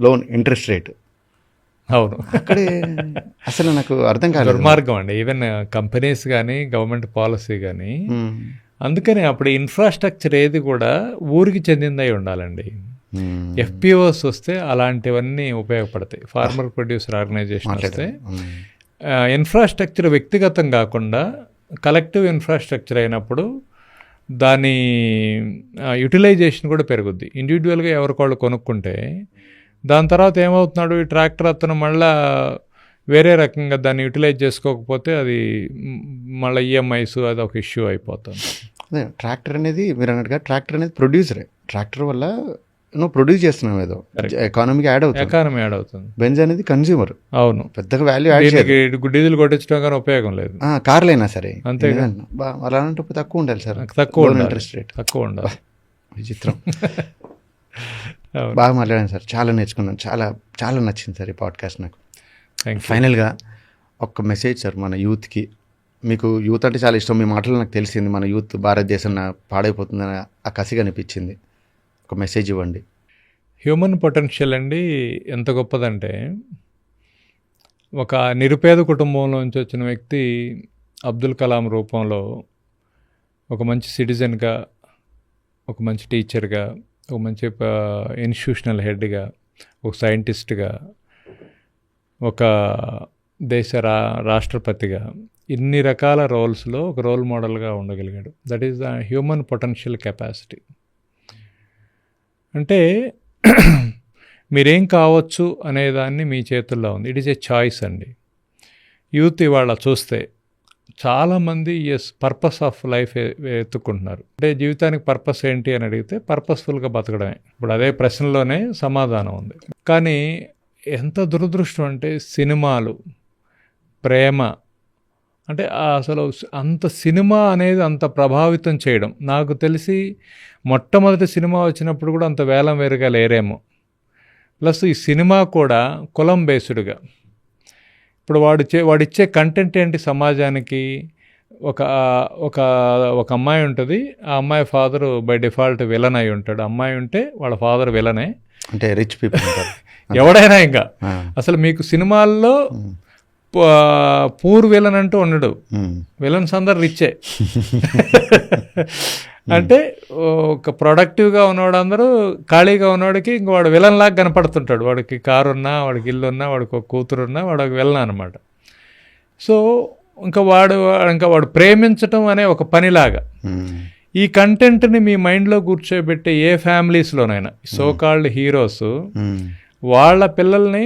లోన్ ఇంట్రెస్ట్ రేట్. అవును, అక్కడే అసలు నాకు అర్థం కాలేదు. దుర్మార్గం అండి. ఈవెన్ కంపెనీస్ కానీ గవర్నమెంట్ పాలసీ కానీ. అందుకని అప్పుడు ఇన్ఫ్రాస్ట్రక్చర్ ఏది కూడా ఊరికి చెందిందై ఉండాలండి. ఎఫ్పిఓస్ వస్తే అలాంటివన్నీ ఉపయోగపడతాయి. ఫార్మర్ ప్రొడ్యూసర్ ఆర్గనైజేషన్ వస్తే ఇన్ఫ్రాస్ట్రక్చర్ వ్యక్తిగతం కాకుండా కలెక్టివ్ ఇన్ఫ్రాస్ట్రక్చర్ అయినప్పుడు దాని యూటిలైజేషన్ కూడా పెరుగుద్ది. ఇండివిజువల్గా ఎవరికోళ్ళు కొనుక్కుంటే దాని తర్వాత ఏమవుతున్నాడు, ఈ ట్రాక్టర్ అతను మళ్ళీ వేరే రకంగా దాన్ని యూటిలైజ్ చేసుకోకపోతే అది మళ్ళీ ఈఎంఐస్ అది ఒక ఇష్యూ అయిపోతుంది. అదే ట్రాక్టర్ అనేది మీరు అన్నట్టుగా ట్రాక్టర్ అనేది ప్రొడ్యూసరే. ట్రాక్టర్ వల్ల నువ్వు ప్రొడ్యూస్ చేస్తున్నావు, ఏదో ఎకానమీకి యాడ్ అవుతుంది. బెంజ్ అనేది కన్స్యూమర్. అవును, పెద్దగా వాల్యూ యాడ్ చేయదు. డీజిల్ కొట్టించడం కానీ ఉపయోగం లేదు. కార్లైనా సరే అంతే. అలాంటి తక్కువ ఉండాలి సార్, తక్కువ ఇంట్రెస్ట్ రేట్ తక్కువ ఉండాలి. విచిత్రం. బాగా మాట్లాడాను సార్, చాలా నేర్చుకున్నాను, చాలా చాలా నచ్చింది సార్ ఈ పాడ్కాస్ట్ నాకు. ఫైనల్గా ఒక మెసేజ్ సార్ మన యూత్కి. మీకు యూత్ అంటే చాలా ఇష్టం, మీ మాటలు నాకు తెలిసింది. మన యూత్ భారతదేశం పాడైపోతుందని ఆ కసిగా అనిపించింది. ఒక మెసేజ్ ఇవ్వండి. హ్యూమన్ పొటెన్షియల్ అండి ఎంత గొప్పదంటే, ఒక నిరుపేద కుటుంబంలో నుంచి వచ్చిన వ్యక్తి అబ్దుల్ కలాం రూపంలో ఒక మంచి సిటిజన్గా, ఒక మంచి టీచర్గా, ఒక మంచి ఇన్స్టిట్యూషనల్ హెడ్గా, ఒక సైంటిస్ట్గా, ఒక దేశ రాష్ట్రపతిగా, ఇన్ని రకాల రోల్స్లో ఒక రోల్ మోడల్గా ఉండగలిగాడు. That is the human potential capacity. అంటే మీరేం కావచ్చు అనేదాన్ని మీ చేతుల్లో ఉంది. ఇట్ ఈస్ ఏ చాయిస్ అండి. యూత్ ఇవాళ చూస్తే చాలామంది పర్పస్ ఆఫ్ లైఫ్ ఎత్తుకుంటున్నారు. అంటే జీవితానికి పర్పస్ ఏంటి అని అడిగితే పర్పస్ఫుల్గా బతకడమే. ఇప్పుడు అదే ప్రశ్నలోనే సమాధానం ఉంది. కానీ ఎంత దురదృష్టం అంటే సినిమాలు, ప్రేమ, అంటే అసలు అంత సినిమా అనేది అంత ప్రభావితం చేయడం. నాకు తెలిసి మొట్టమొదటి సినిమా వచ్చినప్పుడు కూడా అంత వేలం వేరుగా లేరేమో. ప్లస్ ఈ సినిమా కూడా కులం బేస్డ్గా, ఇప్పుడు వాడిచ్చే కంటెంట్ ఏంటి సమాజానికి? ఒక ఒక ఒక అమ్మాయి ఉంటుంది, ఆ అమ్మాయి ఫాదరు బై డిఫాల్ట్ విలన్ అయి ఉంటాడు. అమ్మాయి ఉంటే వాళ్ళ ఫాదర్ విలనే, అంటే రిచ్ పీపుల్ ఉంటారు. ఎవడైనా. ఇంకా అసలు మీకు సినిమాల్లో పూర్ విలన్ అంటూ ఉండడు, విలన్స్ అందరు రిచ్చే. అంటే ఒక ప్రొడక్టివ్గా ఉన్నవాడు అందరూ, ఖాళీగా ఉన్నవాడికి ఇంక వాడు విలన్ లాగా కనపడుతుంటాడు. వాడికి కారు ఉన్నా, వాడికి ఇల్లు ఉన్నా, వాడికి ఒక కూతురు ఉన్నా, వాడు ఒక విలన్ అనమాట. సో ఇంకా వాడు ప్రేమించటం అనే ఒక పనిలాగా ఈ కంటెంట్ని మీ మైండ్లో కూర్చోబెట్టే ఏ ఫ్యామిలీస్లోనైనా సో కాల్డ్ హీరోస్ వాళ్ళ పిల్లల్ని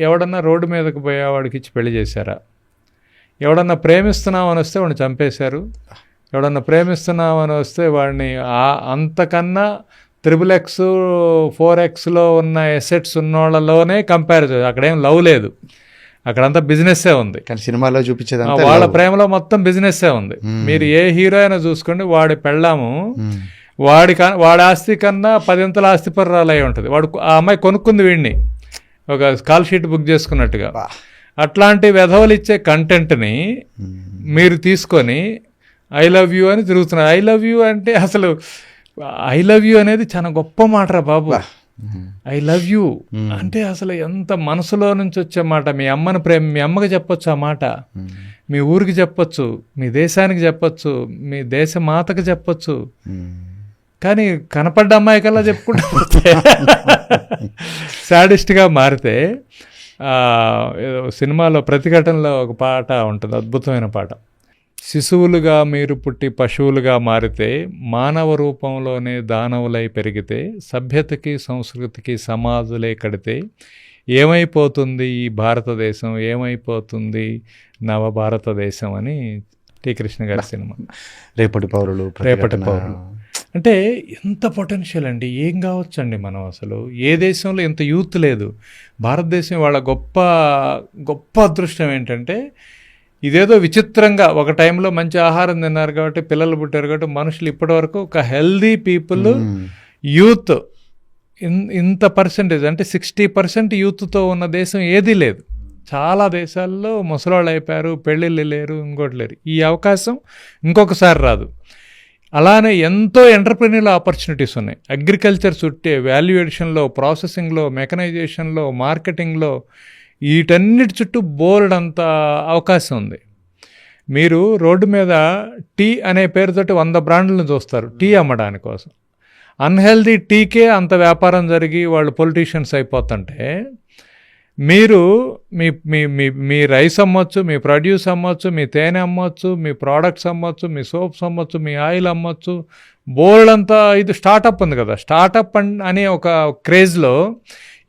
ఎవడన్నా రోడ్డు మీదకి పోయేవాడికి ఇచ్చి పెళ్లి చేశారా? ఎవడన్నా ప్రేమిస్తున్నామని వస్తే వాడిని చంపేశారు. ఎవడన్నా ప్రేమిస్తున్నామని వస్తే వాడిని అంతకన్నా 3x 4xలో ఉన్న ఎసెట్స్ ఉన్నోళ్ళలోనే కంపేర్ చేయాలి. అక్కడేం లవ్ లేదు, అక్కడంతా బిజినెస్సే ఉంది. కానీ సినిమాలో చూపించేది వాళ్ళ ప్రేమలో మొత్తం బిజినెస్సే ఉంది. మీరు ఏ హీరో అయినా చూసుకోండి, వాడి పెళ్ళాము వాడి ఆస్తి కన్నా 10 ఆస్తి పర్రాలు అయి ఉంటుంది. ఆ అమ్మాయి కొనుక్కుంది వీడిని, ఒక కాల్ షీట్ బుక్ చేసుకున్నట్టుగా. అట్లాంటి వెధవలు ఇచ్చే కంటెంట్ని మీరు తీసుకొని ఐ లవ్ యూ అని తిరుగుతున్నారు. ఐ లవ్ యూ అంటే అసలు ఐ లవ్ యూ అనేది చాలా గొప్ప మాటరా బాబు. ఐ లవ్ యూ అంటే అసలు ఎంత మనసులో నుంచి వచ్చే మాట. మీ అమ్మకి చెప్పొచ్చు ఆ మాట, మీ ఊరికి చెప్పొచ్చు, మీ దేశానికి చెప్పొచ్చు, మీ దేశ మాతకు చెప్పొచ్చు. కానీ కనపడ్డ అమ్మాయి కల్లా చెప్పుకుంటా పోతే సాడిస్ట్గా మారితే. సినిమాలో ప్రతిఘటనలో ఒక పాట ఉంటుంది, అద్భుతమైన పాట. శిశువులుగా మీరు పుట్టి పశువులుగా మారితే, మానవ రూపంలోనే దానవులై పెరిగితే, సభ్యతకి సంస్కృతికి సమాధులే కడితే, ఏమైపోతుంది ఈ భారతదేశం, ఏమైపోతుంది నవ భారతదేశం అని టి కృష్ణ గారి సినిమా. రేపటి పౌరులు. అంటే ఎంత పొటెన్షియల్ అండి, ఏం కావచ్చండి మనం. అసలు ఏ దేశంలో ఎంత యూత్ లేదు. భారతదేశం వాళ్ళ గొప్ప గొప్ప అదృష్టం ఏంటంటే, ఇదేదో విచిత్రంగా ఒక టైంలో మంచి ఆహారం తిన్నారు కాబట్టి, పిల్లలు పుట్టారు కాబట్టి మనుషులు ఇప్పటివరకు ఒక హెల్దీ పీపుల్, యూత్ ఇంత పర్సెంటేజ్ అంటే 60% యూత్తో ఉన్న దేశం ఏదీ లేదు. చాలా దేశాల్లో ముసలాళ్ళు అయిపోయారు, పెళ్ళిళ్ళు లేరు, ఇంకోటి లేరు. ఈ అవకాశం ఇంకొకసారి రాదు. అలానే ఎంతో ఎంటర్ప్రెన్యూర్ల ఆపర్చునిటీస్ ఉన్నాయి. అగ్రికల్చర్ చుట్టే, వాల్యూ ఎడిషన్లో, ప్రాసెసింగ్లో, మెకనైజేషన్లో, మార్కెటింగ్లో, వీటన్నిటి చుట్టూ బోల్డ్ అంత అవకాశం ఉంది. మీరు రోడ్డు మీద టీ అనే పేరుతోటి 100 బ్రాండ్లను చూస్తారు టీ అమ్మడాని కోసం. అన్హెల్దీ టీకే అంత వ్యాపారం జరిగి వాళ్ళు పొలిటీషియన్స్ అయిపోతుంటే, మీరు మీ రైస్ అమ్మొచ్చు, మీ ప్రొడ్యూస్ అమ్మొచ్చు, మీ తేనె అమ్మొచ్చు, మీ ప్రోడక్ట్స్ అమ్మొచ్చు, మీ సోప్స్ అమ్మొచ్చు, మీ ఆయిల్ అమ్మొచ్చు, బోల్డ్ అంతా. ఇది స్టార్టప్ ఉంది కదా, స్టార్టప్ అనే ఒక క్రేజ్లో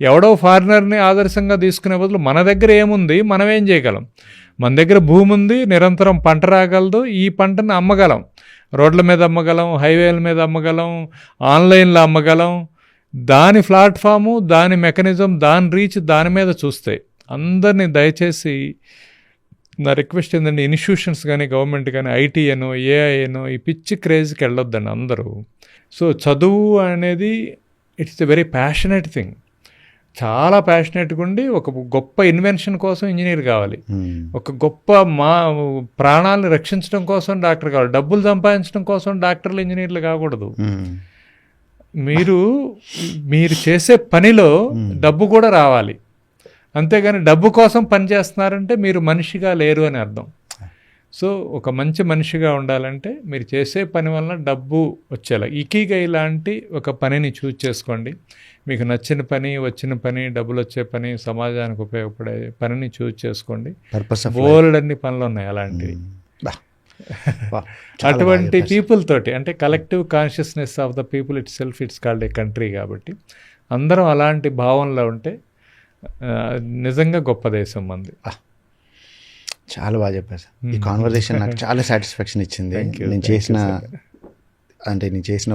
ఎవడో ఫారినర్ని ఆదర్శంగా తీసుకునే బదులు మన దగ్గర ఏముంది, మనం ఏం చేయగలం? మన దగ్గర భూమి ఉంది, నిరంతరం పంట రాగలదు, ఈ పంటను అమ్మగలం. రోడ్ల మీద అమ్మగలం, హైవేల మీద అమ్మగలం, ఆన్లైన్లో అమ్మగలం. దాని ప్లాట్ఫాము, దాని మెకానిజం, దాని రీచ్, దాని మీద చూస్తే అందరినీ దయచేసి నా రిక్వెస్ట్ ఏంటంటే, ఇన్స్టిట్యూషన్స్ కానీ, గవర్నమెంట్ కానీ, ఐటీ అనో, ఏఐ అనో, ఈ పిచ్చి క్రేజ్కి వెళ్ళొద్దండి అందరూ. సో చదువు అనేది it's a very passionate thing. చాలా ప్యాషనేట్గా ఉండి ఒక గొప్ప ఇన్వెన్షన్ కోసం ఇంజనీర్ కావాలి, ఒక గొప్ప ప్రాణాలను రక్షించడం కోసం డాక్టర్ కావాలి. డబ్బులు సంపాదించడం కోసం డాక్టర్లు, ఇంజనీర్లు కాకూడదు. మీరు చేసే పనిలో డబ్బు కూడా రావాలి. అంతేగాని డబ్బు కోసం పని చేస్తున్నారంటే మీరు మనిషిగా లేరు అని అర్థం. సో ఒక మంచి మనిషిగా ఉండాలంటే మీరు చేసే పని వలన డబ్బు వచ్చేలా ఇకిగై లాంటి ఒక పనిని చూజ్ చేసుకోండి. మీకు నచ్చిన పని, వచ్చిన పని, డబ్బులు వచ్చే పని, సమాజానికి ఉపయోగపడే పనిని చూజ్ చేసుకోండి. బోల్డ్ అన్ని పనులు ఉన్నాయి అలాంటివి. అటువంటి పీపుల్ తోటి, అంటే collective consciousness of the people it self, it's called a country. కాబట్టి అందరం అలాంటి భావనలో ఉంటే నిజంగా గొప్ప దేశం మంది. చాలా బాగా చెప్పారు సార్. ఈ కాన్వర్సేషన్ నాకు చాలా సాటిస్ఫాక్షన్ ఇచ్చింది. నేను చేసిన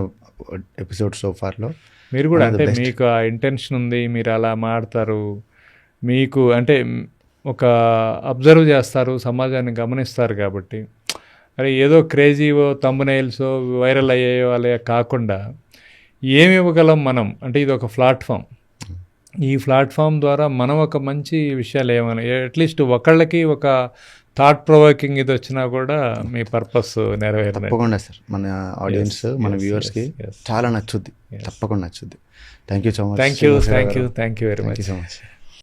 ఎపిసోడ్ సోఫార్లో. మీరు కూడా అంటే మీకు ఆ ఇంటెన్షన్ ఉంది, మీరు అలా మాడతారు, మీకు అంటే ఒక అబ్జర్వ్ చేస్తారు, సమాజాన్ని గమనిస్తారు. కాబట్టి అరే ఏదో క్రేజీవో, థంబ్నెయిల్సో, వైరల్ అయ్యేవో అలా కాకుండా ఏమి ఇవ్వగలం మనం అంటే, ఇది ఒక ప్లాట్ఫామ్. ఈ ప్లాట్ఫామ్ ద్వారా మనం ఒక మంచి విషయాలు ఏమైనా అట్లీస్ట్ ఒకళ్ళకి ఒక థాట్ ప్రొవోకింగ్ ఇది వచ్చినా కూడా మీ పర్పస్ నెరవేరినట్టు. తప్పకుండా సార్, మన ఆడియన్స్ మన వ్యూవర్స్కి చాలా నచ్చుద్ది, తప్పకుండా నచ్చుద్ది. Thank you so much. Thank you very much. So much.